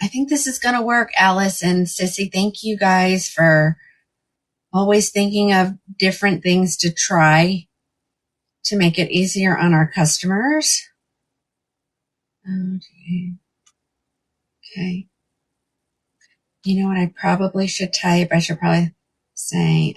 I think this is going to work, Alice and Sissy. Thank you guys for always thinking of different things to try to make it easier on our customers. Okay. You know what I probably should type? I should probably say,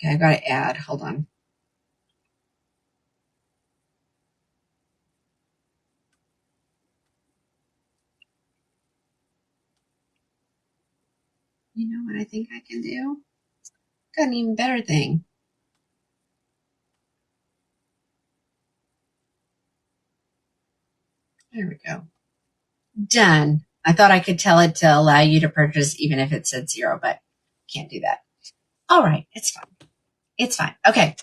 okay, I got to add. Hold on. You know what I think I can do? Got an even better thing. There we go. Done. I thought I could tell it to allow you to purchase even if it said 0, but can't do that. All right. It's fine. It's fine. Okay.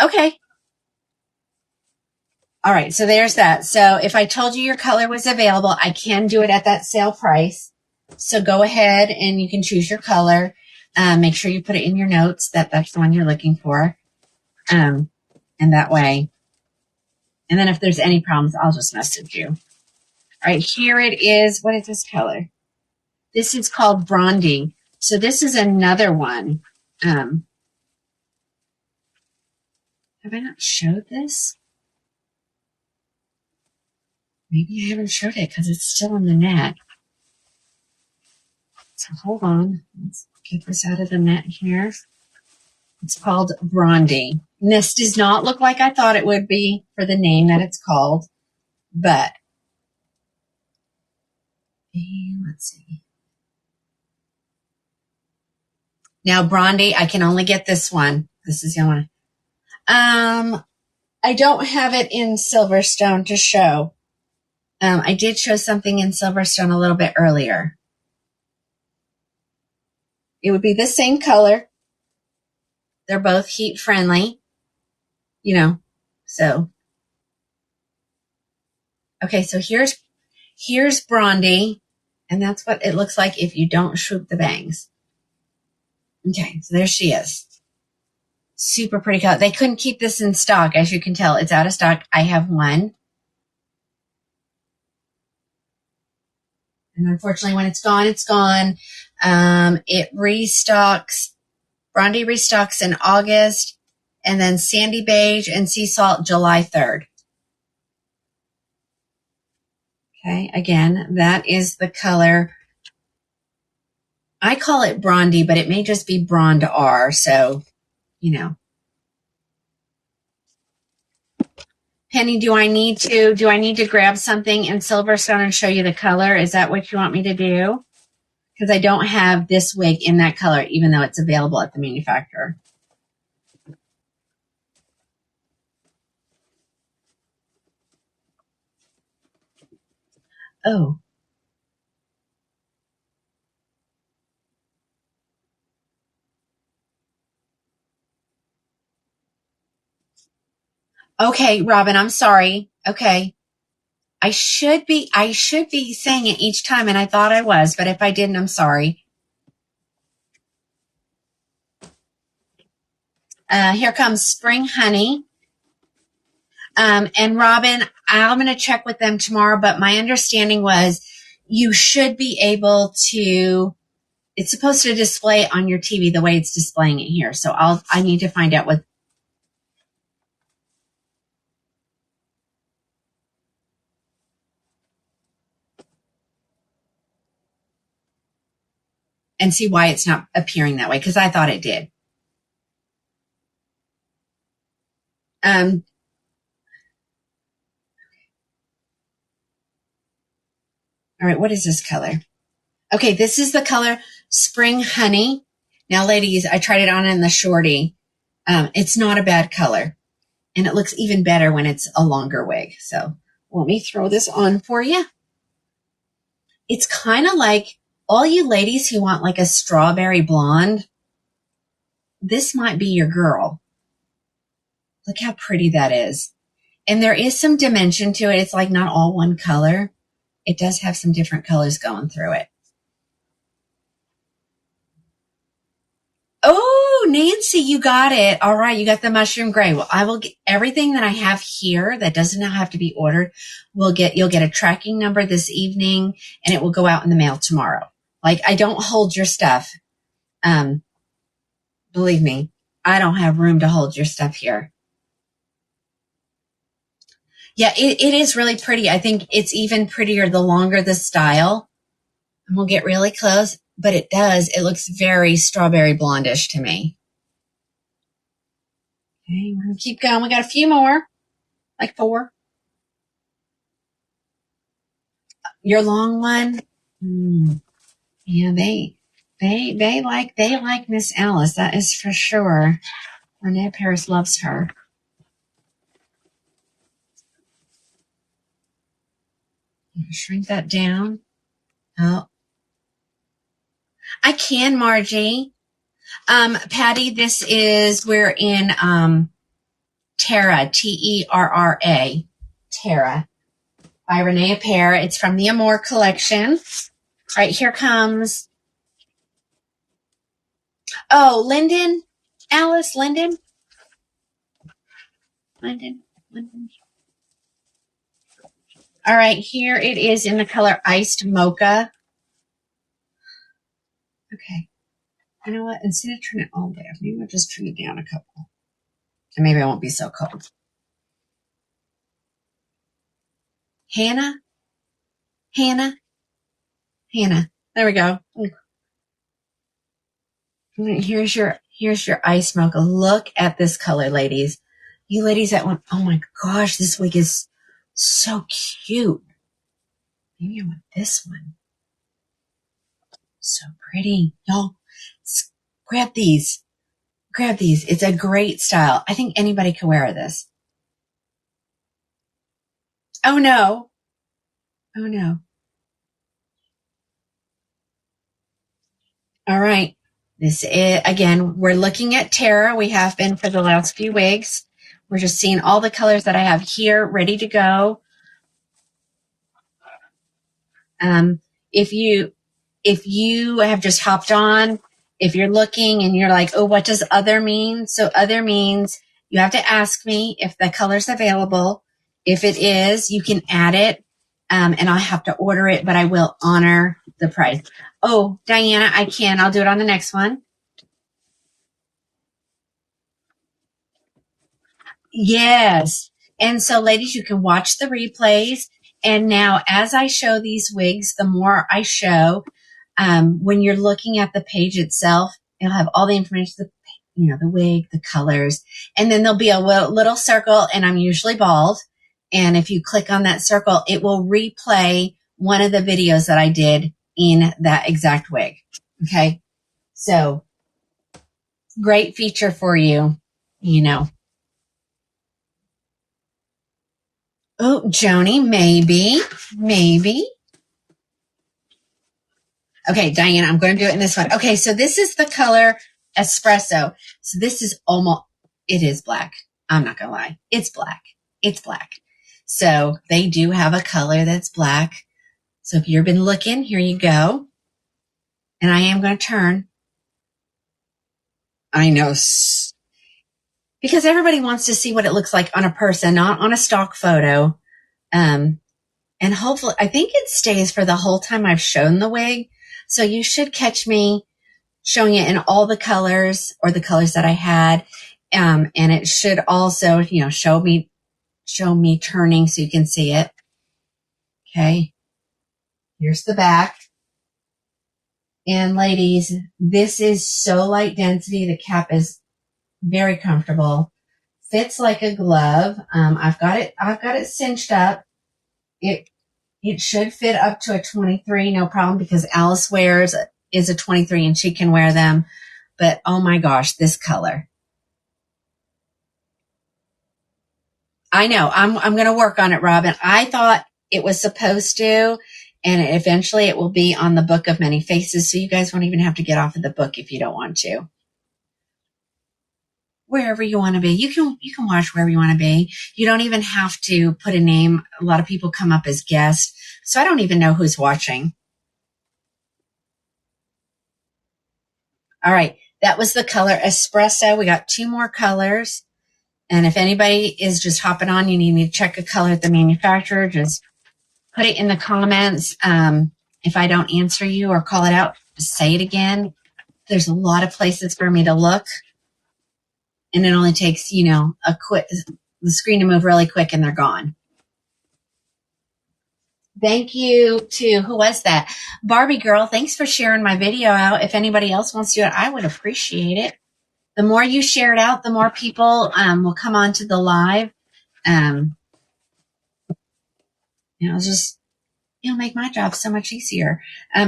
Okay. All right. So there's that. So if I told you your color was available, I can do it at that sale price. So go ahead and you can choose your color. Make sure you put it in your notes that that's the one you're looking for. And that way. And then if there's any problems, I'll just message you. All right. Here it is. What is this color? This is called Brondy. So this is another one. Have I not showed this? Maybe I haven't showed it because it's still in the net. So hold on. Let's get this out of the net here. It's called Brondy. And this does not look like I thought it would be for the name that it's called, but let's see. Now Brondy, I can only get this one. This is the only one. I don't have it in Silverstone to show. I did show something in Silverstone a little bit earlier. It would be the same color. They're both heat friendly, so. Okay, so here's Brondy, and that's what it looks like if you don't swoop the bangs. Okay, so there she is. Super pretty color. They couldn't keep this in stock, as you can tell. It's out of stock. I have one. And unfortunately, when it's gone, it's gone. It restocks. Brondy restocks in August, and then Sandy Beige and Sea Salt July 3rd. Okay, again, that is the color. I call it Brondy, but it may just be Brond R, so, Penny, do I need to grab something in Silverstone and show you the color? Is that what you want me to do? Because I don't have this wig in that color, even though it's available at the manufacturer. Oh. Okay, Robin, I'm sorry. Okay. I should be saying it each time, and I thought I was, but if I didn't, I'm sorry. Here comes Spring Honey. And Robin, I'm going to check with them tomorrow, but my understanding was you should be able to, it's supposed to display on your TV the way it's displaying it here. So I need to find out what. and see why it's not appearing that way, because I thought it did. All right, what is this color? Okay, this is the color Spring Honey. Now, ladies, I tried it on in the shorty. It's not a bad color, and it looks even better when it's a longer wig. So let me throw this on for you. It's kind of like all you ladies who want like a strawberry blonde. This might be your girl. Look how pretty that is. And there is some dimension to it. It's like not all one color. It does have some different colors going through it. Oh, Nancy, you got it. All right, you got the mushroom gray. Well, I will get everything that I have here that doesn't have to be ordered. You'll get a tracking number this evening, and it will go out in the mail tomorrow. Like, I don't hold your stuff. Believe me, I don't have room to hold your stuff here. Yeah, it is really pretty. I think it's even prettier the longer the style. And we'll get really close, but it looks very strawberry blondish to me. Okay, we're going to keep going. We got a few more, like 4. Your long one? Yeah, they like Miss Alice. That is for sure. Renee Paris loves her. Shrink that down. Oh, I can, Margie. Patty, we're in Terra, Terra, Terra, by Renee Apare. It's from the Amore collection. All right, here comes. Oh, Linden, Alice, Linden. All right, here it is in the color Iced Mocha. Okay. You know what? Instead of turning it all the way up, maybe I'll just turn it down a couple. And maybe I won't be so cold. Hannah. There we go. Here's your Ice Mocha. Look at this color, ladies. You ladies that want, oh my gosh, this wig is so cute. Maybe I want this one. So pretty. Y'all, grab these. It's a great style. I think anybody can wear this. Oh no. All right. This is, again, we're looking at Terra. We have been for the last few wigs. We're just seeing all the colors that I have here ready to go. If you have just hopped on, if you're looking and you're like, oh, what does other mean? So other means you have to ask me if the color's available. If it is, you can add it, and I'll have to order it, but I will honor the price. Oh, Diana, I can. I'll do it on the next one. Yes. And so, ladies, you can watch the replays. And now, as I show these wigs, the more I show, when you're looking at the page itself, it'll have all the information, the wig, the colors, and then there'll be a little circle, and I'm usually bald. And if you click on that circle, it will replay one of the videos that I did in that exact wig. Okay. So great feature for you, Oh, Joni, maybe. Okay, Diana, I'm going to do it in this one. Okay, so this is the color Espresso. So this is it is black. I'm not going to lie. It's black. So they do have a color that's black. So if you've been looking, here you go. And I am going to turn. I know. Because everybody wants to see what it looks like on a person, not on a stock photo. And hopefully, I think it stays for the whole time I've shown the wig. So you should catch me showing it in all the colors or the colors that I had. And it should also, show me turning so you can see it. Okay. Here's the back. And ladies, this is so light density. The cap is very comfortable. Fits like a glove. I've got it cinched up. It should fit up to a 23, no problem, because Alice is a 23 and she can wear them. But oh my gosh, this color. I know. I'm going to work on it, Robin. I thought it was supposed to, and eventually it will be on the Book of Many Faces. So you guys won't even have to get off of the book if you don't want to. Wherever you want to be. You can watch wherever you want to be. You don't even have to put a name. A lot of people come up as guests. So I don't even know who's watching. All right. That was the color Espresso. We got 2 more colors. And if anybody is just hopping on, you need me to check a color at the manufacturer, just put it in the comments. If I don't answer you or call it out, just say it again. There's a lot of places for me to look. And it only takes, the screen to move really quick and they're gone. Thank you to, who was that? Barbie Girl. Thanks for sharing my video out. If anybody else wants to do it, I would appreciate it. The more you share it out, the more people will come on to the live. Just, make my job so much easier.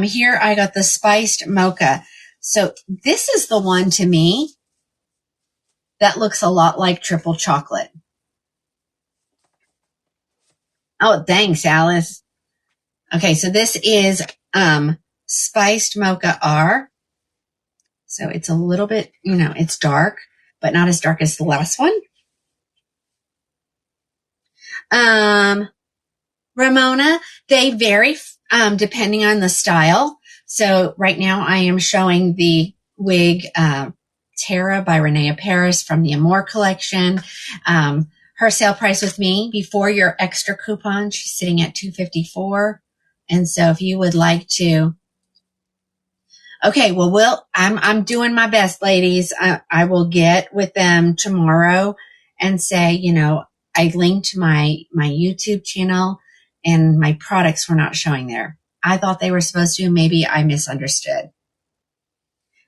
Here I got the spiced mocha. So this is the one to me that looks a lot like triple chocolate. Oh, thanks, Alice. Okay, so this is spiced mocha R. So it's a little bit, it's dark, but not as dark as the last one. Ramona, they vary depending on the style. So right now I am showing the wig Tara by Renea Paris from the Amore collection. Her sale price with me before your extra coupon, she's sitting at $254. And so if you would like to, okay, well, I'm doing my best, ladies. I will get with them tomorrow and say, I linked my YouTube channel and my products were not showing there. I thought they were supposed to. Maybe I misunderstood.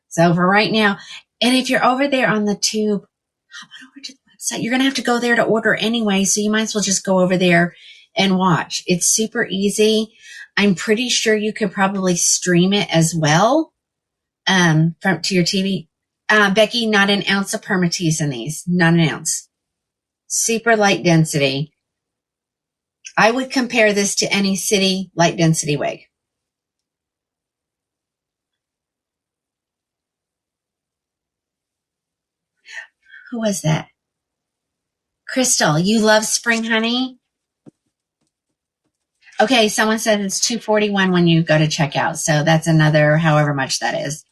So for right now, and if you're over there on the tube, hop on over to the website. You're going to have to go there to order anyway, so you might as well just go over there and watch. It's super easy. I'm pretty sure you could probably stream it as well to your TV. Becky, not an ounce of permatease in these. Not an ounce. Super light density. I would compare this to any city light density wig. Who was that? Crystal, you love spring honey? Okay, someone said it's $241 when you go to checkout. So that's another, however much that is,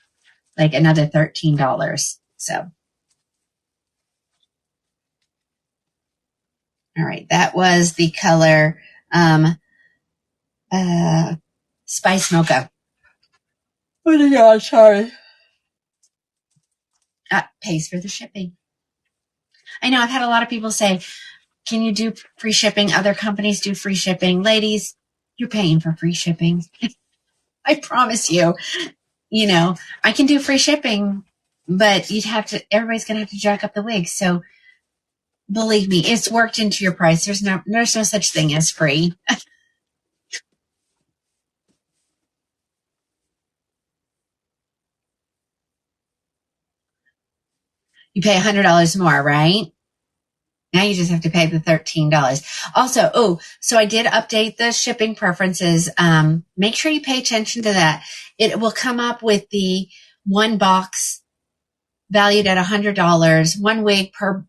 like another $13. So, all right, that was the color Spice Mocha. Oh my gosh, sorry. Pays for the shipping. I know I've had a lot of people say, can you do free shipping? Other companies do free shipping. Ladies, you're paying for free shipping. I promise you, I can do free shipping, but everybody's going to have to jack up the wig. So believe me, it's worked into your price. There's no such thing as free. You pay $100 more, right? Now you just have to pay the $13. Also, so I did update the shipping preferences. Make sure you pay attention to that. It will come up with the one box valued at $100, one wig per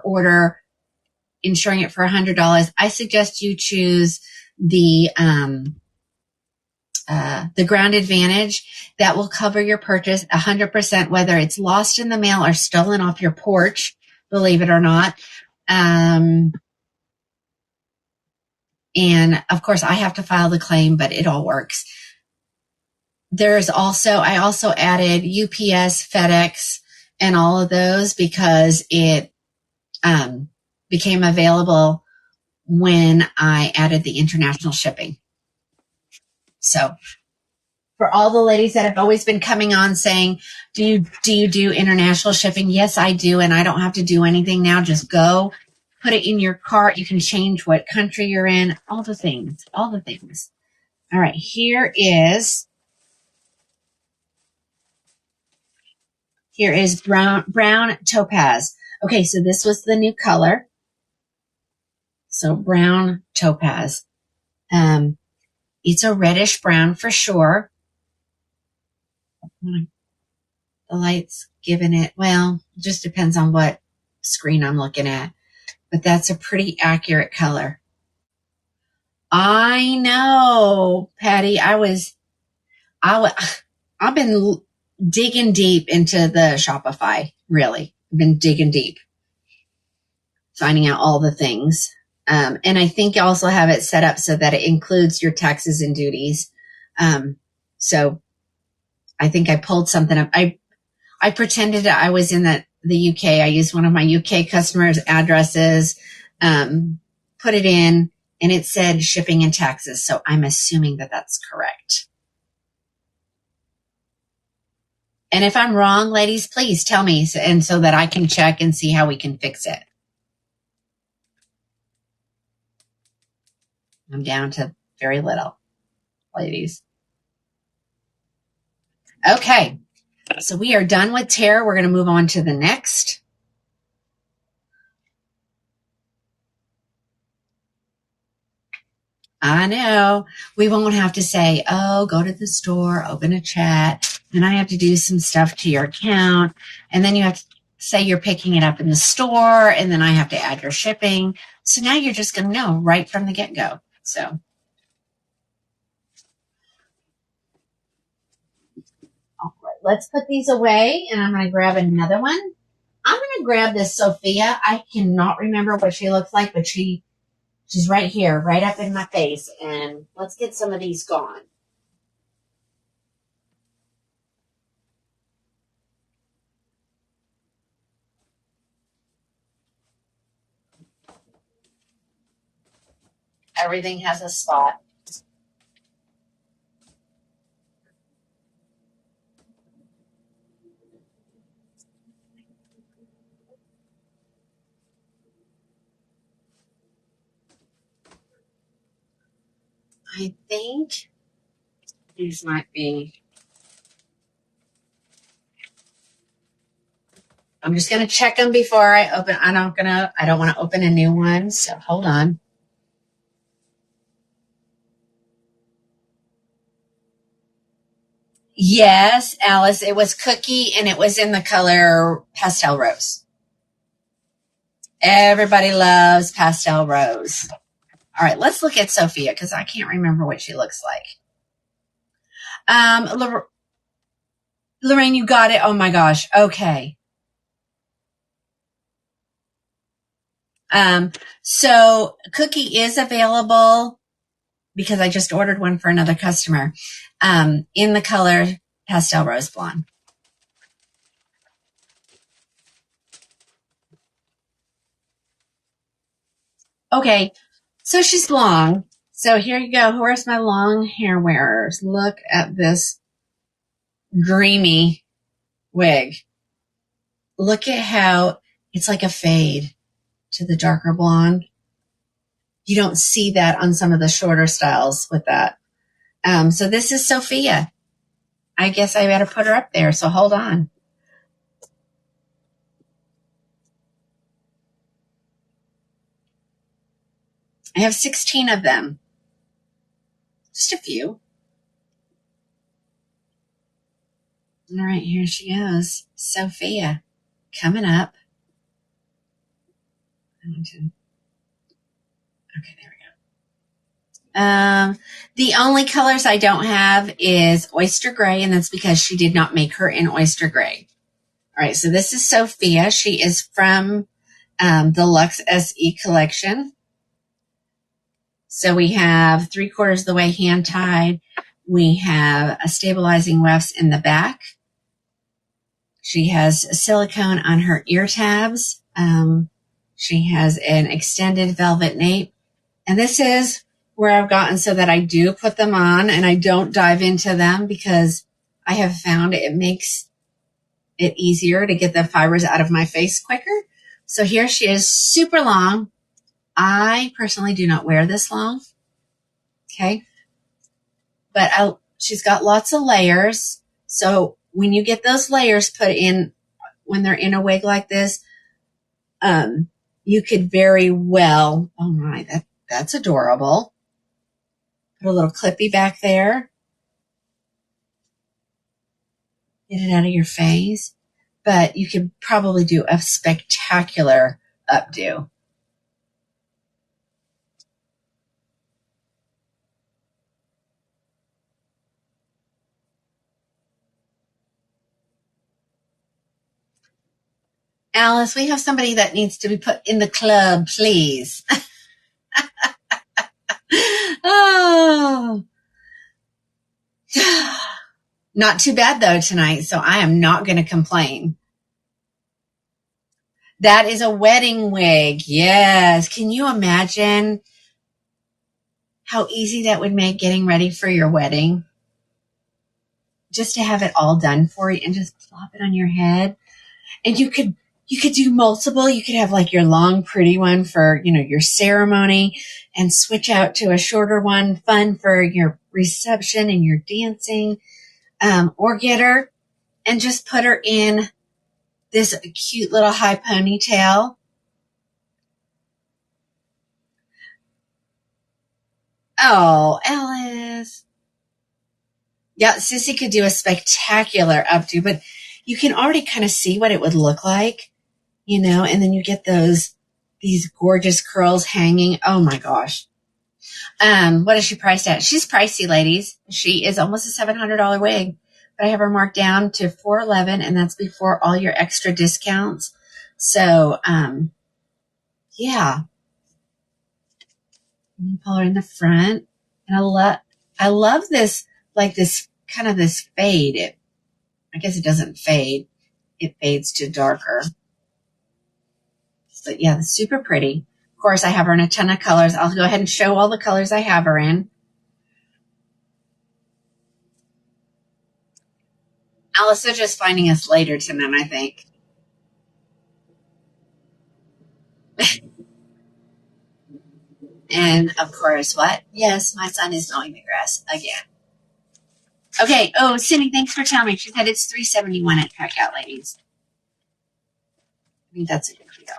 order, insuring it for $100. I suggest you choose the Ground Advantage. That will cover your purchase 100%, whether it's lost in the mail or stolen off your porch, believe it or not. And of course I have to file the claim, but it all works. I also added UPS, FedEx, and all of those because it became available when I added the international shipping. So For all the ladies that have always been coming on saying, do you do international shipping? Yes, I do. And I don't have to do anything now. Just go put it in your cart. You can change what country you're in, all the things. All right. Here is brown topaz. Okay. So this was the new color. So brown topaz. It's a reddish brown for sure. The light's giving it, well, it just depends on what screen I'm looking at, but that's a pretty accurate color. I know, Patty. I've been digging deep into the Shopify. Really, I've been digging deep, finding out all the things. And I think you also have it set up so that it includes your taxes and duties. So I think I pulled something up. I pretended I was in the UK. I used one of my UK customers' addresses, put it in, and it said shipping and taxes. So I'm assuming that that's correct. And if I'm wrong, ladies, please tell me, and so that I can check and see how we can fix it. I'm down to very little, ladies. Okay. So we are done with Tara. We're going to move on to the next. I know. We won't have to say, oh, go to the store, open a chat, and I have to do some stuff to your account. And then you have to say you're picking it up in the store, and then I have to add your shipping. So now you're just going to know right from the get-go. So. All right, let's put these away, and I'm going to grab another one. I'm going to grab this Sophia. I cannot remember what she looks like, but she's right here, right up in my face. And let's get some of these gone. Everything has a spot. I think these might be. I'm just going to check them before I open. I don't want to open a new one. So hold on. Yes, Alice, it was cookie and it was in the color pastel rose. Everybody loves pastel rose. All right, let's look at Sophia because I can't remember what she looks like. Lorraine, you got it. Oh my gosh. Okay. So cookie is available because I just ordered one for another customer, in the color pastel rose blonde. Okay. So she's long. So here you go. Where's my long hair wearers? Look at this dreamy wig. Look at how it's like a fade to the darker blonde. You don't see that on some of the shorter styles with that. So this is Sophia. I guess I better put her up there. So hold on. I have 16 of them. Just a few. All right, here she goes. Sophia coming up. Okay, there we go. The only colors I don't have is oyster gray, and that's because she did not make her in oyster gray. All right, so this is Sophia. She is from the Luxe SE collection. So we have 3/4 of the way hand tied. We have a stabilizing wefts in the back. She has silicone on her ear tabs. She has an extended velvet nape. And this is where I've gotten so that I do put them on and I don't dive into them, because I have found it makes it easier to get the fibers out of my face quicker. So here she is, super long. I personally do not wear this long. Okay. But she's got lots of layers. So when you get those layers put in, when they're in a wig like this, you could very well, oh my, that's adorable. Put a little clippy back there. Get it out of your face. But you could probably do a spectacular updo. Alice, we have somebody that needs to be put in the club, please. Oh. Not too bad, though, tonight, so I am not going to complain. That is a wedding wig. Yes. Can you imagine how easy that would make getting ready for your wedding? Just to have it all done for you and just plop it on your head. And you could do multiple. You could have like your long, pretty one for, your ceremony, and switch out to a shorter one, fun for your reception and your dancing. Or get her and just put her in this cute little high ponytail. Oh, Alice. Yeah, Sissy could do a spectacular updo, but you can already kind of see what it would look like, and then you get these gorgeous curls hanging. Oh my gosh. What is she priced at? She's pricey, ladies. She is almost a $700 wig, but I have her marked down to $411, and that's before all your extra discounts. So, yeah. You pull her in the front, and I love this, like this kind of this fade. I guess it doesn't fade. It fades to darker. But yeah, it's super pretty. Of course, I have her in a ton of colors. I'll go ahead and show all the colors I have her in. Alice, they're just finding us later tonight, I think. And of course, what? Yes, my son is mowing the grass again. Okay. Oh, Cindy, thanks for telling me. She said it's $371 at checkout, ladies. I think that's a good deal.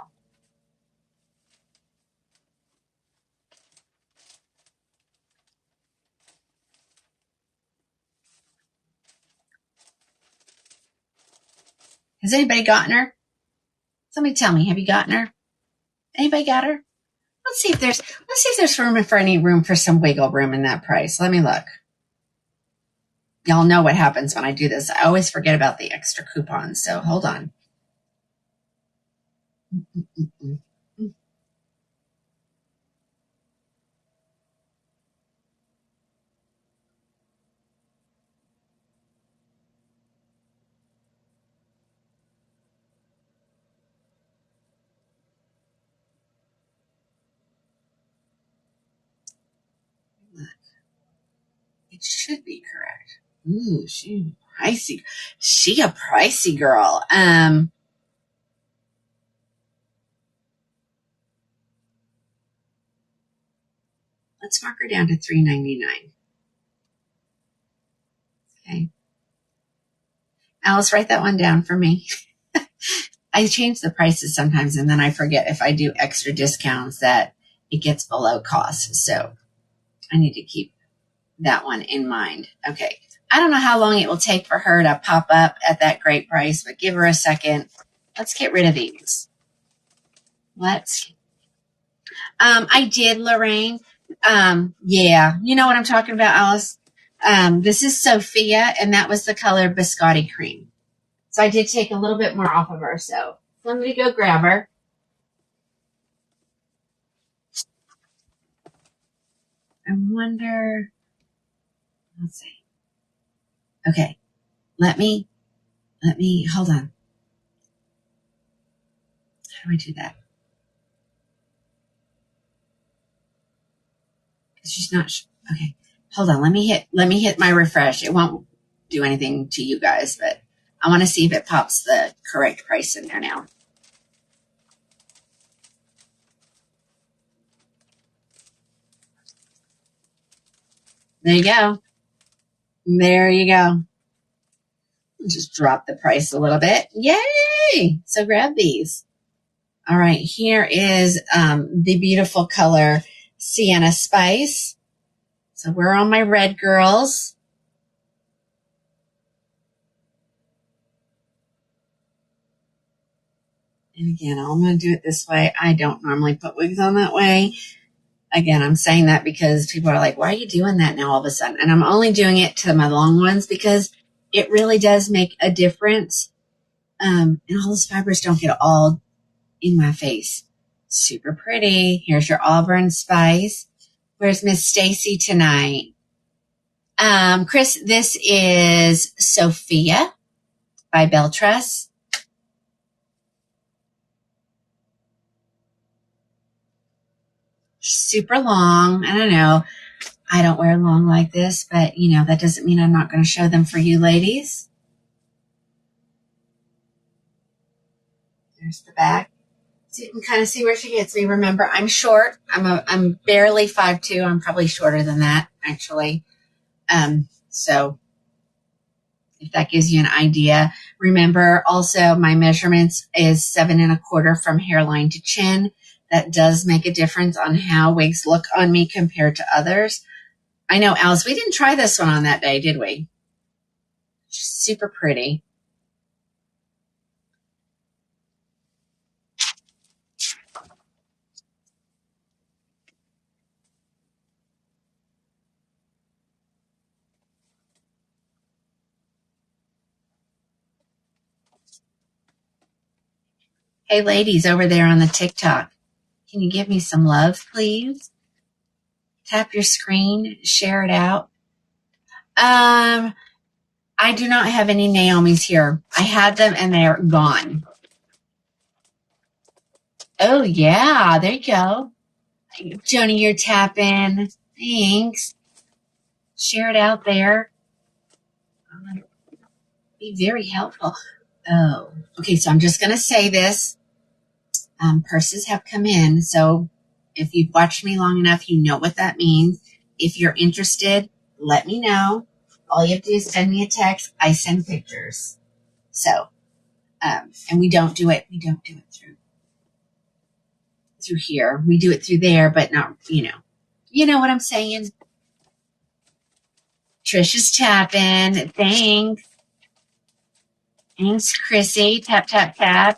Has anybody gotten her? Somebody tell me, have you gotten her? Anybody got her? Let's see if there's room for some wiggle room in that price. Let me look. Y'all know what happens when I do this. I always forget about the extra coupons. So hold on. It should be correct. Ooh, she pricey. She a pricey girl. Let's mark her down to $399. Okay. Alice, write that one down for me. I change the prices sometimes, and then I forget if I do extra discounts that it gets below cost. So I need to keep that one in mind. Okay. I don't know how long it will take for her to pop up at that great price, but give her a second. Let's get rid of these. I did, Lorraine. Yeah, you know what I'm talking about, Alice. This is Sophia, and that was the color Biscotti Cream. So I did take a little bit more off of her. So let me go grab her. I wonder. Let's see. Okay, let me hold on. How do I do that? She's not. Okay. Hold on. Let me hit my refresh. It won't do anything to you guys, but I want to see if it pops the correct price in there now. There you go. There you go. Just drop the price a little bit. Yay! So grab these. All right. Here is the beautiful color Sienna Spice. So we're on my red girls. And again, I'm going to do it this way. I don't normally put wigs on that way. Again, I'm saying that because people are like, why are you doing that now all of a sudden? And I'm only doing it to my long ones because it really does make a difference. And all those fibers don't get all in my face. Super pretty. Here's your Auburn Spice. Where's Miss Stacy tonight? Chris, this is Sophia by Beltress. Super long. I don't know. I don't wear long like this, but that doesn't mean I'm not going to show them for you ladies. There's the back. So you can kind of see where she gets me. Remember, I'm short. I'm barely 5'2". I'm probably shorter than that, actually. So if that gives you an idea. Remember also my measurements is 7 1/4 from hairline to chin. That does make a difference on how wigs look on me compared to others. I know, Alice, we didn't try this one on that day, did we? She's super pretty. Hey, ladies over there on the TikTok, can you give me some love, please? Tap your screen, share it out. I do not have any Naomi's here. I had them and they're gone. Oh, yeah, there you go. Joni, you're tapping. Thanks. Share it out there. Be very helpful. Oh, okay, so I'm just going to say this. Purses have come in, so if you've watched me long enough, you know what that means. If you're interested, let me know. All you have to do is send me a text. I send pictures. So, and we don't do it through here. We do it through there, but not, you know what I'm saying? Trish is tapping. Thanks. Thanks, Chrissy. Tap, tap, tap.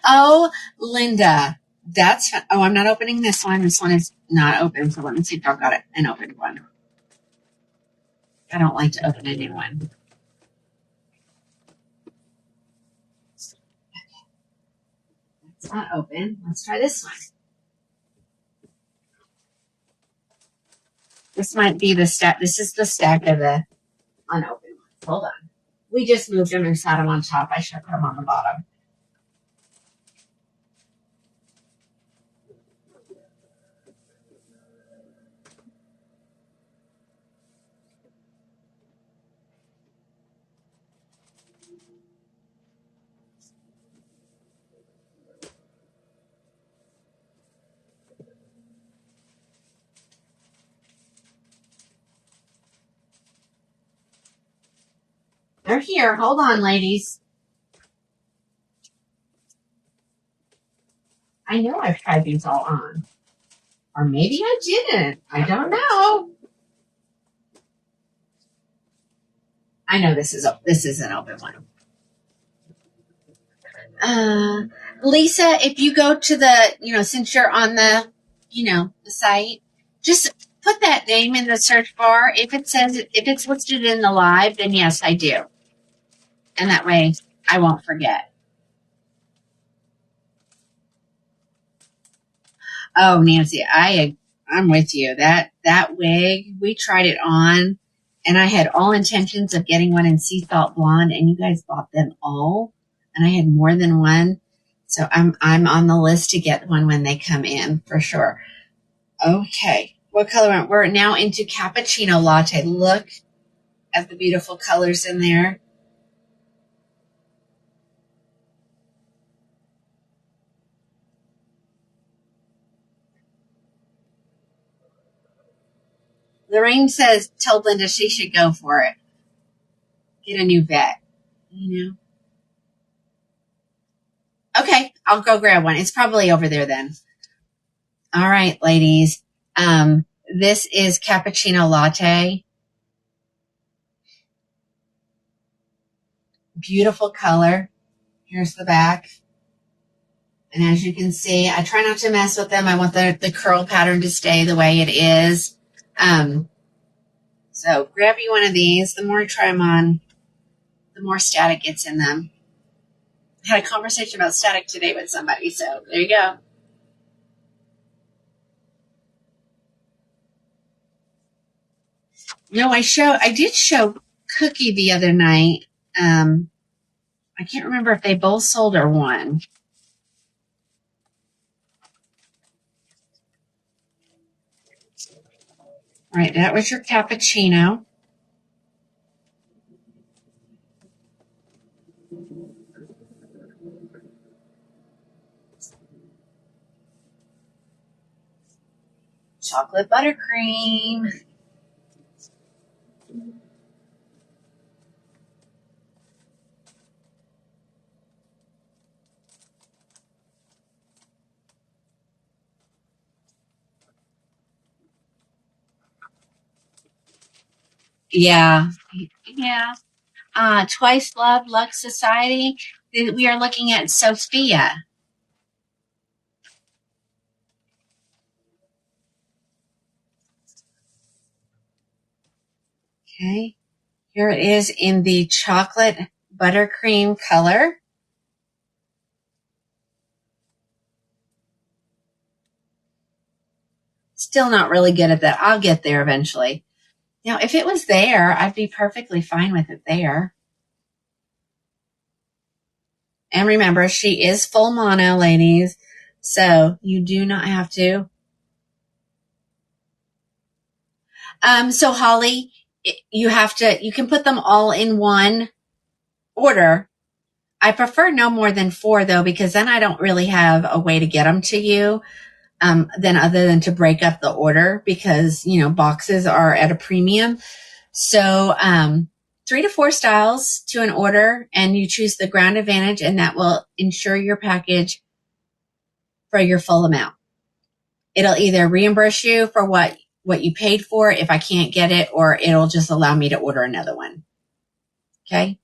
Oh, Linda. That's fun. Oh, I'm not opening this one. This one is not open. So let me see if I've got an open one. I don't like to open a new one. It's not open. Let's try this one. This might be the stack. This is the stack of the unopened ones. Hold on. We just moved them and sat them on top. I should put them on the bottom. They're here. Hold on, ladies. I know I've tried these all on. Or maybe I didn't. I don't know. I know this is an open one. Lisa, if you go to the, since you're on the, the site, just put that name in the search bar. If it's listed in the live, then yes, I do. And that way I won't forget. Oh, Nancy, I'm with you. That wig, we tried it on And I had all intentions of getting one in sea salt blonde, and you guys bought them all, and I had more than one. So I'm on the list to get one when they come in for sure. Okay, what color? We're now into cappuccino latte. Look at the beautiful colors in there. Lorraine says, tell Linda she should go for it. Get a new vet, you know. Okay, I'll go grab one. It's probably over there then. All right, ladies. This is cappuccino latte. Beautiful color. Here's the back. And as you can see, I try not to mess with them. I want the curl pattern to stay the way it is. So grab you one of these. The more you try them on, the more static gets in them. I had a conversation about static today with somebody, so there you go. No, I did show Cookie the other night. I can't remember if they both sold or one. All right, that was your cappuccino. Chocolate buttercream. Yeah. Yeah. Twice Love, Lux Society. We are looking at Sophia. Okay. Here it is in the chocolate buttercream color. Still not really good at that. I'll get there eventually. Now, if it was there, I'd be perfectly fine with it there. And remember, she is full mono, ladies. So you do not have to. So Holly, you can put them all in one order. I prefer no more than 4 though, because then I don't really have a way to get them to you. Then other than to break up the order, because, boxes are at a premium. So, 3 to 4 styles to an order, and you choose the Ground Advantage, and that will insure your package for your full amount. It'll either reimburse you for what you paid for if I can't get it, or it'll just allow me to order another one. Okay.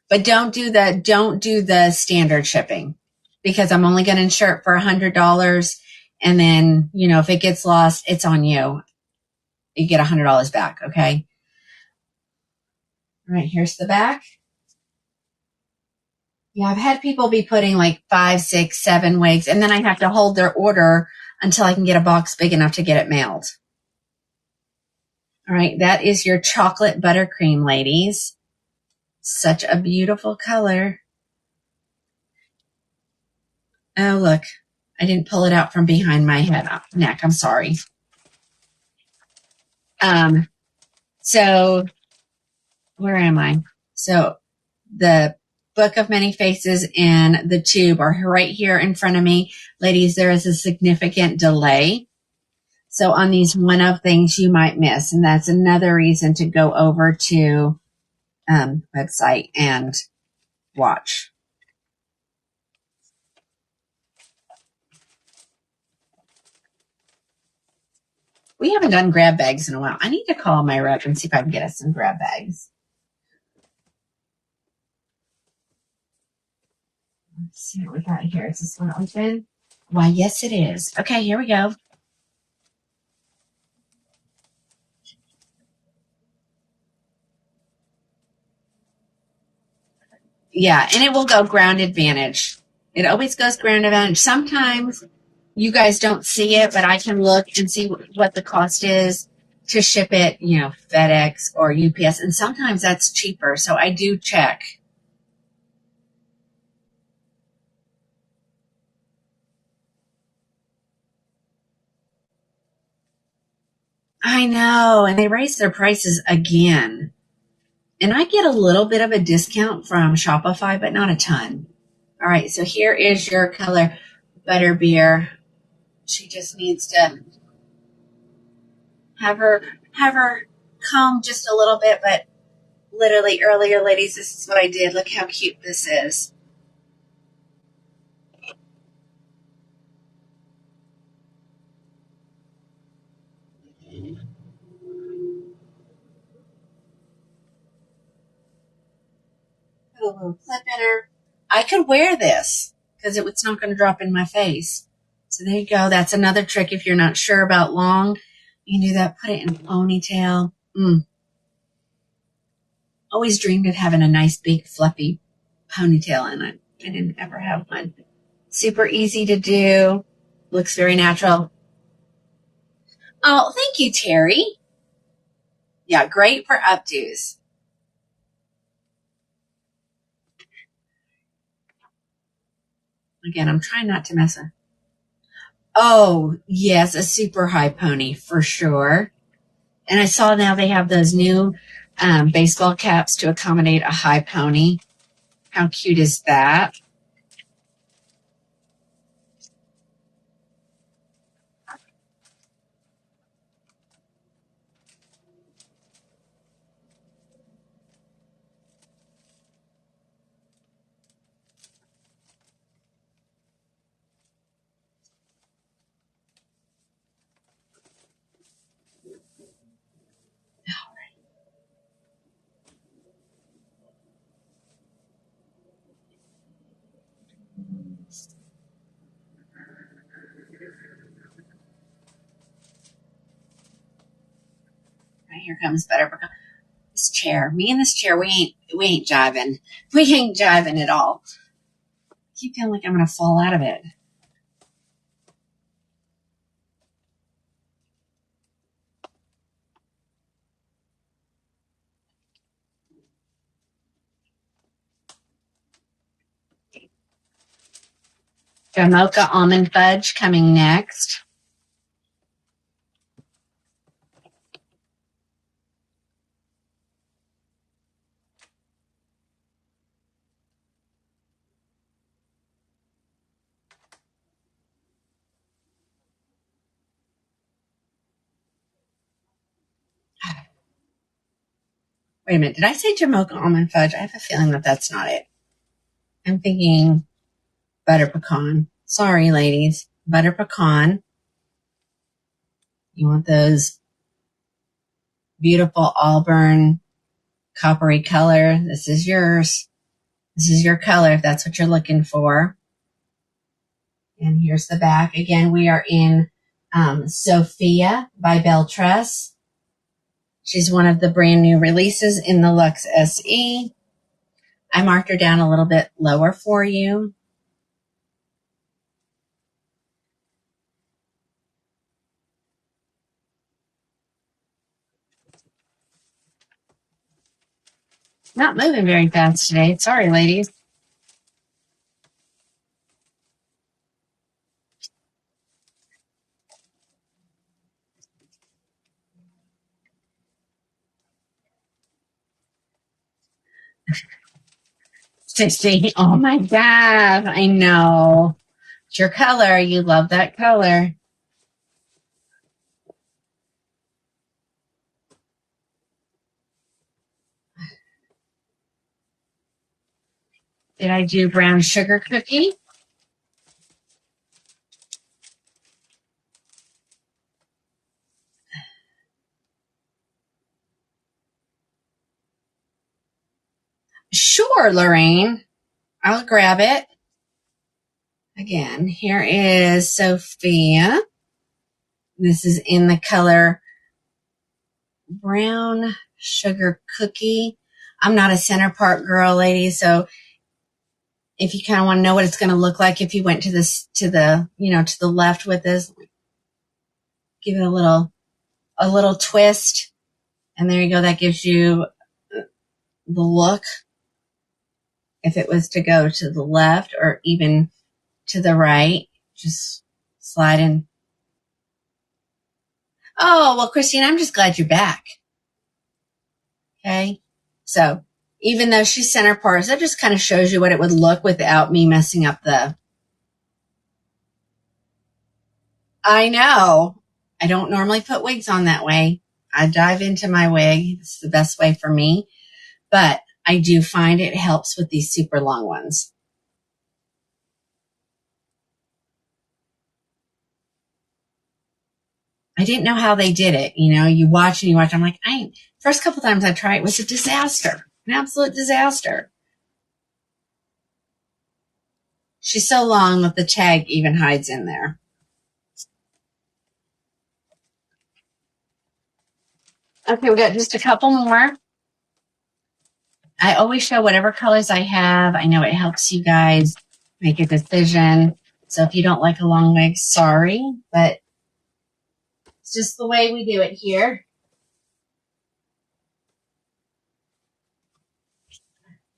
But don't do the standard shipping, because I'm only going to insure it for $100. And then, if it gets lost, it's on you. You get $100 back. Okay. All right. Here's the back. Yeah. I've had people be putting like 5, 6, 7 wigs, and then I have to hold their order until I can get a box big enough to get it mailed. All right. That is your chocolate buttercream, ladies. Such a beautiful color. Oh, look. I didn't pull it out from behind my neck. I'm sorry. So where am I? So the Book of Many Faces and the tube are right here in front of me. Ladies, there is a significant delay. So on these one of things you might miss. And that's another reason to go over to website and watch. We haven't done grab bags in a while. I need to call my rep and see if I can get us some grab bags. Let's see what we got here. Is this one open? Why, yes, it is. Okay, here we go. Yeah, and it will go Ground Advantage. It always goes Ground Advantage. Sometimes You guys don't see it, but I can look and see what the cost is to ship it, FedEx or UPS. And sometimes that's cheaper. So I do check. I know. And they raised their prices again. And I get a little bit of a discount from Shopify, but not a ton. All right. So here is your color Butterbeer. She just needs to have her comb just a little bit, but literally earlier, ladies, this is what I did. Look how cute this is. Put a little clip in her. I could wear this because it's not going to drop in my face. So there you go. That's another trick if you're not sure about long. You can do that. Put it in a ponytail. Always dreamed of having a nice big fluffy ponytail, and I didn't ever have one. Super easy to do. Looks very natural. Oh, thank you, Terry. Yeah, great for updos. Again, I'm trying not to mess with. Oh, yes, a super high pony for sure. And I saw now they have those new baseball caps to accommodate a high pony. How cute is that? Right, here comes Buttercup. This chair, me and this chair, we ain't jiving. We ain't jiving at all. I keep feeling like I'm gonna fall out of it. The mocha almond fudge coming next. Wait a minute, did I say Jamocha almond fudge? I have a feeling that that's not it. I'm thinking butter pecan. Sorry, ladies. Butter pecan. You want those beautiful auburn coppery color. This is yours. This is your color if that's what you're looking for. And here's the back. Again, we are in Sophia by Beltress. She's one of the brand new releases in the Luxe SE. I marked her down a little bit lower for you. Not moving very fast today. Sorry, ladies. Stacey, oh my God, I know. It's your color. You love that color. Did I do brown sugar cookie? Sure, Lorraine. I'll grab it. Again, here is Sophia. This is in the color brown sugar cookie. I'm not a center part girl, lady, so if you kind of want to know what it's going to look like if you went to this, to the left with this, give it a little twist. And there you go. That gives you the look. If it was to go to the left or even to the right, just slide in. Oh, well, Christine, I'm just glad you're back. Okay. So even though she's center parts, that just kind of shows you what it would look without me messing up I know. I don't normally put wigs on that way. I dive into my wig. It's the best way for me. But I do find it helps with these super long ones. I didn't know how they did it. You watch and you watch. I'm like, first couple times I tried, it was a disaster, an absolute disaster. She's so long that the tag even hides in there. Okay, we got just a couple more. I always show whatever colors I have. I know it helps you guys make a decision. So if you don't like a long wig, sorry, but it's just the way we do it here.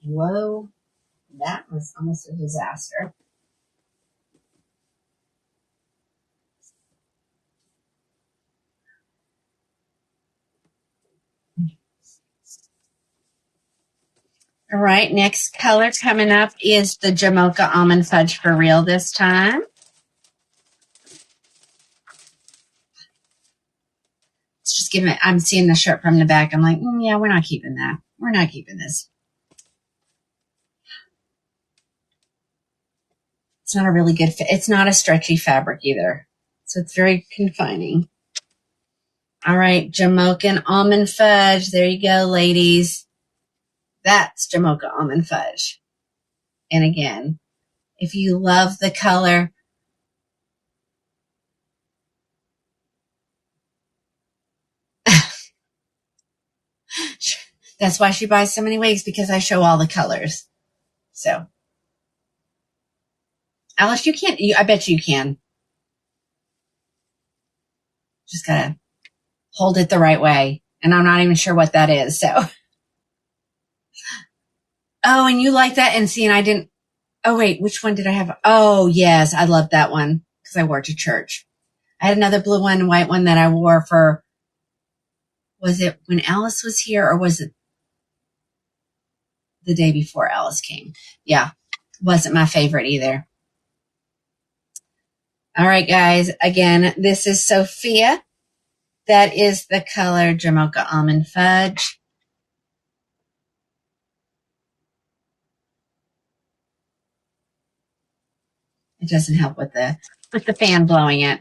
Whoa, that was almost a disaster. All right, next color coming up is the Jamocha Almond Fudge for real this time. It's just giving it, I'm seeing the shirt from the back. I'm like, yeah, we're not keeping that. We're not keeping this. It's not a really good fit. It's not a stretchy fabric either. So it's very confining. All right, Jamocha Almond Fudge. There you go, ladies. That's Jamocha Almond Fudge. And again, if you love the color, that's why she buys so many wigs, because I show all the colors. So, Alice, you can't, I bet you can. Just gotta hold it the right way. And I'm not even sure what that is. So, oh, and you like that? And see, and I didn't, oh, wait, which one did I have? Oh, yes, I love that one because I wore it to church. I had another blue one and white one that I wore for, was it when Alice was here or was it the day before Alice came? Yeah, wasn't my favorite either. All right, guys. Again, this is Sophia. That is the color Jamocha Almond Fudge. It doesn't help with the fan blowing it.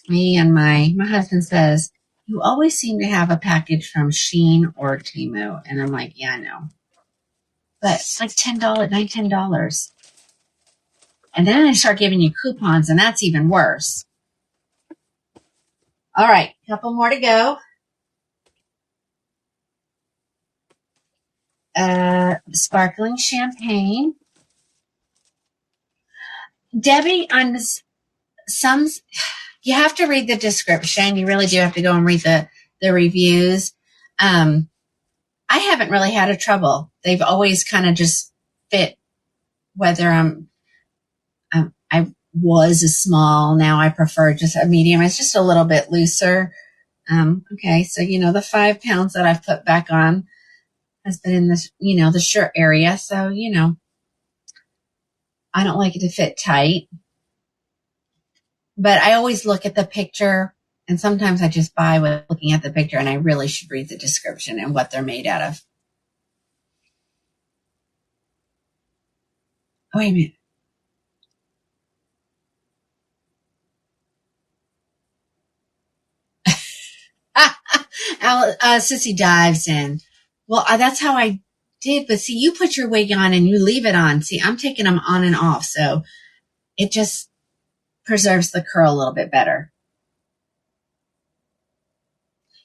Me and my husband says, you always seem to have a package from Shein or Temu. And I'm like, yeah, I know. But it's like $10, $10. And then they start giving you coupons, and that's even worse. All right, a couple more to go. Sparkling champagne. Debbie, on some, you have to read the description. You really do have to go and read the reviews. I haven't really had a trouble. They've always kind of just fit, whether I was a small, now I prefer just a medium. It's just a little bit looser. Okay, so, the 5 pounds that I've put back on has been in this, the shirt area. So, I don't like it to fit tight. But I always look at the picture, and sometimes I just buy with looking at the picture, and I really should read the description and what they're made out of. Oh, wait a minute. Sissy dives in. Well, that's how I did. But see, you put your wig on and you leave it on. See, I'm taking them on and off. So it just preserves the curl a little bit better.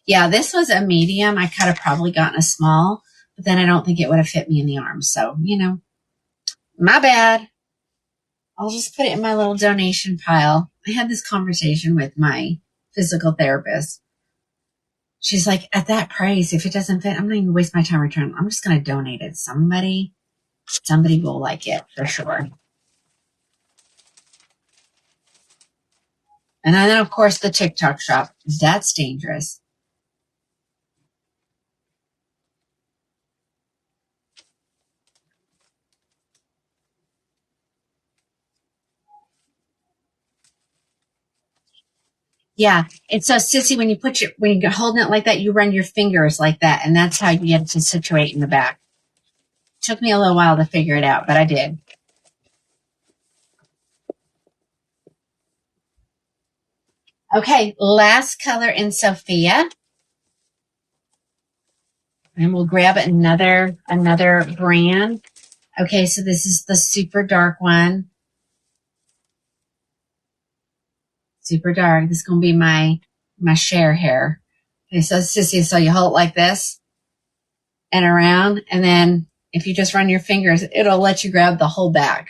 Yeah, this was a medium. I could have probably gotten a small, But then I don't think it would have fit me in the arms. So, my bad. I'll just put it in my little donation pile. I had this conversation with my physical therapist. She's like, at that price, if it doesn't fit, I'm not even going to waste my time returning. I'm just going to donate it. Somebody will like it for sure. And then, of course, the TikTok shop. That's dangerous. Yeah. And so, Sissy, when you're holding it like that, you run your fingers like that. And that's how you get it to situate in the back. Took me a little while to figure it out, but I did. Okay. Last color in Sophia. And we'll grab another brand. Okay. So this is the super dark one. Super dark. This is going to be my share hair. Okay, so Sissy, so you hold it like this and around, and then if you just run your fingers, it'll let you grab the whole back.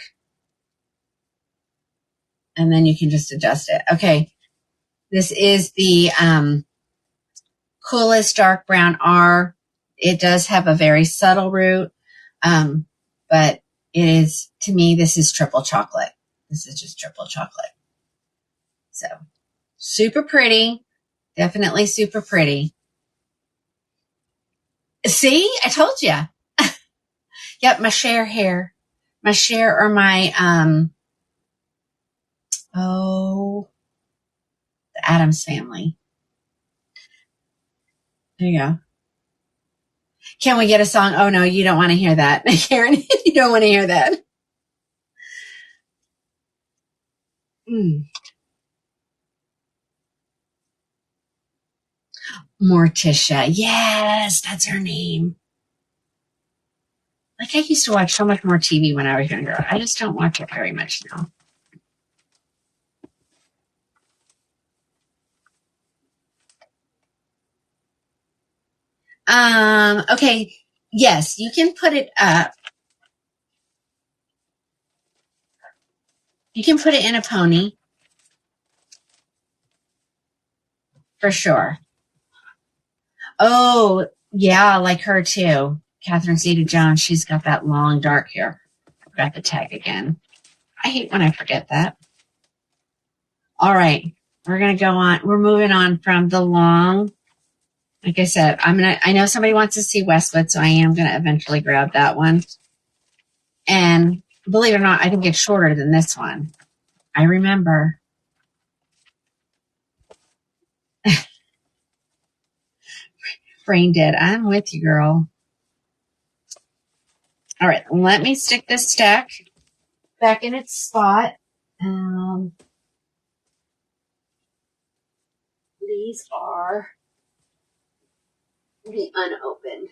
And then you can just adjust it. Okay. This is the Coolest Dark Brown R. It does have a very subtle root, but it is, to me, this is triple chocolate. This is just triple chocolate. So, super pretty. Definitely super pretty. See? I told you. Yep, my share hair. My share or my, the Addams Family. There you go. Can we get a song? Oh, no, you don't want to hear that. Karen, you don't want to hear that. Morticia. Yes, that's her name. Like, I used to watch so much more TV when I was younger. I just don't watch it very much now. Okay. Yes, you can put it up. You can put it in a pony. For sure. Oh, yeah, like her too. Catherine Zeta-Jones, she's got that long dark hair. I forgot the tag again. I hate when I forget that. All right. We're going to go on. We're moving on from the long. Like I said, I know somebody wants to see Westwood, so I am going to eventually grab that one. And believe it or not, I think it's shorter than this one. I remember. Brain dead. I'm with you, girl. All right. Let me stick this stack back in its spot. These are the unopened.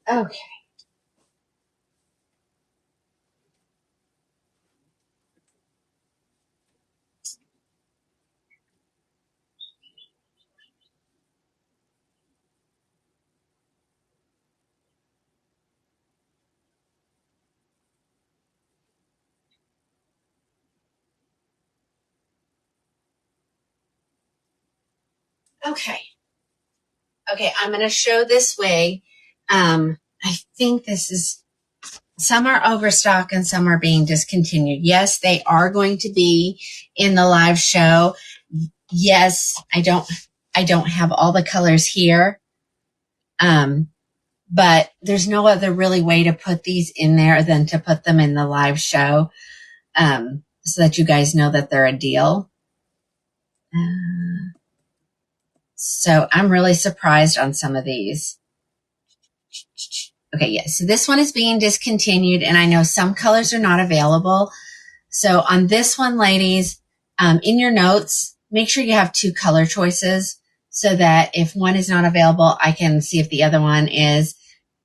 Okay. Okay, I'm going to show this way. I think some are overstock and some are being discontinued. Yes, they are going to be in the live show. Yes, I don't have all the colors here. But there's no other really way to put these in there than to put them in the live show. So that you guys know that they're a deal. So I'm really surprised on some of these. Okay, yes. So this one is being discontinued, and I know some colors are not available. So on this one, ladies, in your notes, make sure you have 2 color choices so that if one is not available, I can see if the other one is.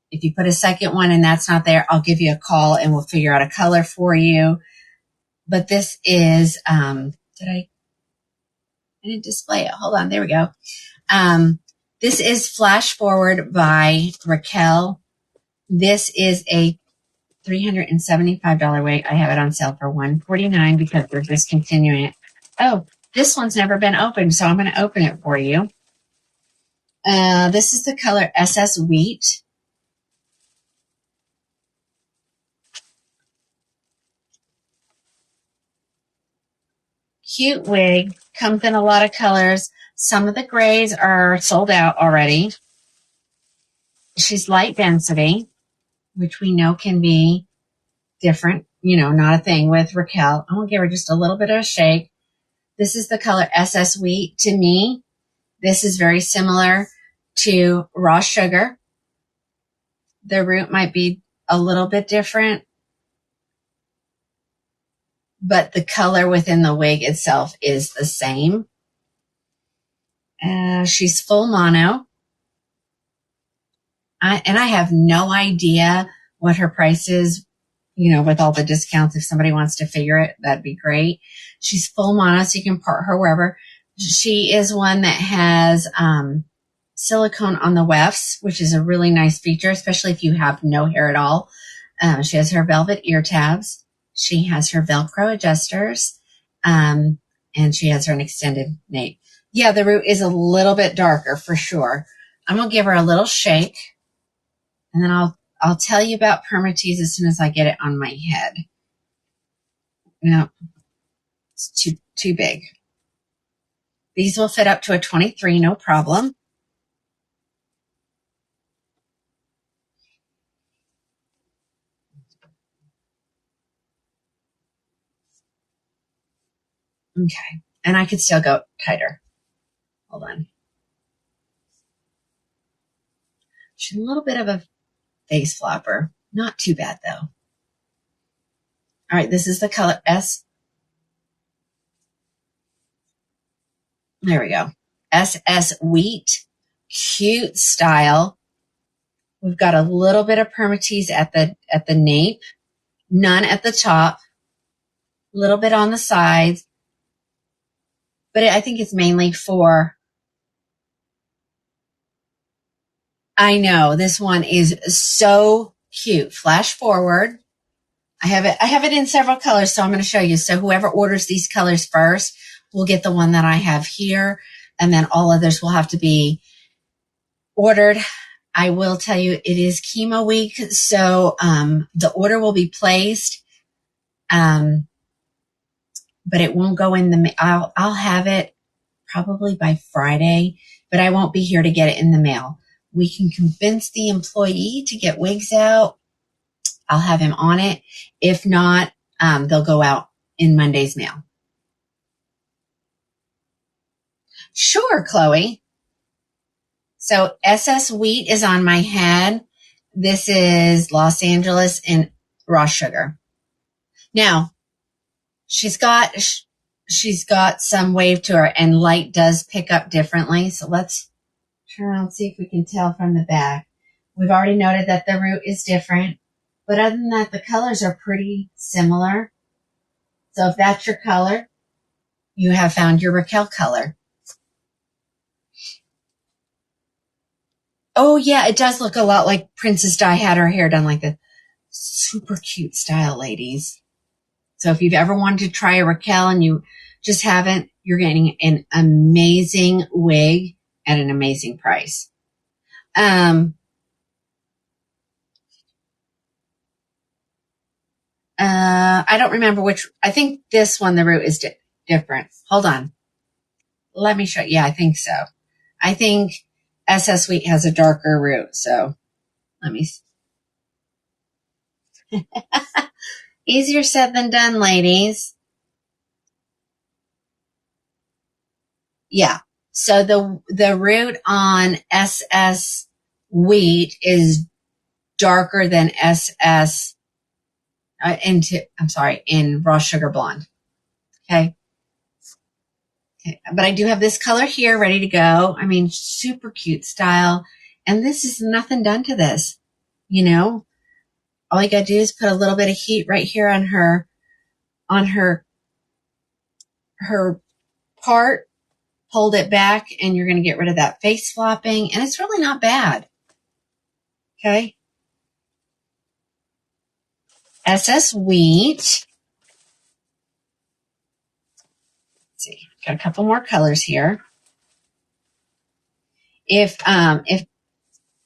If you put a second one and that's not there, I'll give you a call and we'll figure out a color for you. But this is, I didn't display it. Hold on. There we go. This is Flash Forward by Raquel. This is a $375 wig. I have it on sale for $149 because they're discontinuing it. Oh, this one's never been opened, so I'm going to open it for you. This is the color SS Wheat. Cute wig. Comes in a lot of colors. Some of the grays are sold out already. She's light density, which we know can be different, not a thing with Raquel. I'm going to give her just a little bit of a shake. This is the color SS Wheat. To me, this is very similar to Raw Sugar. The root might be a little bit different, but the color within the wig itself is the same. She's full mono. And I have no idea what her price is, with all the discounts. If somebody wants to figure it, that'd be great. She's full mono, so you can part her wherever. She is one that has silicone on the wefts, which is a really nice feature, especially if you have no hair at all. She has her velvet ear tabs. She has her Velcro adjusters. And she has her extended nape. Yeah, the root is a little bit darker for sure. I'm going to give her a little shake, and then I'll tell you about permatease as soon as I get it on my head. No, it's too big. These will fit up to a 23, no problem. Okay, and I could still go tighter. Hold on. She's a little bit of a face flopper. Not too bad, though. All right, this is the color S. There we go. SS Wheat. Cute style. We've got a little bit of permatease at the nape. None at the top. A little bit on the sides. But I think it's mainly for... I know, this one is so cute. Flash forward. I have it in several colors, so I'm going to show you. So whoever orders these colors first will get the one that I have here, and then all others will have to be ordered. I will tell you, it is chemo week, so the order will be placed, but it won't go in the. I'll have it probably by Friday, but I won't be here to get it in the mail. We can convince the employee to get wigs out. I'll have him on it. If not, they'll go out in Monday's mail. Sure, Chloe. So SS Wheat is on my head. This is Los Angeles and Raw Sugar. Now, she's got some wave to her, and light does pick up differently. So let's turn around and see if we can tell from the back. We've already noted that the root is different, but other than that, the colors are pretty similar. So if that's your color, you have found your Raquel color. Oh yeah, it does look a lot like Princess Di had her hair done like the super cute style, ladies. So if you've ever wanted to try a Raquel and you just haven't, you're getting an amazing wig at an amazing price. I don't remember which. I think this one, the root is different. Hold on. Let me show you. Yeah, I think so. I think SS Wheat has a darker root. So let me see. Easier said than done, ladies. Yeah. So the root on SS wheat is darker than SS in raw sugar blonde. Okay. But I do have this color here ready to go. I mean, super cute style. And this is nothing done to this. You know, all you gotta do is put a little bit of heat right here on her part, hold it back, and you're going to get rid of that face flopping. And it's really not bad. Okay. SS Wheat. Let's see, got a couple more colors here. If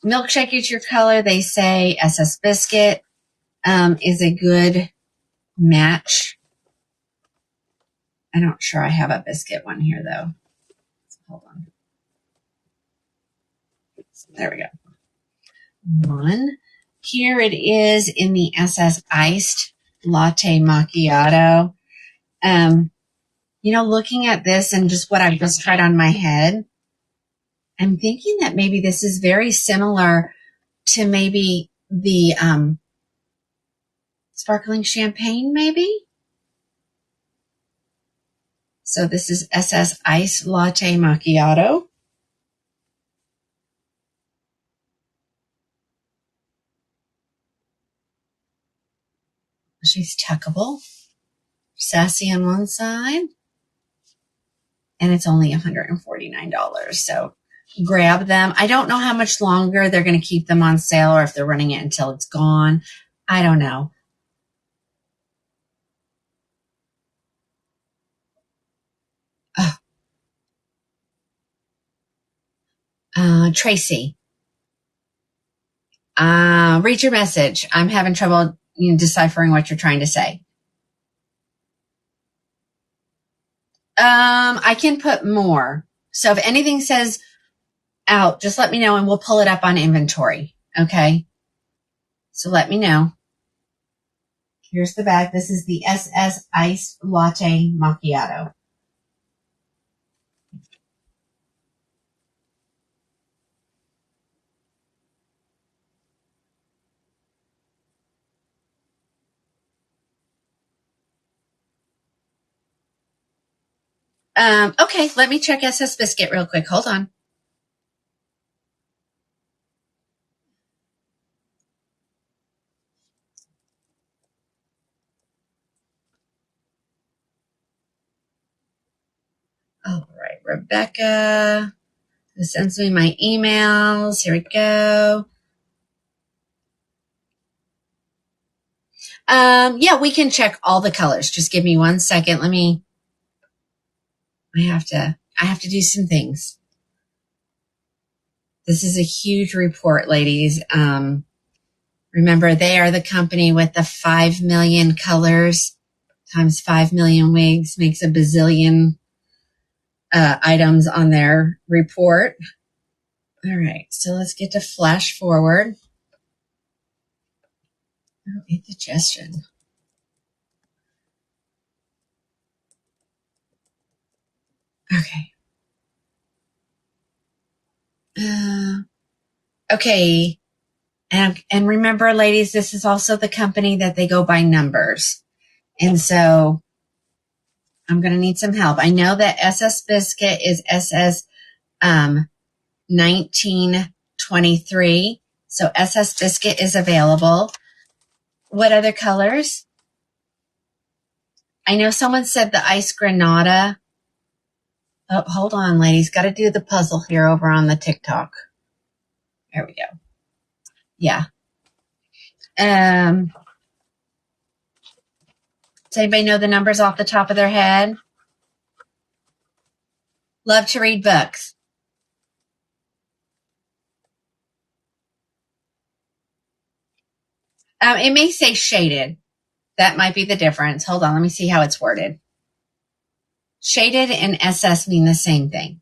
Milkshake is your color, they say SS Biscuit is a good match. I'm not sure I have a biscuit one here though. Hold on. There we go. One. Here it is in the SS Iced Latte Macchiato. You know, looking at this and just what I've just tried on my head, I'm thinking that maybe this is very similar to maybe the sparkling champagne, maybe. So this is SS Ice Latte Macchiato. She's tuckable, sassy on one side, and it's only $149. So grab them. I don't know how much longer they're going to keep them on sale or if they're running it until it's gone. I don't know. Tracy, read your message. I'm having trouble deciphering what you're trying to say. I can put more. So if anything says out, just let me know and we'll pull it up on inventory. Okay. So let me know. Here's the back. This is the SS Iced Latte Macchiato. Okay, let me check SS Biscuit real quick. Hold on. All right, Rebecca sends me my emails. Here we go. Yeah, we can check all the colors. Just give me 1 second. I have to do some things. This is a huge report, ladies. Remember, they are the company with the 5 million colors times 5 million wigs makes a bazillion items on their report. All right, so let's get to flash forward. Oh, indigestion. Okay. Okay. And remember, ladies, this is also the company that they go by numbers. And so I'm going to need some help. I know that SS Biscuit is SS 1923. So SS Biscuit is available. What other colors? I know someone said the Ice Granada. Oh, hold on, ladies. Got to do the puzzle here over on the TikTok. There we go. Yeah. Does anybody know the numbers off the top of their head? Love to read books. It may say shaded. That might be the difference. Hold on. Let me see how it's worded. Shaded and SS mean the same thing.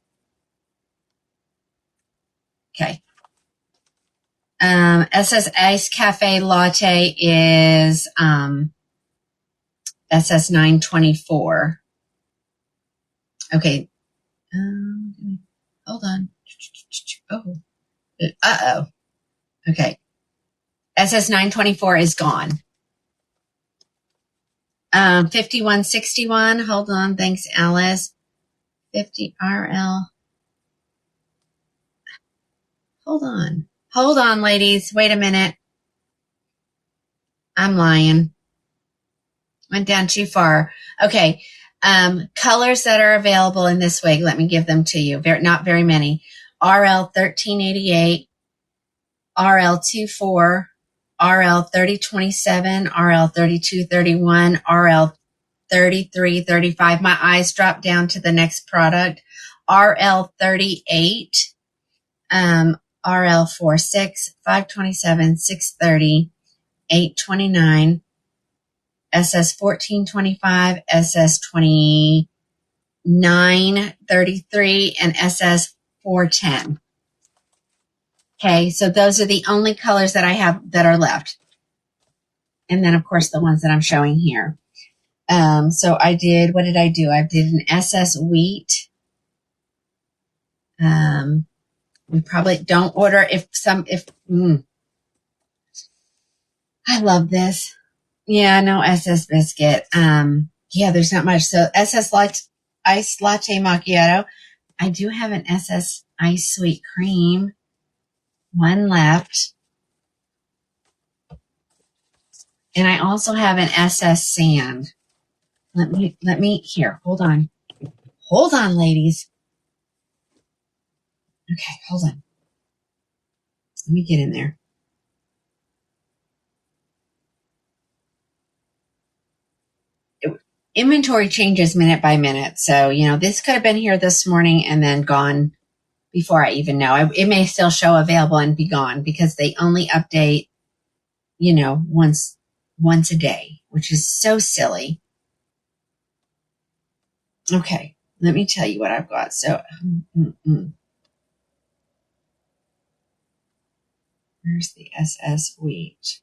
Okay. SS Ice Cafe Latte is SS 924. Okay. Hold on. Oh. Uh-oh. Okay. SS 924 is gone. 5161. Hold on. Thanks, Alice. 50 RL. Hold on. Hold on, ladies. Wait a minute. I'm lying. Went down too far. Okay. Colors that are available in this wig. Let me give them to you. Not very many. RL 1388, RL 24, RL 3027, RL 3231, RL 3335. My eyes dropped down to the next product. RL 38, RL 46, 527, 630, 829, SS 1425, SS 2933, and SS 410. Okay, so those are the only colors that I have that are left. And then, of course, the ones that I'm showing here. So I did, what did I do? I did an SS wheat. We probably don't order I love this. Yeah, no SS biscuit. Yeah, there's not much. So SS iced latte macchiato. I do have an SS ice sweet cream. One left. And I also have an SS sand. Let me, here, hold on. Hold on, ladies. Okay, hold on. Let me get in there. Inventory changes minute by minute. So, this could have been here this morning and then gone before I even know. It may still show available and be gone because they only update, once a day, which is so silly. Okay, let me tell you what I've got. So, where's the SS wheat?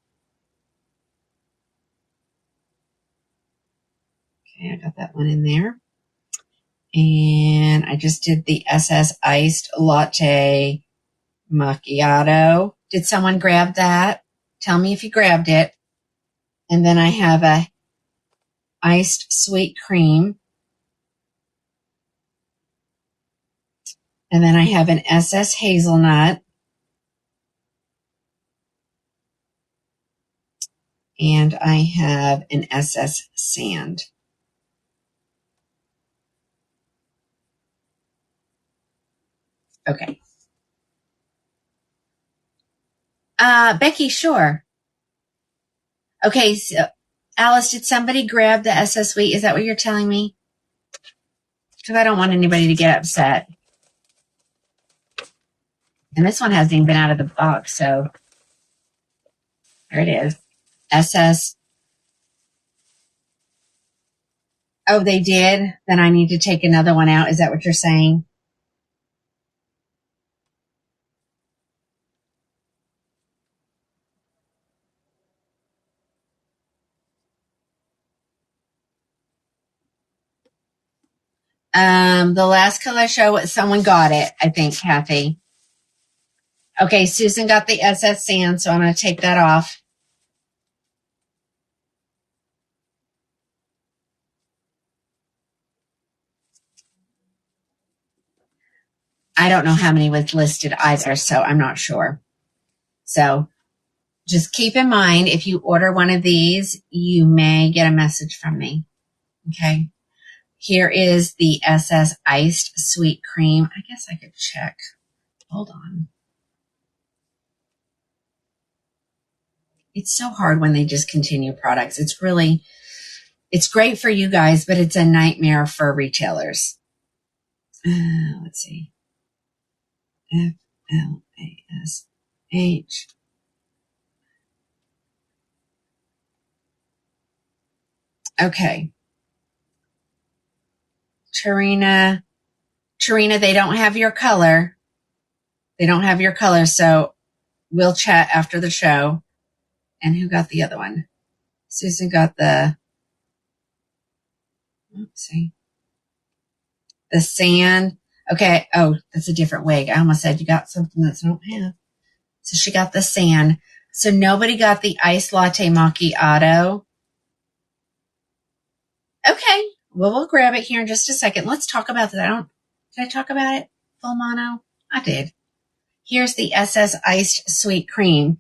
Okay, I got that one in there. And I just did the SS iced latte macchiato. Did someone grab that? Tell me if you grabbed it. And then I have a iced sweet cream. And then I have an SS hazelnut. And I have an SS sand. Okay. Becky, sure. Okay, so Alice, did somebody grab the SS wheat? Is that what you're telling me? Because I don't want anybody to get upset. And this one hasn't even been out of the box, so there it is. SS. Oh, they did? Then I need to take another one out. Is that what you're saying? The last color show, someone got it, I think, Kathy. Okay, Susan got the SS sand, so I'm going to take that off. I don't know how many was listed either, so I'm not sure. So just keep in mind, if you order one of these, you may get a message from me. Okay. Here is the SS iced sweet cream. I guess I could check. Hold on. It's so hard when they discontinue products. It's great for you guys, but it's a nightmare for retailers. Let's see. FLASH. Okay. Tarina, they don't have your color. So we'll chat after the show. And who got the other one? Susan got the sand. Okay. Oh, that's a different wig. I almost said you got something that I don't have. So she got the sand. So nobody got the iced latte macchiato. Okay. Well, we'll grab it here in just a second. Let's talk about that. Did I talk about it? Full mono? I did. Here's the SS Iced Sweet Cream.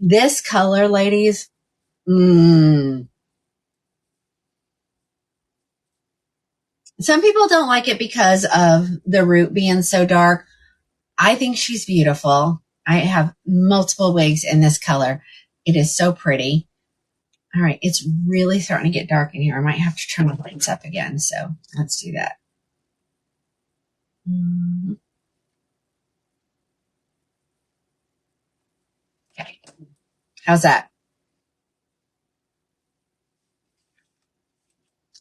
This color, ladies, some people don't like it because of the root being so dark. I think she's beautiful. I have multiple wigs in this color. It is so pretty. All right, it's really starting to get dark in here. I might have to turn the lights up again, so let's do that. Okay, how's that?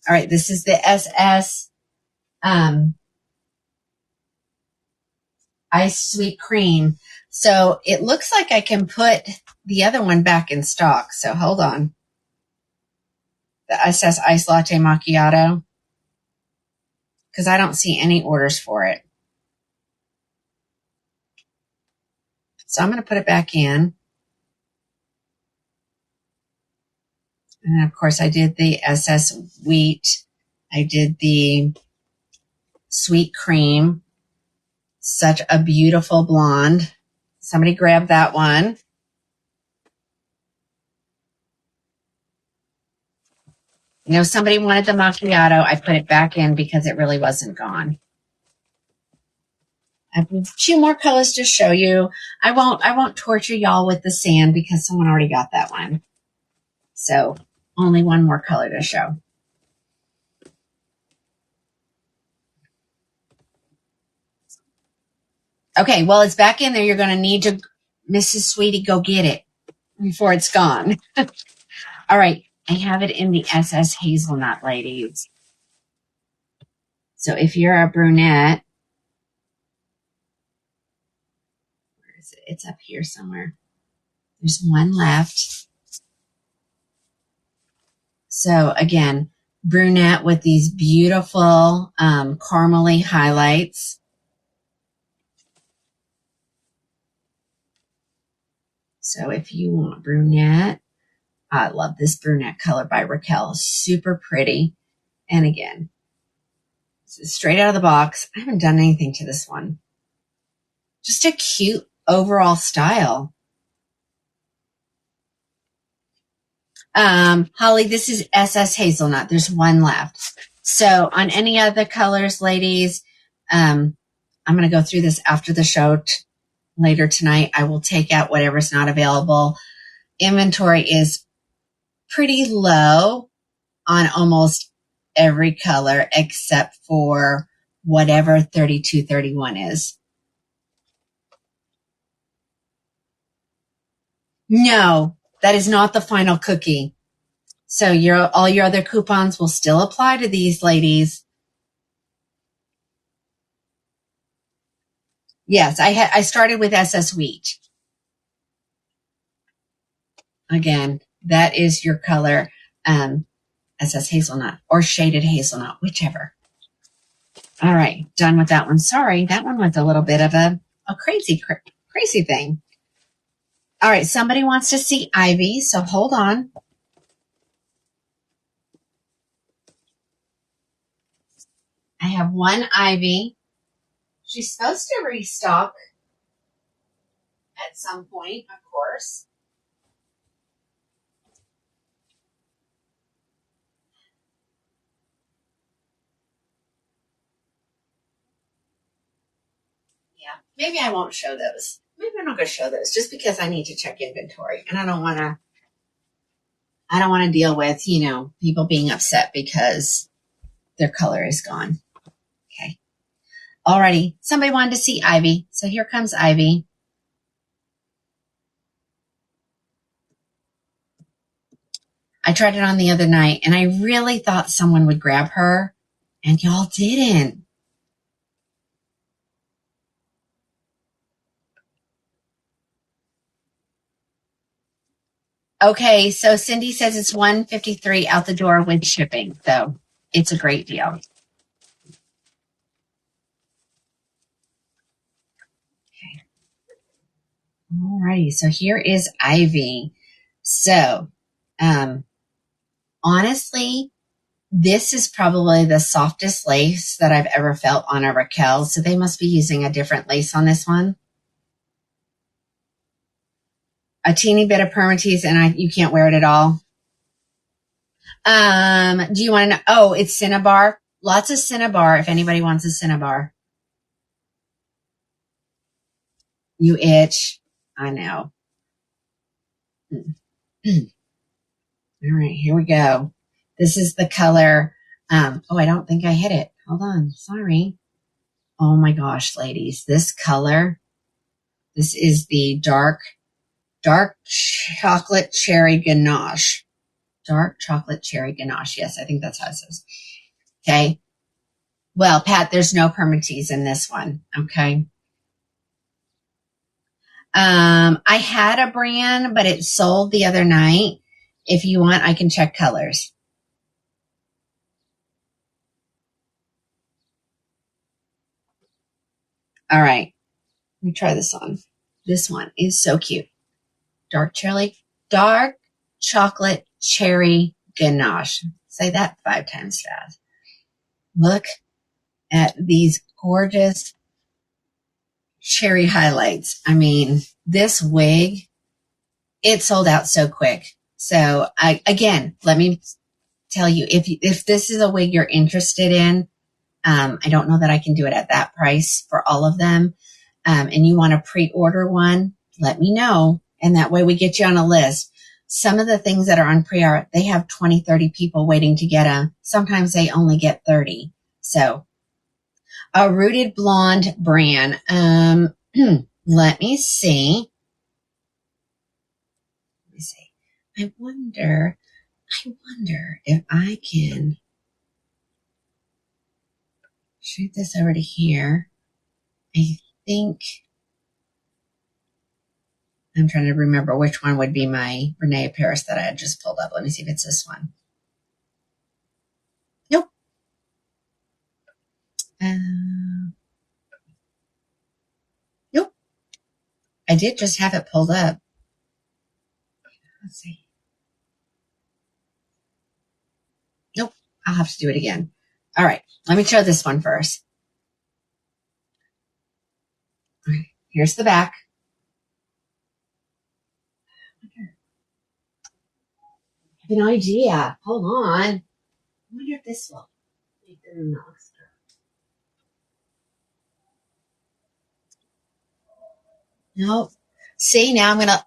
All right, this is the SS Ice Sweet Cream. So it looks like I can put the other one back in stock. So hold on. The SS Ice Latte Macchiato. Because I don't see any orders for it. So I'm going to put it back in. And of course I did the SS Wheat. I did the Sweet Cream. Such a beautiful blonde. Somebody grab that one. You know, somebody wanted the macchiato. I put it back in because it really wasn't gone. I have a few more colors to show you. I won't torture y'all with the sand because someone already got that one. So only one more color to show. Okay, well, it's back in there. You're going to need to, Mrs. Sweetie, go get it before it's gone. All right, I have it in the SS Hazelnut, ladies. So if you're a brunette, where is it? It's up here somewhere. There's one left. So again, brunette with these beautiful caramely highlights. So if you want brunette, I love this brunette color by Raquel. Super pretty. And again, this is straight out of the box. I haven't done anything to this one. Just a cute overall style. Holly, this is SS Hazelnut. There's one left. So on any other colors, ladies, I'm going to go through this after the show later tonight. I will take out whatever's not available. Inventory is pretty low on almost every color except for whatever 3231 is. No, that is not the final cookie. So all your other coupons will still apply to these, ladies. Yes, I started with SS Wheat. Again, that is your color, SS Hazelnut or Shaded Hazelnut, whichever. All right, done with that one. Sorry, that one was a little bit of a crazy thing. All right, somebody wants to see Ivy, so hold on. I have one Ivy. She's supposed to restock at some point, of course. Yeah, maybe I won't show those. Maybe I'm not going to show those just because I need to check inventory, and I don't want to deal with, people being upset because their color is gone. Okay. Alrighty. Somebody wanted to see Ivy. So here comes Ivy. I tried it on the other night and I really thought someone would grab her and y'all didn't. Okay. So Cindy says it's $153 out the door with shipping. So it's a great deal. Alrighty, so here is Ivy. So, honestly, this is probably the softest lace that I've ever felt on a Raquel. So they must be using a different lace on this one. A teeny bit of permatease, and you can't wear it at all. Do you want to know? Oh, it's Cinnabar. Lots of Cinnabar. If anybody wants a Cinnabar, you itch. I know. All right, here we go. This is the color. Oh, I don't think I hit it. Hold on. Sorry. Oh my gosh, ladies, this color. This is the dark chocolate cherry ganache. Dark chocolate cherry ganache. Yes, I think that's how it says. Okay. Well, Pat, there's no permatease in this one. Okay. I had a brand, but it sold the other night. If you want, I can check colors. All right. Let me try this on. This one is so cute. Dark chocolate cherry ganache. Say that 5 times fast. Look at these gorgeous cherry highlights. I mean, this wig, it sold out so quick. So again, let me tell you, if this is a wig you're interested in, I don't know that I can do it at that price for all of them. And you want to pre-order one, let me know. And that way we get you on a list. Some of the things that are on pre-order, they have 20, 30 people waiting to get them. Sometimes they only get 30. So a Rooted Blonde brand. Let me see. I wonder if I can shoot this over to here. I think I'm trying to remember which one would be my Renee Paris that I had just pulled up. Let me see if it's this one. Nope. Nope. I did just have it pulled up. Let's see. Nope. I'll have to do it again. All right. Let me show this one first. All right. Here's the back. I have an idea. Hold on. I wonder if this will make the knocks. Nope. See, now I'm going to,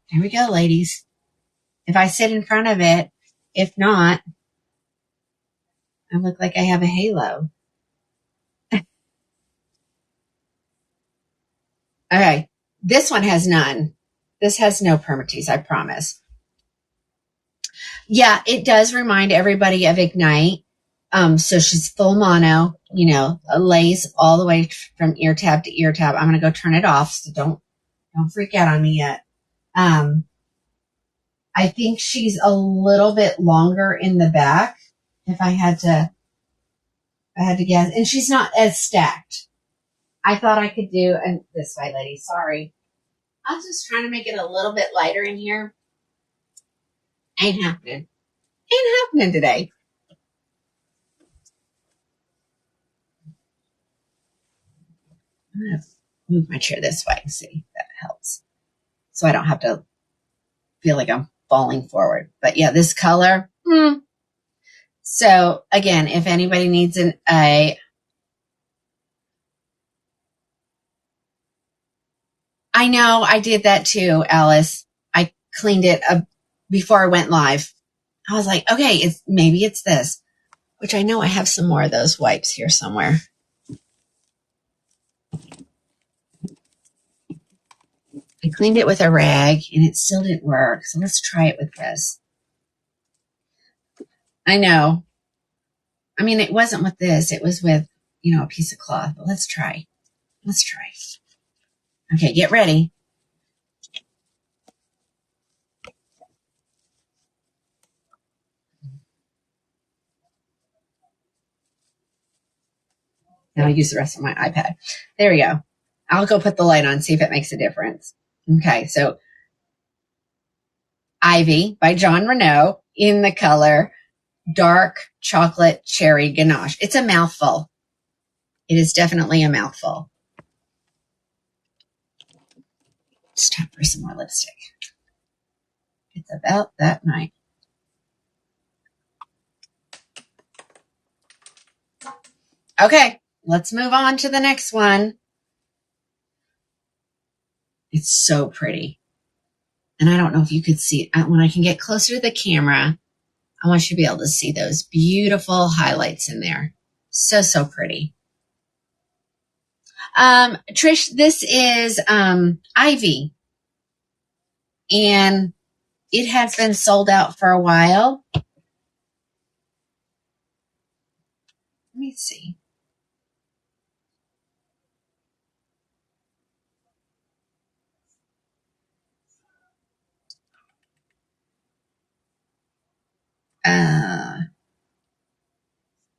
here we go, ladies. If I sit in front of it, if not, I look like I have a halo. Okay. This one has none. This has no permatease, I promise. Yeah, it does remind everybody of Ignite. So she's full mono, a lace all the way from ear tab to ear tab. I'm going to go turn it off. So don't freak out on me yet. I think she's a little bit longer in the back. If I had to guess, and she's not as stacked. I thought I could do, and this way, lady, sorry. I was just trying to make it a little bit lighter in here. Ain't happening today. I'm going to move my chair this way and see if that helps. So I don't have to feel like I'm falling forward. But yeah, this color. So again, if anybody needs I know I did that too, Alice. I cleaned it before I went live. I was like, okay, maybe it's this, which I know I have some more of those wipes here somewhere. I cleaned it with a rag and it still didn't work. So let's try it with this. I know. I mean, it wasn't with this. It was with, a piece of cloth. But let's try. Okay, get ready. Now I'll use the rest of my iPad. There we go. I'll go put the light on, see if it makes a difference. Okay, so Ivy by John Renault in the color Dark Chocolate Cherry Ganache. It's a mouthful. It is definitely a mouthful. It's time for some more lipstick. It's about that night. Okay, let's move on to the next one. It's so pretty. And I don't know if you could see it. When I can get closer to the camera, I want you to be able to see those beautiful highlights in there. So, so pretty. Trish, this is Ivy. And it has been sold out for a while. Let me see.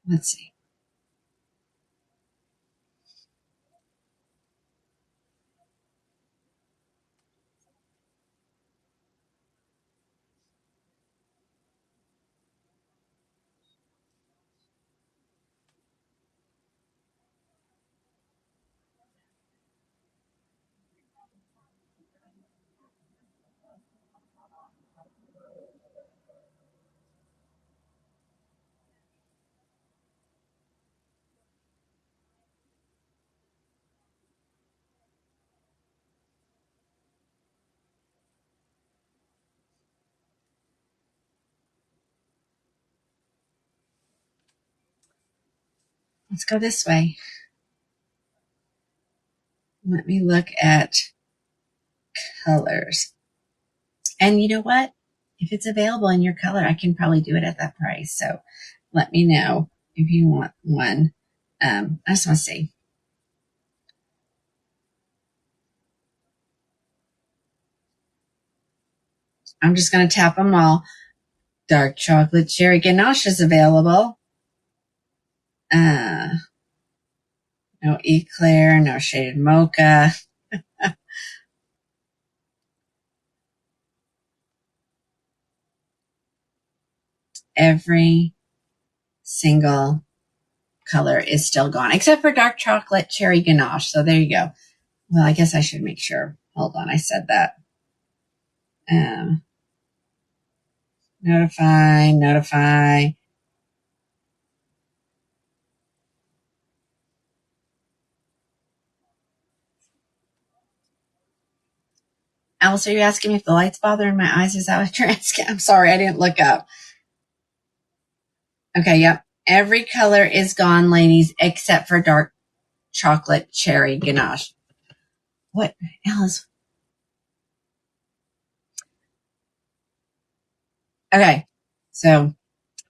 Let's see. Let's go this way. Let me look at colors. And you know what? If it's available in your color, I can probably do it at that price. So let me know if you want one. I just want to see. I'm just going to tap them all. Dark chocolate cherry ganache is available. No eclair, no shaded mocha. Every single color is still gone, except for dark chocolate cherry ganache. So there you go. Well, I guess I should make sure. Hold on, I said that. Notify. Alice, are you asking me if the light's bothering my eyes? Is that what you're asking? I'm sorry, I didn't look up. Okay, yep. Every color is gone, ladies, except for dark chocolate cherry ganache. What, Alice? Okay, so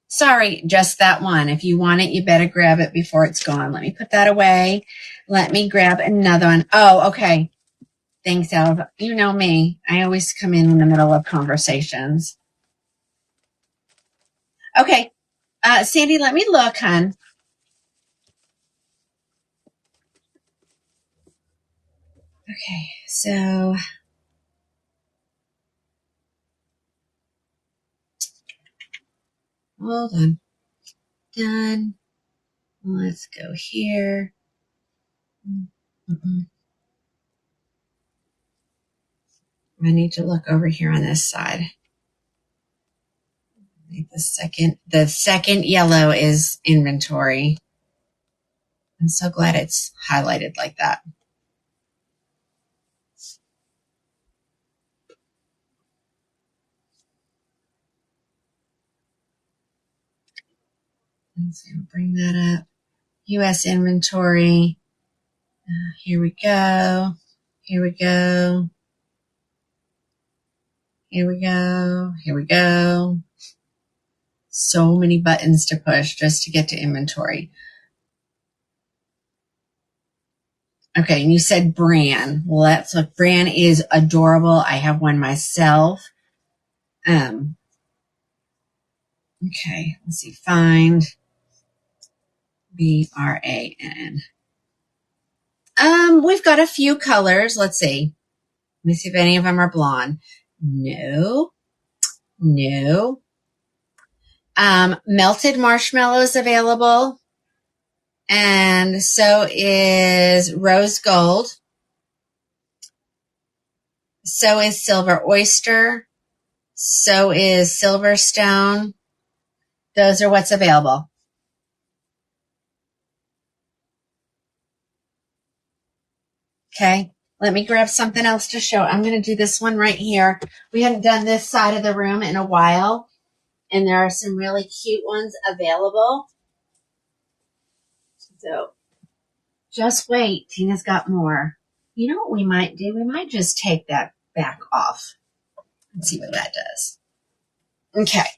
sorry, just that one. If you want it, you better grab it before it's gone. Let me put that away. Let me grab another one. Oh, okay. Thanks, Alice. You know me. I always come in the middle of conversations. Okay. Sandy, let me look, hon. Okay, so hold on. Done. Let's go here. I need to look over here on this side. The second yellow is inventory. I'm so glad it's highlighted like that. Let's bring that up. US inventory. Here we go. Here we go. Here we go. Here we go. So many buttons to push just to get to inventory. Okay, and you said Bran. Well, let's look. Bran is adorable. I have one myself. Okay, let's see. Find BRAN. We've got a few colors. Let's see. Let me see if any of them are blonde. No. No. Melted marshmallows available. And so is rose gold. So is silver oyster. So is silverstone. Those are what's available. Okay. Let me grab something else to show. I'm going to do this one right here. We haven't done this side of the room in a while. And there are some really cute ones available. So just wait. Tina's got more. You know what we might do? We might just take that back off and see what that does. Okay.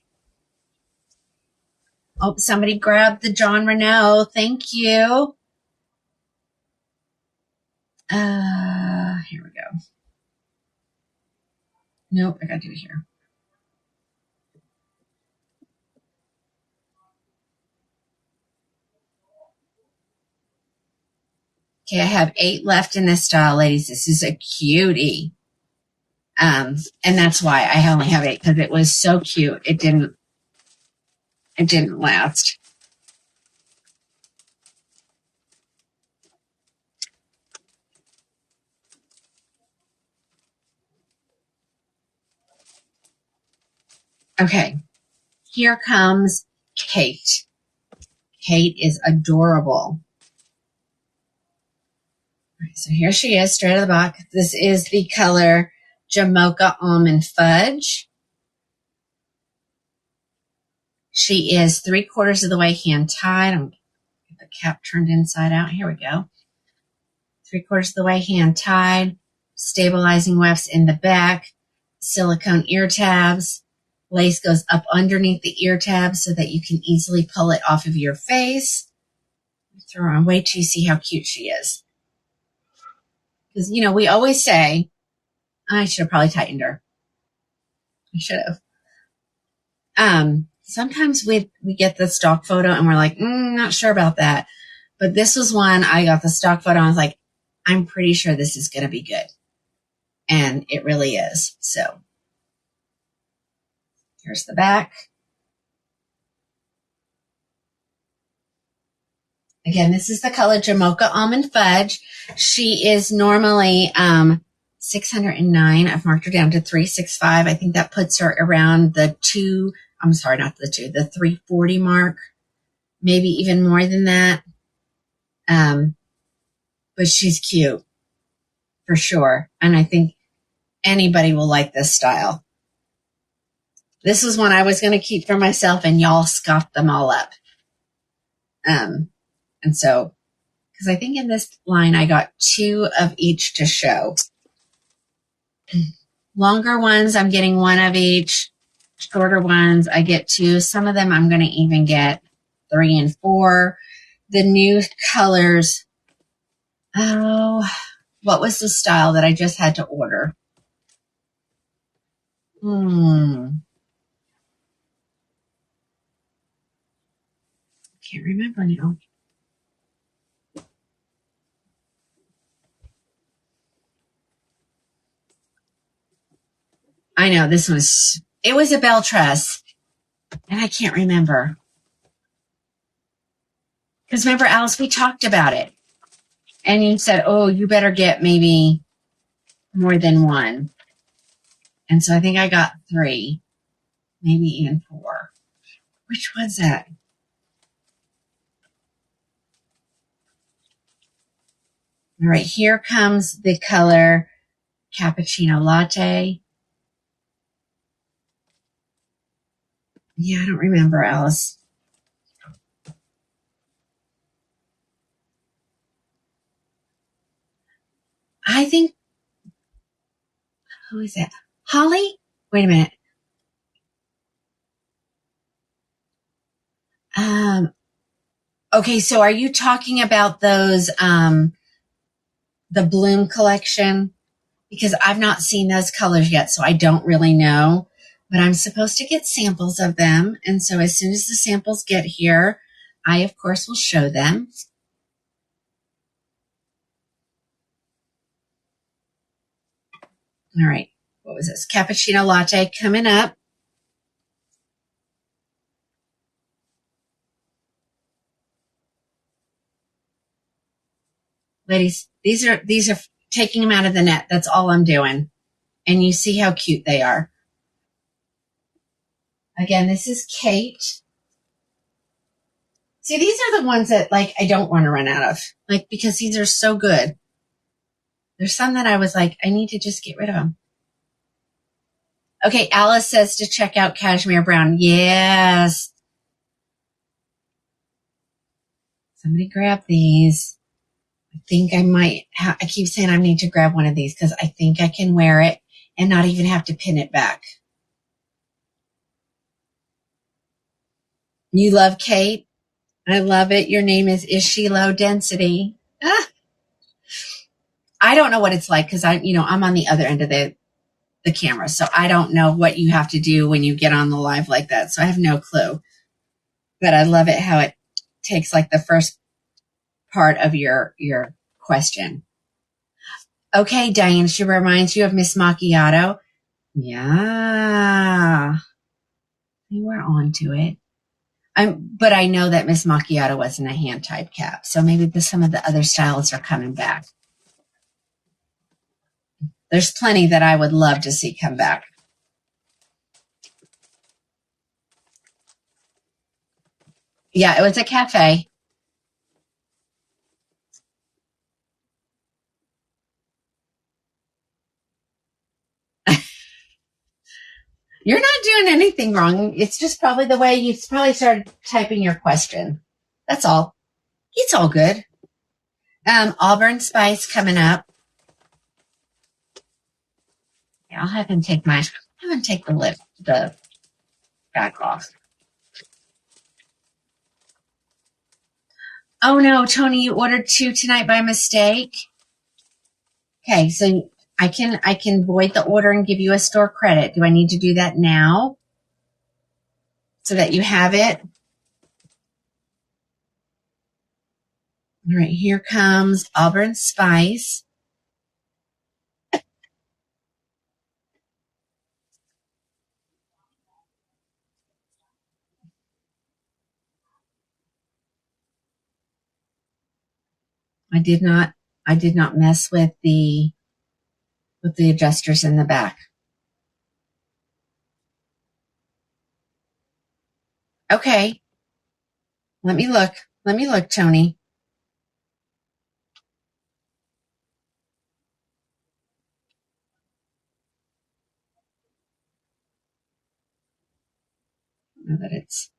Oh, somebody grabbed the John Renault. Thank you. Here we go. Nope, I gotta do it here. Okay, I have 8 left in this style, ladies. This is a cutie. And that's why I only have 8, because it was so cute. It didn't last. Okay, here comes Kate. Kate is adorable. Right, so here she is, straight out of the box. This is the color Jamocha Almond Fudge. She is 3/4 of the way hand tied. I'm going to get the cap turned inside out. Here we go. 3/4 of the way hand tied. Stabilizing wefts in the back. Silicone ear tabs. Lace goes up underneath the ear tabs so that you can easily pull it off of your face. Throw her on. Wait till you see how cute she is. Because, you know, we always say, I should have probably tightened her. I should have. Sometimes we get the stock photo and we're like, not sure about that. But this was one, I got the stock photo and I was like, I'm pretty sure this is going to be good. And it really is. So here's the back. Again, this is the color Jamocha Almond Fudge. She is normally 609. I've marked her down to 365. I think that puts her around the 340 mark, maybe even more than that. But she's cute for sure. And I think anybody will like this style. This was one I was going to keep for myself and y'all scoffed them all up. And so, because I think in this line, I got 2 of each to show. Longer ones, I'm getting 1 of each. Shorter ones, I get 2. Some of them I'm going to even get 3 and 4. The new colors. Oh, what was the style that I just had to order? Can't remember now. I know this was, it was a bell tress, and I can't remember. Because remember, Alice, we talked about it. And you said, oh, you better get maybe more than 1. And so I think I got 3, maybe even 4. Which one's that? All right, here comes the color Cappuccino Latte. Yeah, I don't remember, Alice. I think, who is that? Holly? Wait a minute. Okay, so are you talking about those, the Bloom collection? Because I've not seen those colors yet, so I don't really know. But I'm supposed to get samples of them. And so as soon as the samples get here, I, of course, will show them. All right. What was this? Cappuccino latte coming up. Ladies, these are taking them out of the net. That's all I'm doing. And you see how cute they are. Again, this is Kate. See, these are the ones that like I don't want to run out of. Like, because these are so good. There's some that I was like, I need to just get rid of them. Okay, Alice says to check out Cashmere Brown. Yes. Somebody grab these. I think I might. I keep saying I need to grab one of these because I think I can wear it and not even have to pin it back. You love Kate? I love it. Your name is she low density? Ah. I don't know what it's like because I'm on the other end of the camera, so I don't know what you have to do when you get on the live like that. So I have no clue. But I love it how it takes like the first part of your question. Okay, Diane, she reminds you of Miss Macchiato. Yeah. You were on to it. But I know that Miss Macchiato wasn't a hand type cap, so maybe some of the other styles are coming back. There's plenty that I would love to see come back. Yeah, it was a cafe. You're not doing anything wrong. It's just probably the way you probably started typing your question. That's all. It's all good. Auburn Spice coming up. Yeah, I'll have him take the back off. Oh no, Tony, you ordered 2 tonight by mistake. Okay, so I can void the order and give you a store credit. Do I need to do that now so that you have it? All right, here comes Auburn Spice. I did not mess with the adjusters in the back. Okay. Let me look, Tony. I know that it's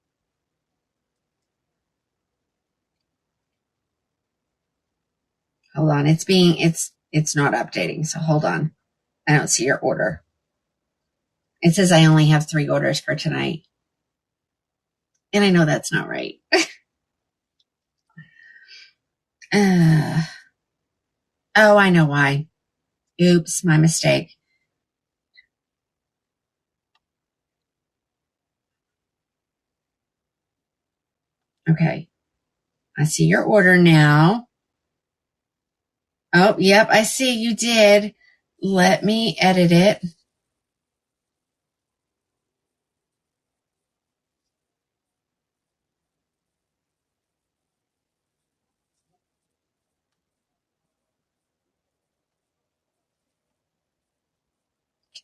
hold on. It's not updating, so hold on. I don't see your order. It says I only have 3 orders for tonight. And I know that's not right. Oh, I know why. Oops, my mistake. Okay. I see your order now. Oh, yep, I see you did. Let me edit it.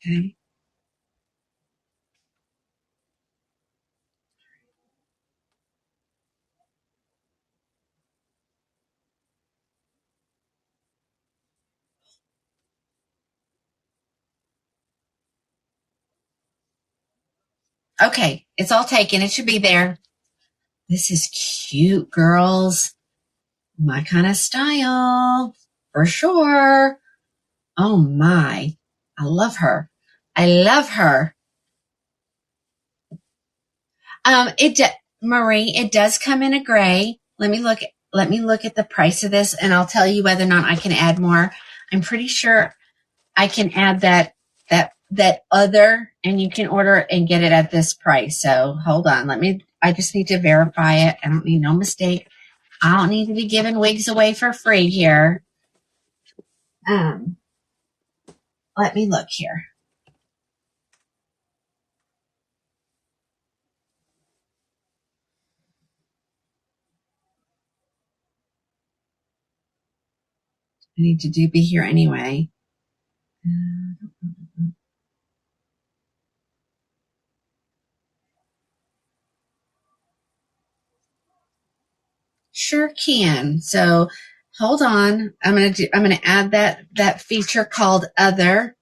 Okay. Okay, it's all taken. It should be there. This is cute, girls. My kind of style, for sure. Oh my, I love her. I love her. Marie, it does come in a gray. Let me look at the price of this, and I'll tell you whether or not I can add more. I'm pretty sure I can add that other, and you can order it and get it at this price. So hold on. I just need to verify it. I don't need no mistake. I don't need to be giving wigs away for free here. let me look here. I need to be here anyway. Sure can. So hold on. I'm gonna add that feature called Other.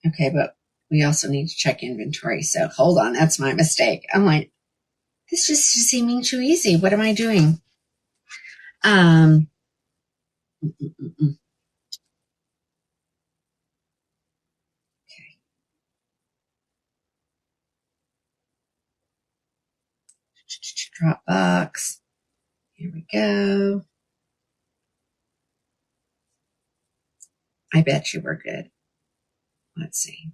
Okay, but we also need to check inventory. So hold on, that's my mistake. I'm like, this just seeming too easy. What am I doing? Okay. Dropbox. Here we go. I bet you we're good. Let's see.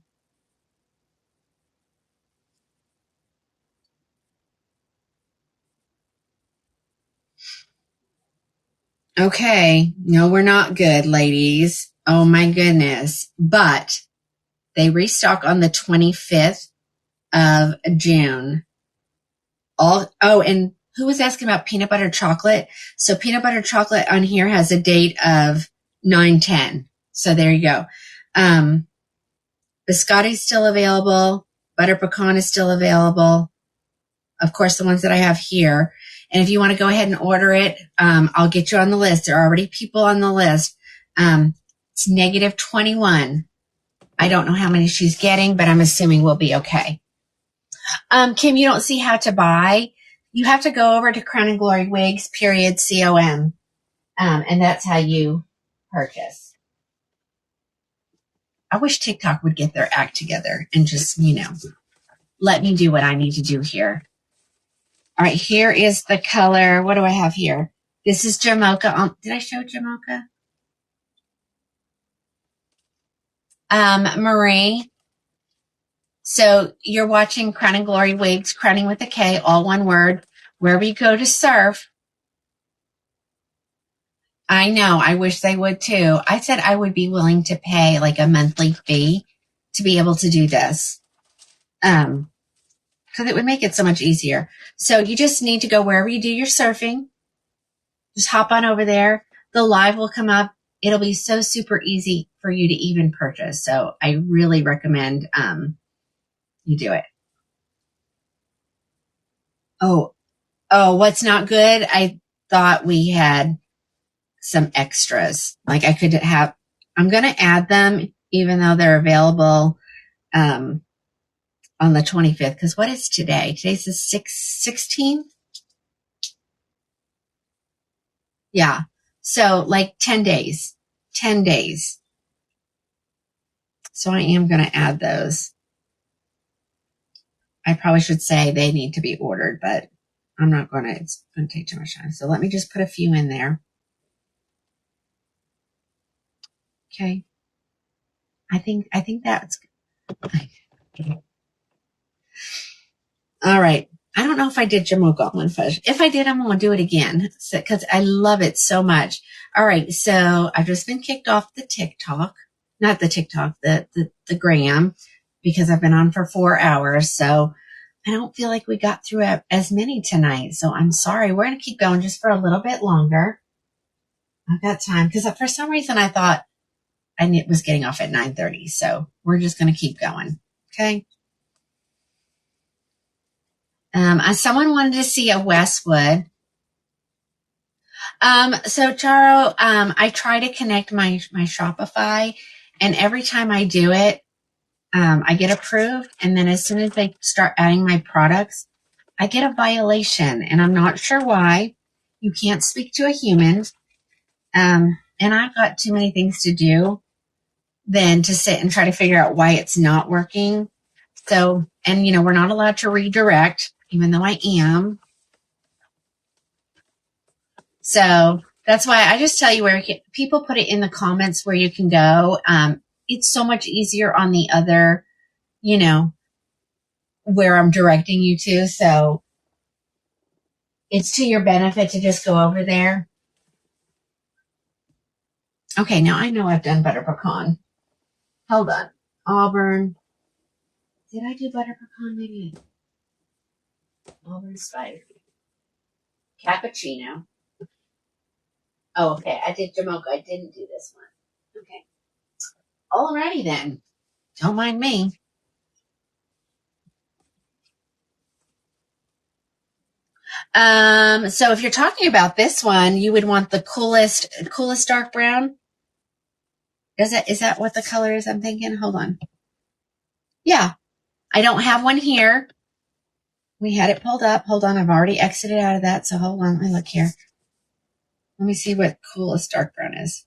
Okay. No, we're not good, ladies. Oh my goodness. But they restock on the 25th of June. And who was asking about peanut butter chocolate? So peanut butter chocolate on here has a date of 9/10. So there you go. Biscotti's still available. Butter pecan is still available. Of course, the ones that I have here. And if you want to go ahead and order it, I'll get you on the list. There are already people on the list. It's -21. I don't know how many she's getting, but I'm assuming we'll be okay. Kim, you don't see how to buy. You have to go over to Crown and Glory Wigs, .com. And that's how you purchase. I wish TikTok would get their act together and just, let me do what I need to do here. All right, here is the color. What do I have here? This is Jamocha. Did I show Jamocha? Marie. So you're watching Crown and Glory Wigs, crowning with a K, all one word. Wherever you go to surf. I know. I wish they would too. I said I would be willing to pay like a monthly fee to be able to do this. Because it would make it so much easier. So you just need to go wherever you do your surfing. Just hop on over there. The live will come up. It'll be so super easy for you to even purchase. So I really recommend you do it. Oh, what's not good? I thought we had some extras. Like I'm going to add them even though they're available on the 25th. Because what is today? Today's the 16th? Yeah. So like 10 days. 10 days. So I am going to add those. I probably should say they need to be ordered, but I'm not going to. It's going to take too much time. So let me just put a few in there. Okay. I think that's good. All right. I don't know if I did Jamocha almond fudge. If I did, I'm going to do it again because I love it so much. All right. So I've just been kicked off the TikTok, not the TikTok, the gram, because I've been on for 4 hours. So I don't feel like we got through as many tonight. So I'm sorry. We're going to keep going just for a little bit longer. I've got time because for some reason I thought I was getting off at 9:30. So we're just going to keep going. Okay. Someone wanted to see a Westwood. So Charo, I try to connect my Shopify, and every time I do it, I get approved. And then as soon as they start adding my products, I get a violation, and I'm not sure why. You can't speak to a human. And I've got too many things to do than to sit and try to figure out why it's not working. So, and we're not allowed to redirect, even though I am. So That's why I just tell you where people put it in the comments where you can go. It's so much easier on the other, where I'm directing you to. So it's to your benefit to just go over there. Okay, now I know I've done butter pecan. Hold on. Auburn. Did I do butter pecan? Maybe. Auburn spider. Cappuccino. Oh, okay. I did Jamocha. I didn't do this one. Okay. Alrighty then. Don't mind me. So if you're talking about this one, you would want the coolest dark brown. Is that what the color is I'm thinking? Hold on. Yeah. I don't have one here. We had it pulled up. Hold on. I've already exited out of that. So hold on. Let me look here. Let me see what coolest dark brown is.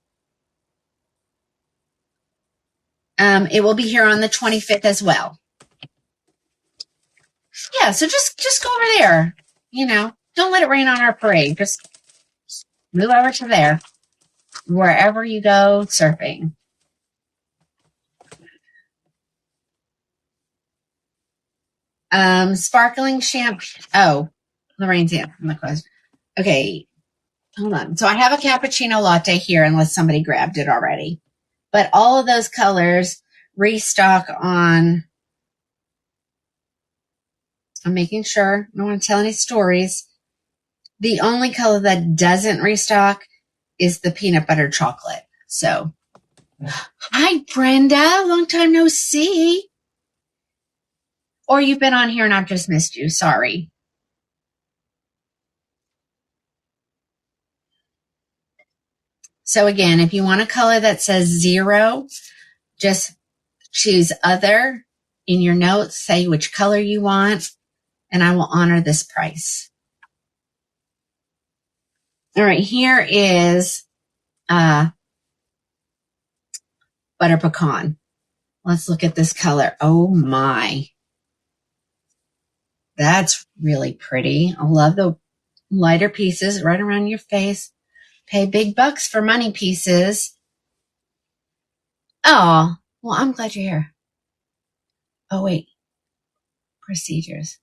It will be here on the 25th as well. Yeah. So just go over there. Don't let it rain on our parade. Just move over to there. Wherever you go surfing. Sparkling champagne. Oh, Lorraine's in. I'm not close. Okay. Hold on. So I have a cappuccino latte here unless somebody grabbed it already. But all of those colors restock on. I'm making sure. I don't want to tell any stories. The only color that doesn't restock is the peanut butter chocolate. So, hi, Brenda. Long time no see. Or you've been on here and I've just missed you. Sorry. So again, if you want a color that says 0, just choose other in your notes, say which color you want, and I will honor this price. All right, here is butter pecan. Let's look at this color. Oh my. That's really pretty. I love the lighter pieces right around your face. Pay big bucks for money pieces. Oh, well, I'm glad you're here. Oh, wait. Procedures.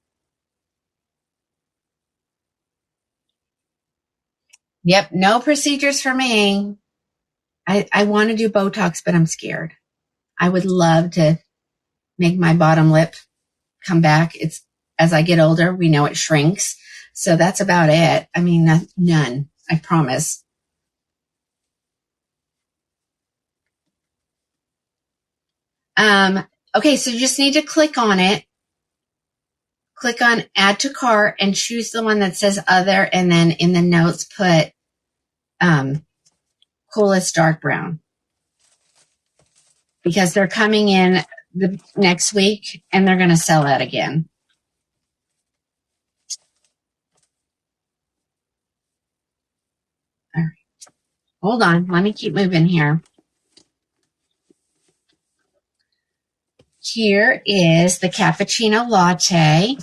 Yep, no procedures for me. I want to do Botox, but I'm scared. I would love to make my bottom lip come back. As I get older, we know it shrinks. So that's about it. I mean, none, I promise. Okay, so you just need to click on it. Click on add to cart and choose the one that says other. And then in the notes, put coolest dark brown. Because they're coming in the next week and they're going to sell out again. All right. Hold on. Let me keep moving here. Here is the cappuccino latte.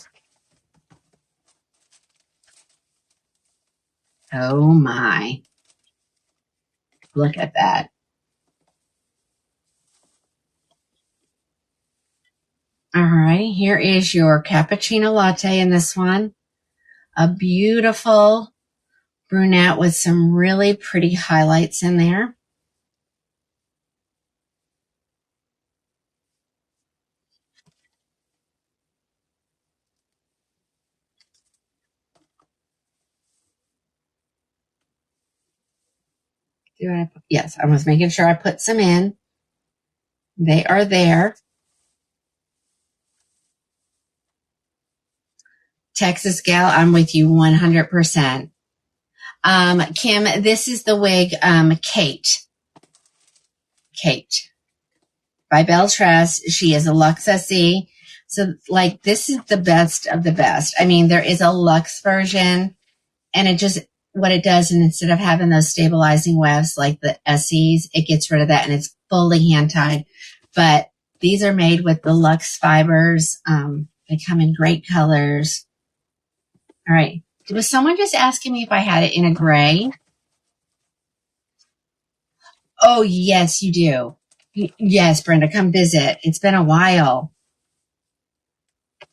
Oh my. Look at that. All right. Here is your cappuccino latte in this one. A beautiful brunette with some really pretty highlights in there. Yes, I was making sure I put some in. They are there. Texas gal, I'm with you 100%. Kim, this is the wig, Kate by Belle Tress. She is a Luxe SE. So this is the best of the best. I mean, there is a Luxe version and what it does, and instead of having those stabilizing wefts like the SEs, it gets rid of that and it's fully hand tied. But these are made with the Luxe fibers. They come in great colors. All right. Was someone just asking me if I had it in a gray? Oh, yes, you do. Yes, Brenda, come visit. It's been a while.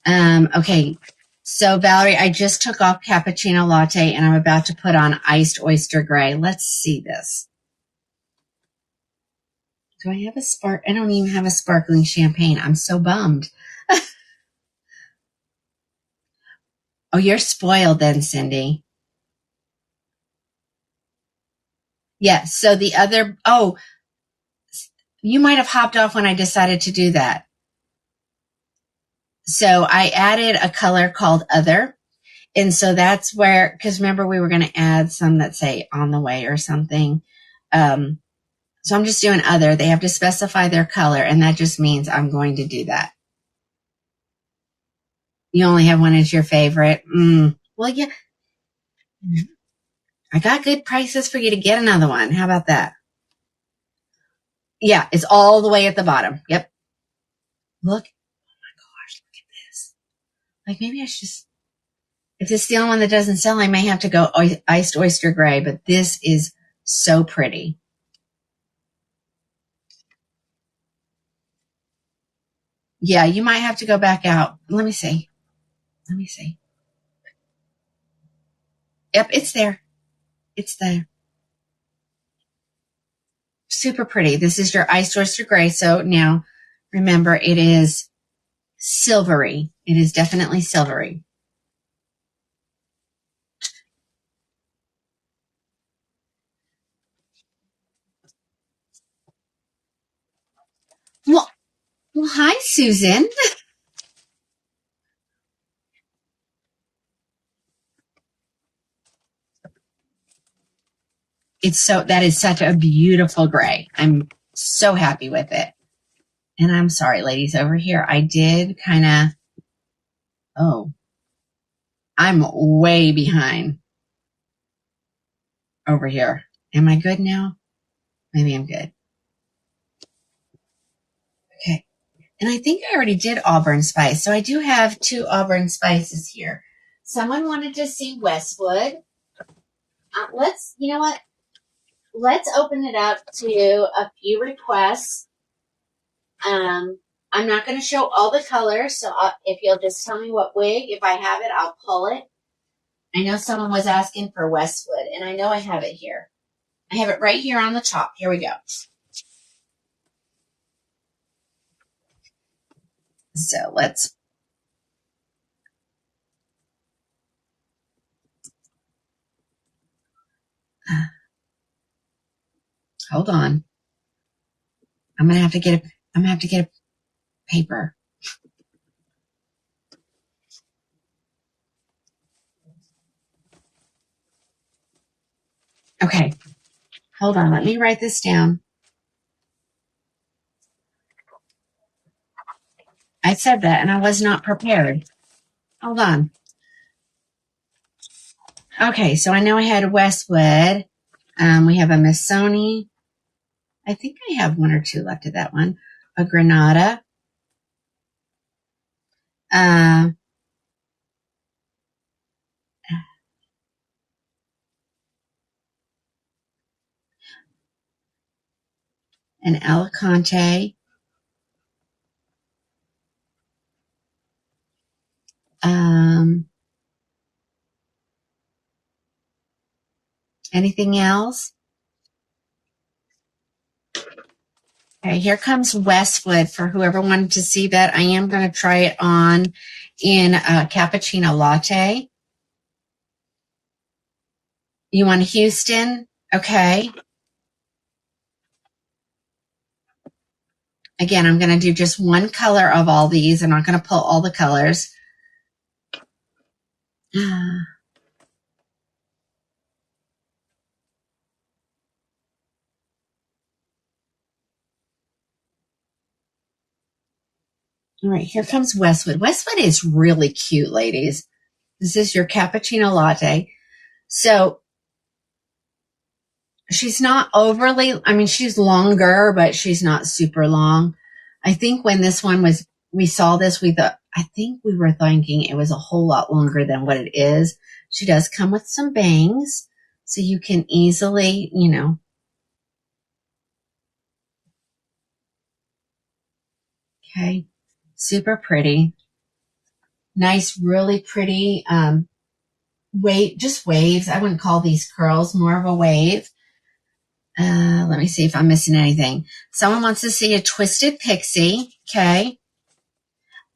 Okay. So, Valerie, I just took off cappuccino latte and I'm about to put on iced oyster gray. Let's see this. Do I have a spark? I don't even have a sparkling champagne. I'm so bummed. Oh, you're spoiled then, Cindy. Yes. So the other, oh, you might have hopped off when I decided to do that. So I added a color called Other. And so that's where, because remember we were going to add some that say on the way or something. So I'm just doing Other. They have to specify their color, and that just means I'm going to do that. You only have one as your favorite. Well, yeah. I got good prices for you to get another one. How about that? Yeah, it's all the way at the bottom. Yep. Look. Oh my gosh, look at this. Like maybe I should just, if this is the only one that doesn't sell, I may have to go iced oyster gray, but this is so pretty. Yeah, you might have to go back out. Let me see. Yep, it's there. It's there. Super pretty. This is your iced oyster gray. So now remember, it is silvery. It is definitely silvery. Well, hi, Susan. That is such a beautiful gray. I'm so happy with it. And I'm sorry, ladies, over here, I did kind of, I'm way behind over here. Am I good now? Maybe I'm good. Okay. And I think I already did Auburn Spice. So I do have 2 Auburn Spices here. Someone wanted to see Westwood. You know what? Let's open it up to a few requests. I'm not going to show all the colors. So if you'll just tell me what wig, if I have it, I'll pull it. I know someone was asking for Westwood, and I know I have it here. I have it right here on the top. Here we go. So let's hold on. I'm gonna have to get a paper. Okay. Hold on. Let me write this down. I said that and I was not prepared. Hold on. Okay, so I know I had Westwood. We have a Missoni. I think I have 1 or 2 left of that one. A Granada. An Alicante. Anything else? Okay, here comes Westwood for whoever wanted to see that. I am going to try it on in a cappuccino latte. You want Houston? Okay. Again, I'm going to do just 1 color of all these. I'm not going to pull all the colors. All right, here comes Westwood. Westwood is really cute, ladies. This is your cappuccino latte. So she's not overly, she's longer, but she's not super long. I think when this one we saw this, I think we were thinking it was a whole lot longer than what it is. She does come with some bangs, so you can easily, Okay. Super pretty. Nice, really pretty, just waves. I wouldn't call these curls, more of a wave. Let me see if I'm missing anything. Someone wants to see a twisted pixie. Okay.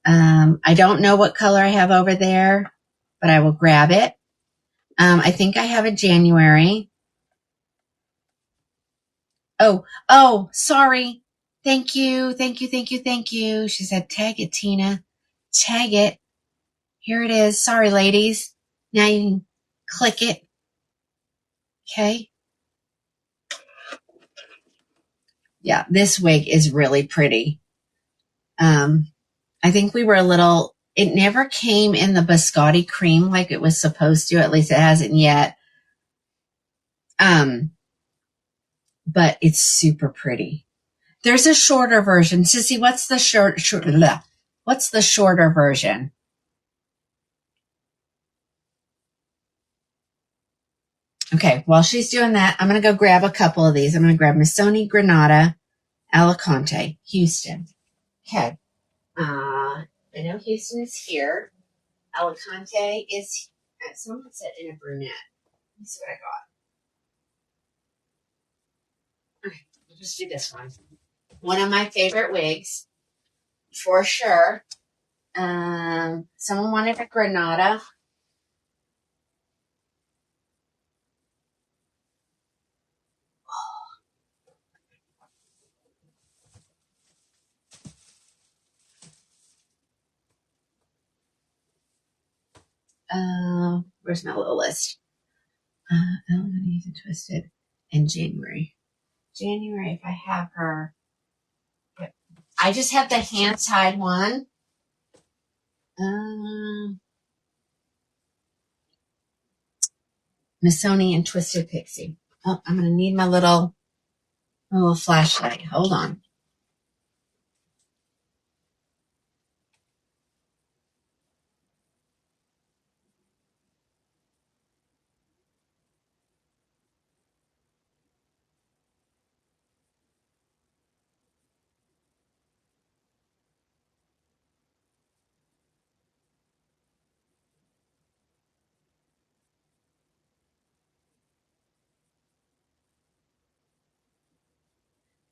I don't know what color I have over there, but I will grab it. I think I have a January. Oh, sorry. Thank you. Thank you. Thank you. Thank you. She said, tag it, Tina. Tag it. Here it is. Sorry, ladies. Now you can click it. Okay. Yeah, this wig is really pretty. I think we were it never came in the biscotti cream like it was supposed to. At least it hasn't yet. But it's super pretty. There's a shorter version. Sissy, what's the what's the shorter version? Okay, while she's doing that, I'm going to go grab a couple of these. I'm going to grab Missoni, Granada, Alicante, Houston. Okay. I know Houston is here. Alicante is, someone said in a brunette. Let me see what I got. Okay, we'll just do this one. One of my favorite wigs, for sure. Someone wanted a Granada. Where's my little list? Element and Twisted in January. January, if I have her. I just have the hand tied one. Missoni and Twisted Pixie. Oh, I'm going to need my little flashlight. Hold on.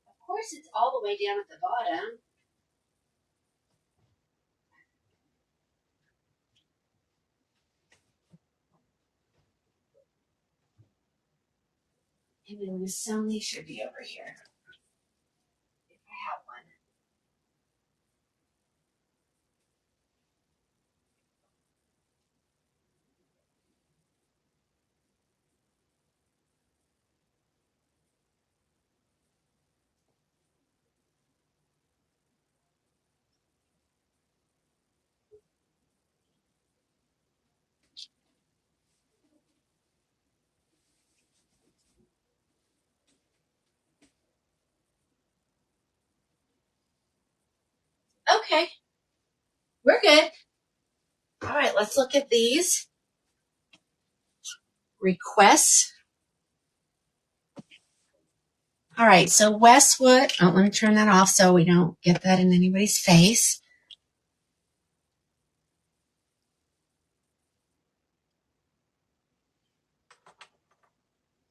Of course, it's all the way down at the bottom. And then Missoni should be over here. If I have one. Okay, we're good. All right, let's look at these requests. All right, so Westwood. Oh, let me turn that off so we don't get that in anybody's face.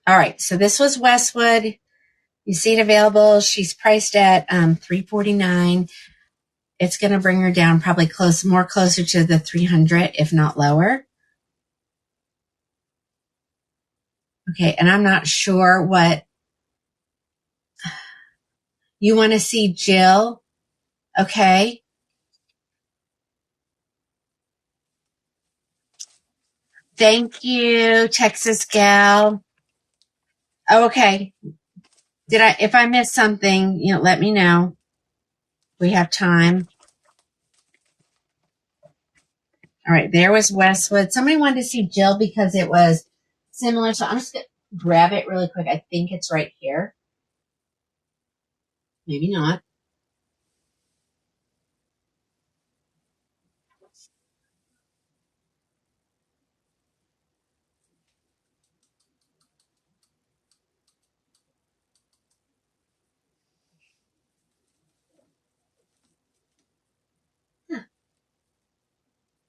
All right, so this was Westwood. You see it available. She's priced at $349. It's going to bring her down probably more closer to the 300, if not lower. Okay, and I'm not sure what you want to see, Jill. Okay. Thank you, Texas gal. Oh, okay. If I missed something, let me know. We have time. All right, there was Westwood. Somebody wanted to see Jill because it was similar. So I'm just going to grab it really quick. I think it's right here. Maybe not.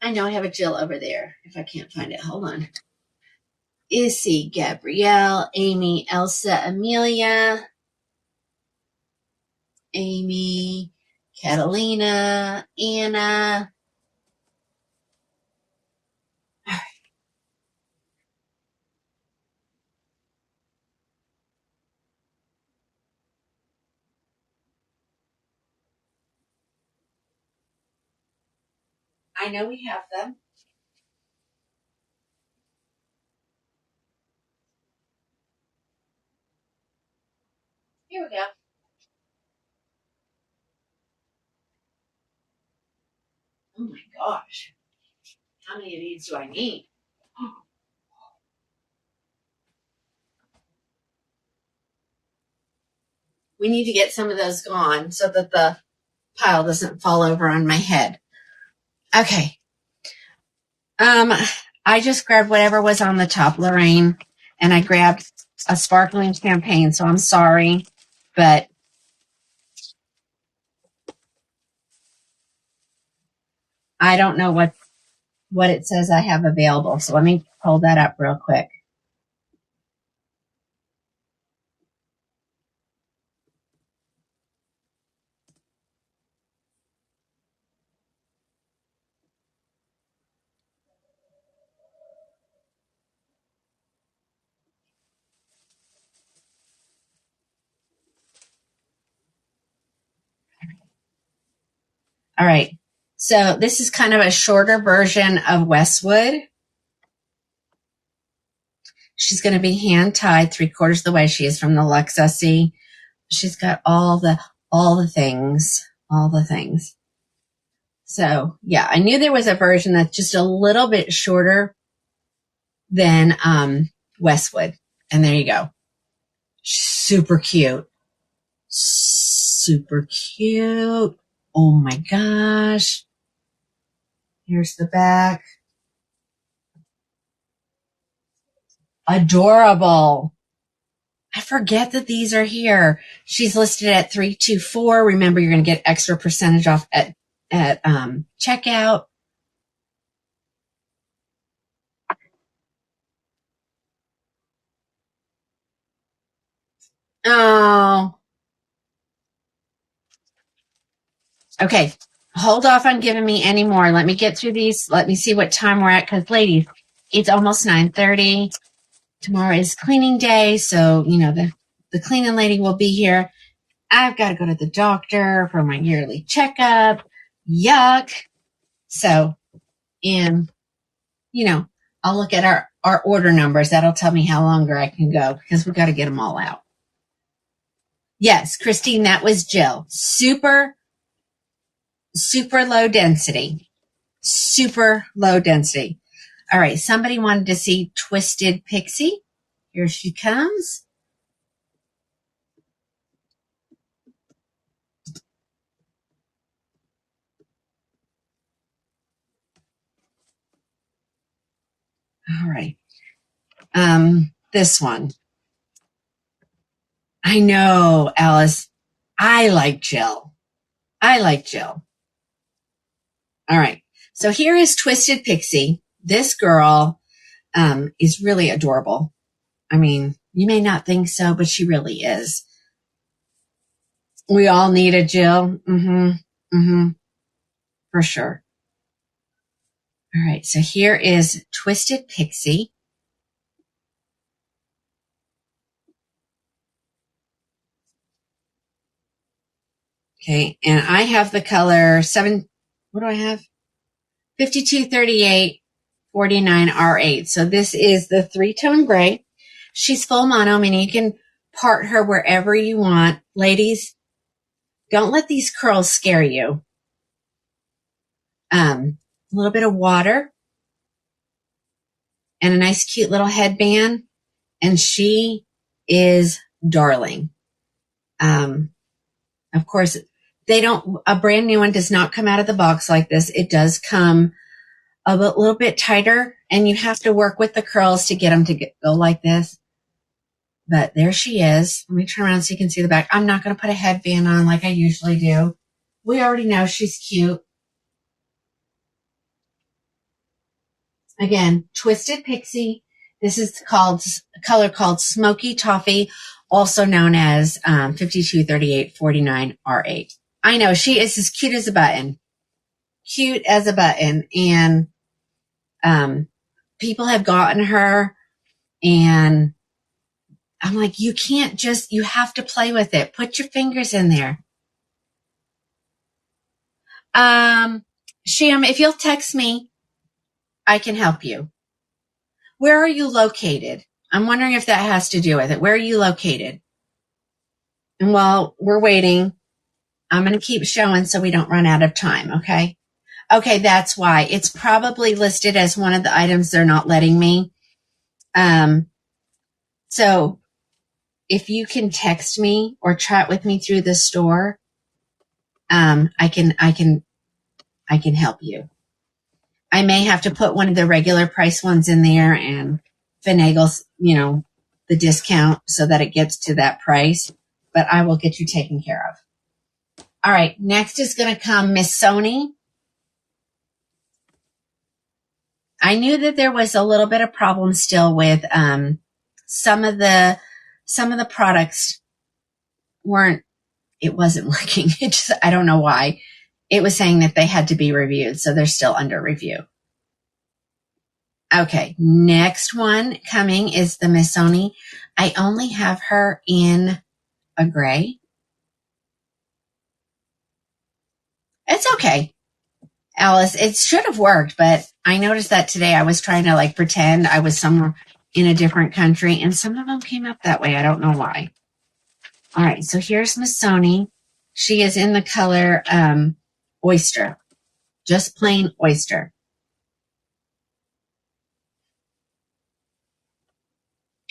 I know I have a Jill over there. If I can't find it, hold on. Issy, Gabrielle, Amy, Elsa, Amelia, Amy, Catalina, Anna. I know we have them. Here we go. Oh my gosh. How many of these do I need? We need to get some of those gone so that the pile doesn't fall over on my head. Okay. I just grabbed whatever was on the top, Lorraine, and I grabbed a sparkling champagne, so I'm sorry, but I don't know what it says I have available. So let me pull that up real quick. All right. So this is kind of a shorter version of Westwood. She's going to be hand tied 3/4 of the way. She is from the Luxusy. She's got all the things, all the things. So yeah, I knew there was a version that's just a little bit shorter than Westwood. And there you go. Super cute. Super cute. Oh my gosh. Here's the back. Adorable. I forget that these are here. She's listed at $324. Remember, you're going to get extra percentage off at checkout. Oh. Okay. Hold off on giving me any more. Let me get through these. Let me see what time we're at. Because, ladies, it's almost 9:30. Tomorrow is cleaning day. So, you know, the cleaning lady will be here. I've got to go to the doctor for my yearly checkup. Yuck. So, and, you know, I'll look at our order numbers. That'll tell me how longer I can go because we got to get them all out. Yes, Christine, that was Jill. Super low density. Super low density. All right. Somebody wanted to see Twisted Pixie. Here she comes. All right. This one. I know, Alice. I like Jill. All right. So here is Twisted Pixie. This girl is really adorable. I mean, you may not think so, but she really is. We all need a Jill. For sure. All right. So here is Twisted Pixie. Okay. And I have the color what do I have? 5238 49 R8. So this is the 3-tone gray. She's full mono, meaning you can part her wherever you want. Ladies, don't let these curls scare you. A little bit of water and a nice cute little headband. And she is darling. Of course, a brand new one does not come out of the box like this. It does come a little bit tighter and you have to work with the curls to get them to go like this. But there she is. Let me turn around so you can see the back. I'm not going to put a headband on like I usually do. We already know she's cute. Again, Twisted Pixie. This is called color called Smoky Toffee, also known as 523849 R8. I know she is as cute as a button. Cute as a button. And people have gotten her, and I'm like, you can't just, you have to play with it. Put your fingers in there. Sham, if you'll text me, I can help you. Where are you located? I'm wondering if that has to do with it. Where are you located? And while we're waiting, I'm going to keep showing so we don't run out of time, okay? Okay, that's why. It's probably listed as one of the items they're not letting me. So if you can text me or chat with me through the store, I can help you. I may have to put one of the regular price ones in there and finagle, the discount so that it gets to that price, but I will get you taken care of. All right, next is going to come Missoni. I knew that there was a little bit of problem still with some of the products it wasn't working. I don't know why. It was saying that they had to be reviewed, so they're still under review. Okay, next one coming is the Missoni. I only have her in a gray. It's okay, Alice. It should have worked, but I noticed that today I was trying to pretend I was somewhere in a different country, and some of them came up that way. I don't know why. All right, so here's Missoni. She is in the color oyster, just plain oyster.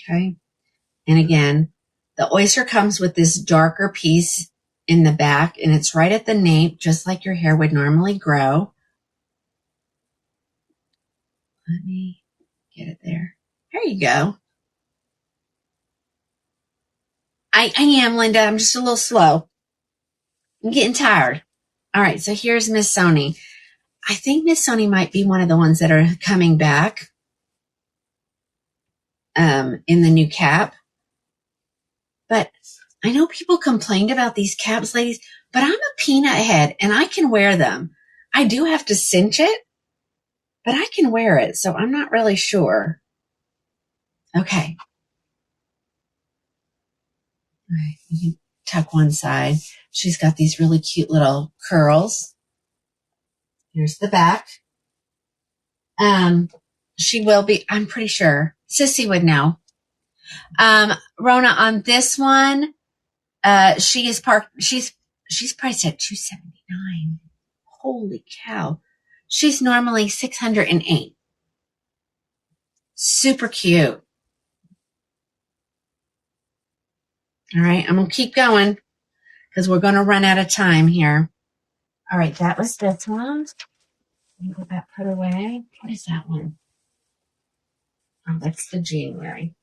Okay. And again, the oyster comes with this darker piece in the back, and it's right at the nape, just like your hair would normally grow. Let me get it there. There you go. I am, Linda. I'm just a little slow. I'm getting tired. All right, so here's Missoni. I think Missoni might be one of the ones that are coming back in the new cap. But I know people complained about these caps, ladies, but I'm a peanut head and I can wear them. I do have to cinch it, but I can wear it, so I'm not really sure. Okay. All right, you can tuck one side. She's got these really cute little curls. Here's the back. She will be, I'm pretty sure. Sissy would know. Rona, on this one, she is she's priced at $279. Holy cow. She's normally $608. Super cute. All right, I'm going to keep going because we're going to run out of time here. All right, that was this one. Let me get that put away. What is that one? Oh, that's the January.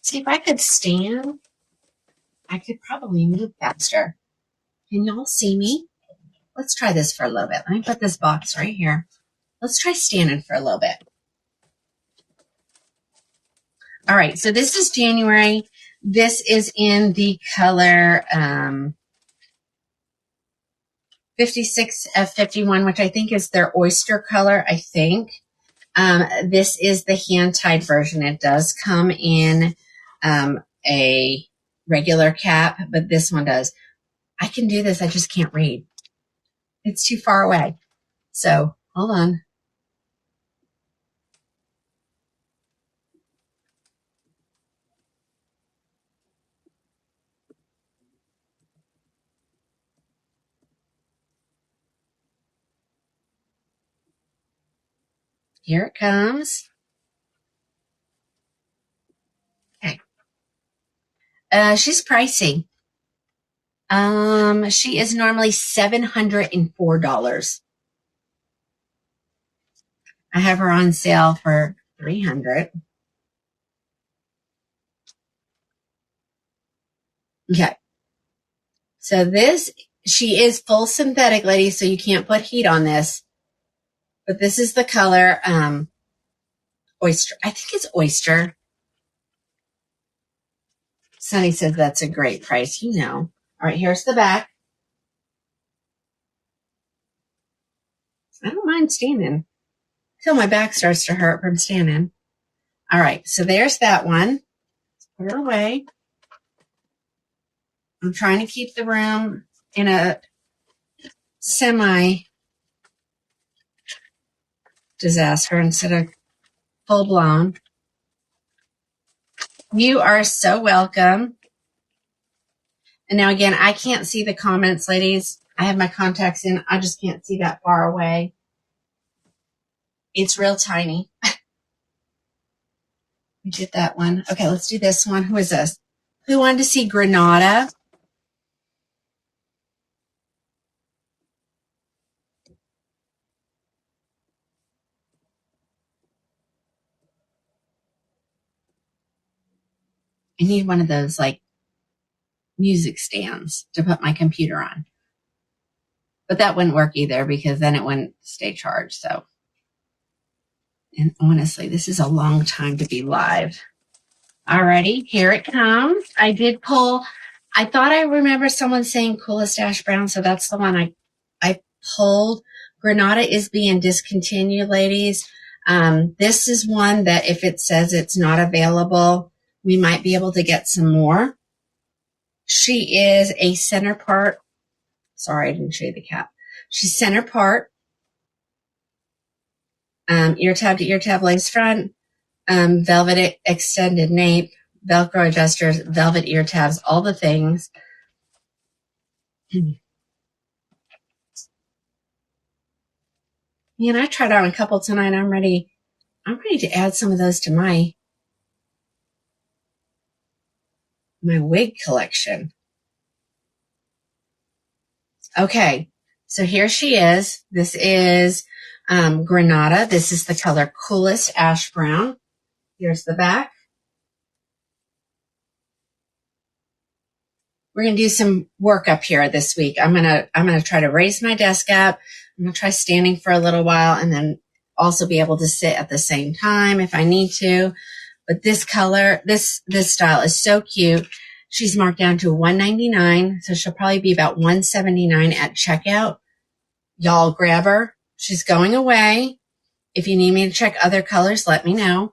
See, if I could stand, I could probably move faster. Can y'all see me? Let's try this for a little bit. Let me put this box right here. Let's try standing for a little bit. All right, so this is January. This is in the color 56F51, which I think is their oyster color, I think. This is the hand-tied version. It does come in a regular cap, but this one does. I can do this. I just can't read. It's too far away. So hold on. Here it comes. Okay. She's pricey. She is normally $704. I have her on sale for $300. Okay. So she is full synthetic, ladies, so you can't put heat on this. But this is the color oyster. I think it's oyster. Sunny says that's a great price. You know. All right, here's the back. I don't mind standing till my back starts to hurt from standing. All right, so there's that one. Put her away. I'm trying to keep the room in a semi-disaster instead of full-blown. You are so welcome. And now, again, I can't see the comments, ladies. I have my contacts in. I just can't see that far away. It's real tiny. We did that one. Okay, let's do this one. Who is this? Who wanted to see Granada? I need one of those, like, music stands to put my computer on. But that wouldn't work either because then it wouldn't stay charged. So, and honestly, this is a long time to be live. Alrighty, here it comes. I did pull. I thought I remember someone saying Coolest Ash Brown, so that's the one I pulled. Granada is being discontinued, ladies. This is one that if it says it's not available, we might be able to get some more. She is a center part. Sorry, I didn't show you the cap. She's center part. Ear tab to ear tab lace front. Velvet extended nape, Velcro adjusters, velvet ear tabs, all the things. Man, I tried on a couple tonight. I'm ready to add some of those to my wig collection. Okay, so here she is. This is Granada. This is the color Coolest Ash Brown. Here's the back. We're going to do some work up here this week. I'm going to try to raise my desk up. I'm going to try standing for a little while and then also be able to sit at the same time if I need to. But this color, this style is so cute. She's marked down to $199, so she'll probably be about $179 at checkout. Y'all grab her. She's going away. If you need me to check other colors, let me know.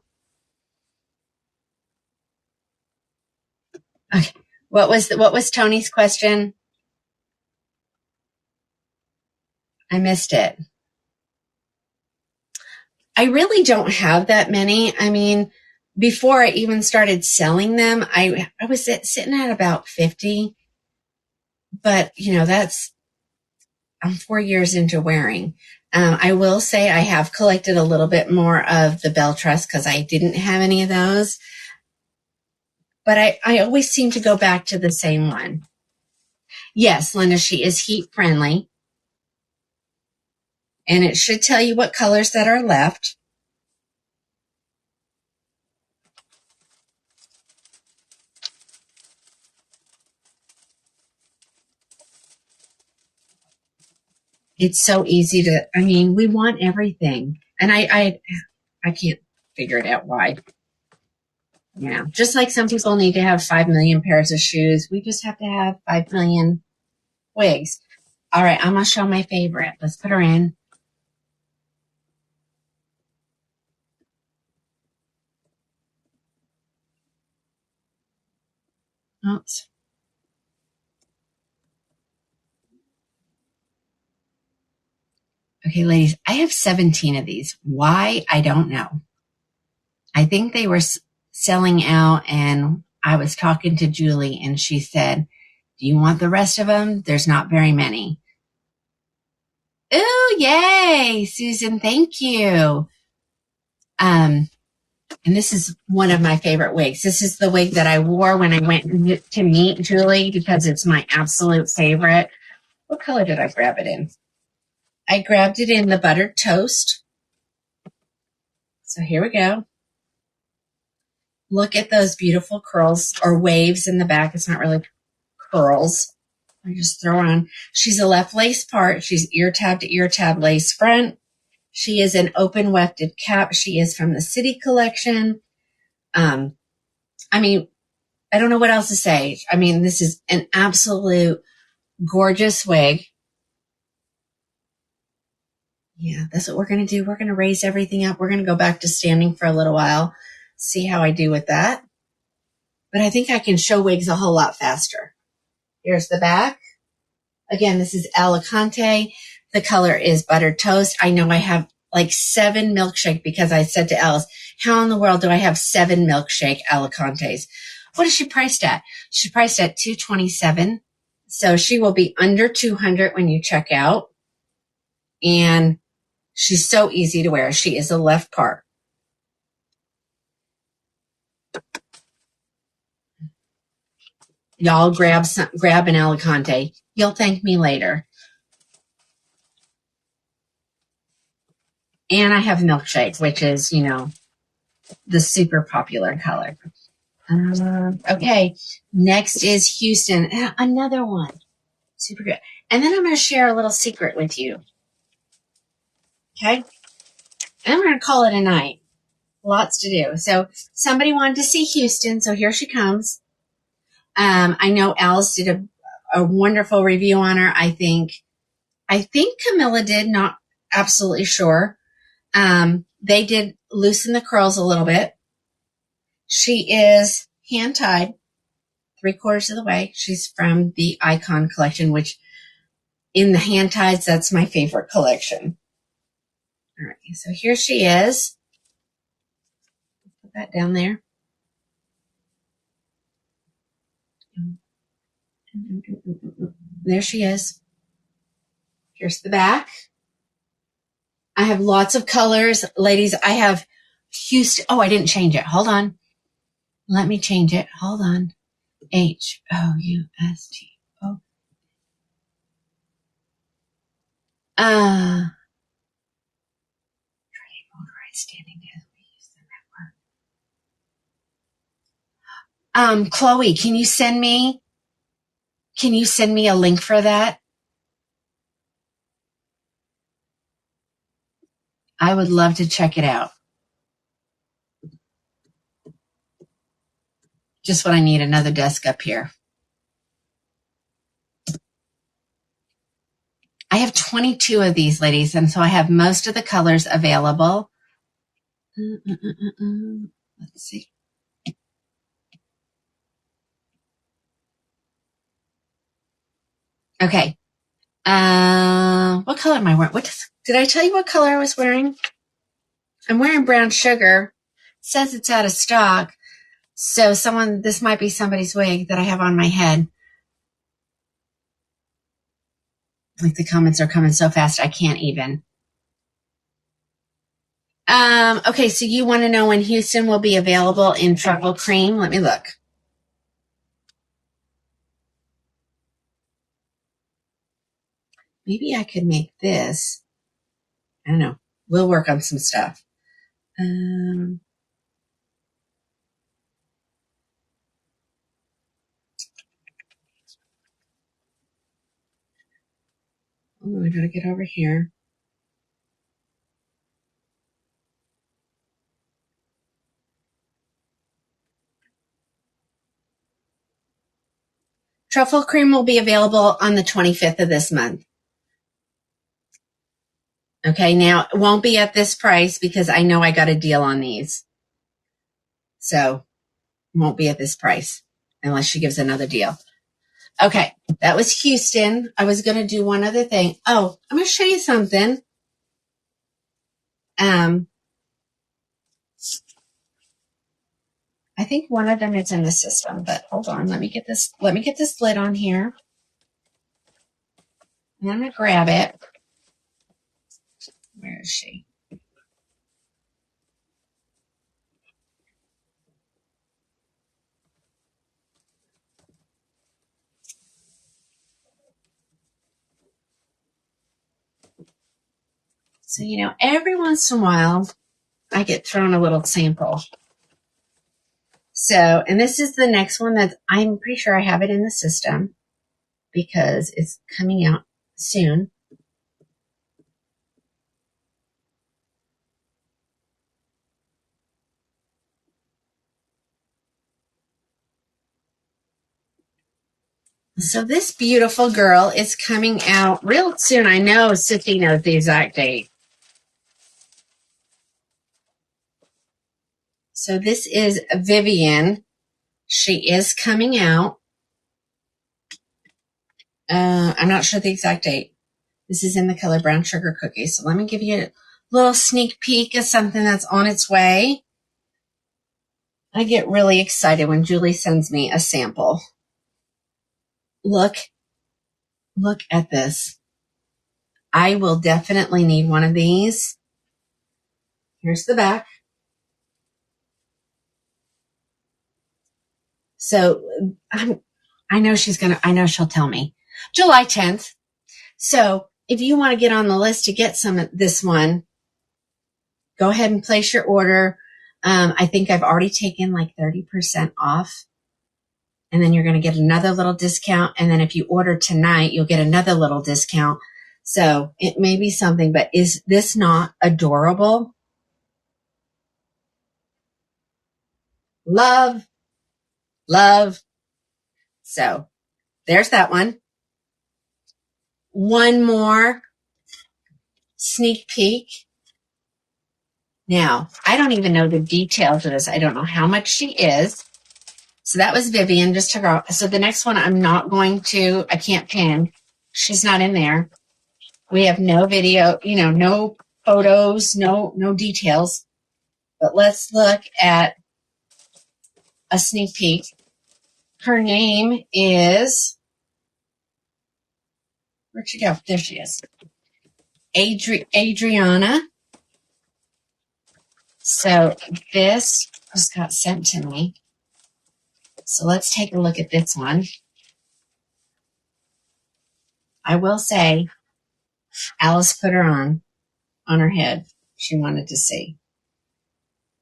Okay. What was Tony's question? I missed it. I really don't have that many. I mean, before I even started selling them, I was sitting at about 50. But, I'm 4 years into wearing. I will say I have collected a little bit more of the Belle Tress because I didn't have any of those. But I always seem to go back to the same one. Yes, Linda, she is heat friendly. And it should tell you what colors that are left. It's so easy to, we want everything. And I can't figure it out why. Yeah, just like some people need to have 5 million pairs of shoes, we just have to have 5 million wigs. All right, I'm going to show my favorite. Let's put her in. Oops. Okay, ladies, I have 17 of these. Why? I don't know. I think they were selling out, and I was talking to Julie, and she said, do you want the rest of them? There's not very many. Oh, yay, Susan, thank you. And this is one of my favorite wigs. This is the wig that I wore when I went to meet Julie because it's my absolute favorite. What color did I grab it in? I grabbed it in the buttered toast. So here we go. Look at those beautiful curls or waves in the back. It's not really curls. I just throw on. She's a left lace part. She's ear tab to ear tab lace front. She is an open wefted cap. She is from the City Collection. I mean, I don't know what else to say. I mean, this is an absolute gorgeous wig. Yeah, that's what we're going to do. We're going to raise everything up. We're going to go back to standing for a little while, see how I do with that. But I think I can show wigs a whole lot faster. Here's the back. Again, this is Alicante. The color is Buttered Toast. I know I have like 7 milkshake because I said to Alice, how in the world do I have 7 milkshake Alicantes? What is she priced at? She's priced at $227. So she will be under $200 when you check out. And she's so easy to wear. She is a left part. Y'all grab an Alicante. You'll thank me later. And I have milkshake, which is, you know, the super popular color. Okay, next is Houston. Another one. Super good. And then I'm going to share a little secret with you. Okay? And we're going to call it a night. Lots to do. So somebody wanted to see Houston, so here she comes. I know Alice did a wonderful review on her. I think Camilla did, not absolutely sure. They did loosen the curls a little bit. She is hand-tied 3/4 of the way. She's from the Icon collection, which in the hand-ties, that's my favorite collection. All right, so here she is. Put that down there. There she is. Here's the back. I have lots of colors. Ladies, I have Houston. Oh, I didn't change it. Hold on. Let me change it. Hold on. Houston. Standing there. Chloe, can you send me a link for that? I would love to check it out. Just what I need, another desk up here. I have 22 of these, ladies, and so I have most of the colors available. Let's see. Okay. What color am I wearing? Did I tell you what color I was wearing? I'm wearing brown sugar. It says it's out of stock. So this might be somebody's wig that I have on my head. Like the comments are coming so fast, I can't even. Okay, so you want to know when Houston will be available in Truffle Cream? Let me look. Maybe I could make this. I don't know. We'll work on some stuff. Oh, I gotta get over here. Truffle Cream will be available on the 25th of this month. Okay, now it won't be at this price because I know I got a deal on these. So it won't be at this price unless she gives another deal. Okay, that was Houston. I was going to do one other thing. Oh, I'm going to show you something. I think one of them is in the system, but hold on. Let me get this lid on here. And I'm going to grab it. Where is she? So, every once in a while, I get thrown a little sample. So, and this is the next one that I'm pretty sure I have it in the system because it's coming out soon. So this beautiful girl is coming out real soon. I know Sissy knows the exact date. So this is Vivian. She is coming out. I'm not sure the exact date. This is in the color Brown Sugar Cookie. So let me give you a little sneak peek of something that's on its way. I get really excited when Julie sends me a sample. Look at this. I will definitely need one of these. Here's the back. So I know she'll tell me. July 10th. So if you want to get on the list to get some of this one, go ahead and place your order. I think I've already taken like 30% off. And then you're going to get another little discount. And then if you order tonight, you'll get another little discount. So it may be something, but is this not adorable? Love. So there's that one. One more sneak peek. Now, I don't even know the details of this. I don't know how much she is. So that was Vivian, just took her off. So the next one I can't pin. She's not in there. We have no video, no photos, no details. But let's look at a sneak peek. Her name is, where'd she go? There she is. Adriana. So this just got sent to me. So let's take a look at this one. I will say, Alice put her on her head. She wanted to see.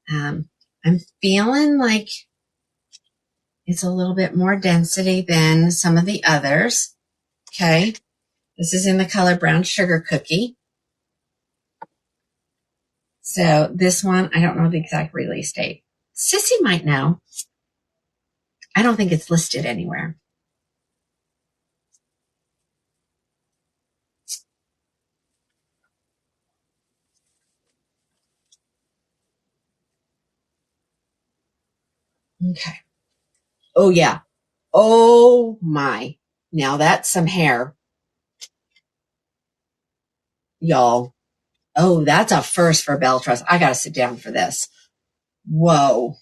I'm feeling like it's a little bit more density than some of the others. Okay. This is in the color Brown Sugar Cookie. So this one, I don't know the exact release date. Sissy might know. I don't think it's listed anywhere. Okay. Oh, yeah. Oh, my. Now that's some hair. Y'all. Oh, that's a first for Beltrust. I got to sit down for this. Whoa.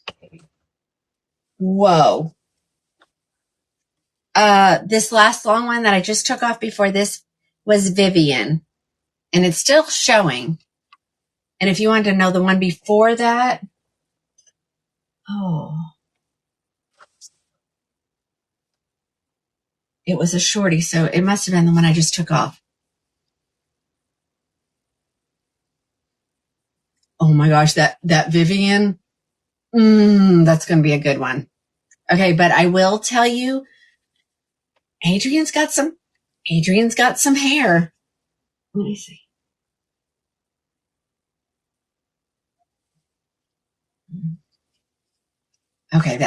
This last long one that I just took off before this was Vivian. And it's still showing. And if you wanted to know the one before that, it was a shorty, so it must have been the one I just took off. Oh my gosh, that Vivian, that's going to be a good one. Okay, but I will tell you, Adrian's got some hair. Let me see. Okay,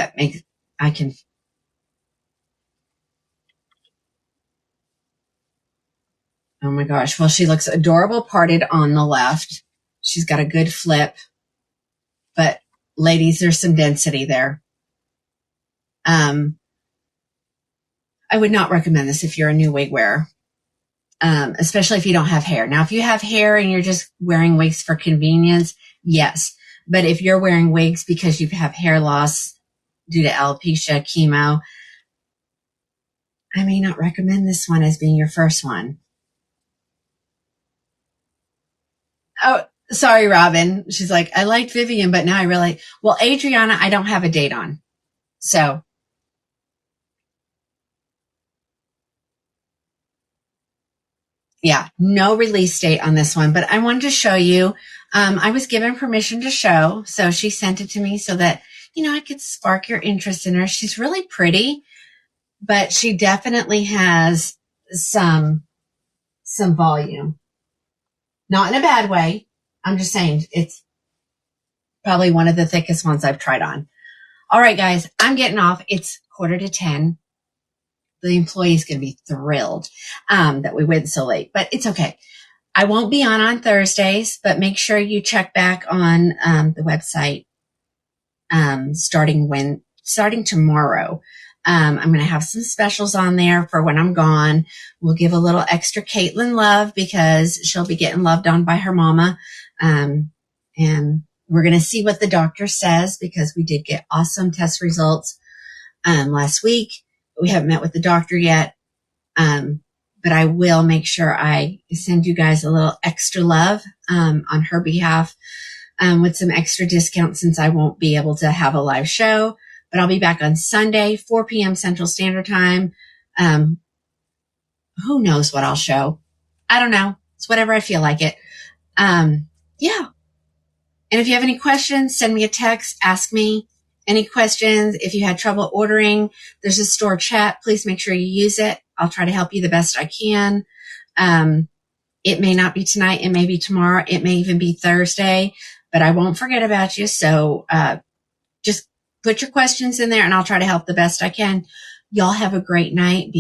oh my gosh. Well, she looks adorable parted on the left. She's got a good flip, but ladies, there's some density there. I would not recommend this if you're a new wig wearer, especially if you don't have hair. Now, if you have hair and you're just wearing wigs for convenience, yes. But if you're wearing wigs because you have hair loss due to alopecia, chemo, I may not recommend this one as being your first one. Oh, sorry, Robin. She's like, I liked Vivian, but now I really, well, Adriana, I don't have a date on. So, yeah, no release date on this one, but I wanted to show you. I was given permission to show, so she sent it to me so that, I could spark your interest in her. She's really pretty, but she definitely has some volume. Not in a bad way. I'm just saying it's probably one of the thickest ones I've tried on. All right, guys, I'm getting off. It's 9:45. the employee is going to be thrilled that we went so late, but it's okay. I won't be on Thursdays, but make sure you check back on the website starting tomorrow. I'm going to have some specials on there for when I'm gone. We'll give a little extra Caitlin love because she'll be getting loved on by her mama. And we're going to see what the doctor says because we did get awesome test results last week. We haven't met with the doctor yet. But I will make sure I send you guys a little extra love on her behalf with some extra discounts since I won't be able to have a live show. But I'll be back on Sunday, 4 p.m. Central Standard Time. Who knows what I'll show? I don't know. It's whatever I feel like it. Yeah. And if you have any questions, send me a text. Ask me any questions. If you had trouble ordering, there's a store chat. Please make sure you use it. I'll try to help you the best I can. It may not be tonight. It may be tomorrow. It may even be Thursday, but I won't forget about you. So just put your questions in there and I'll try to help the best I can. Y'all have a great night.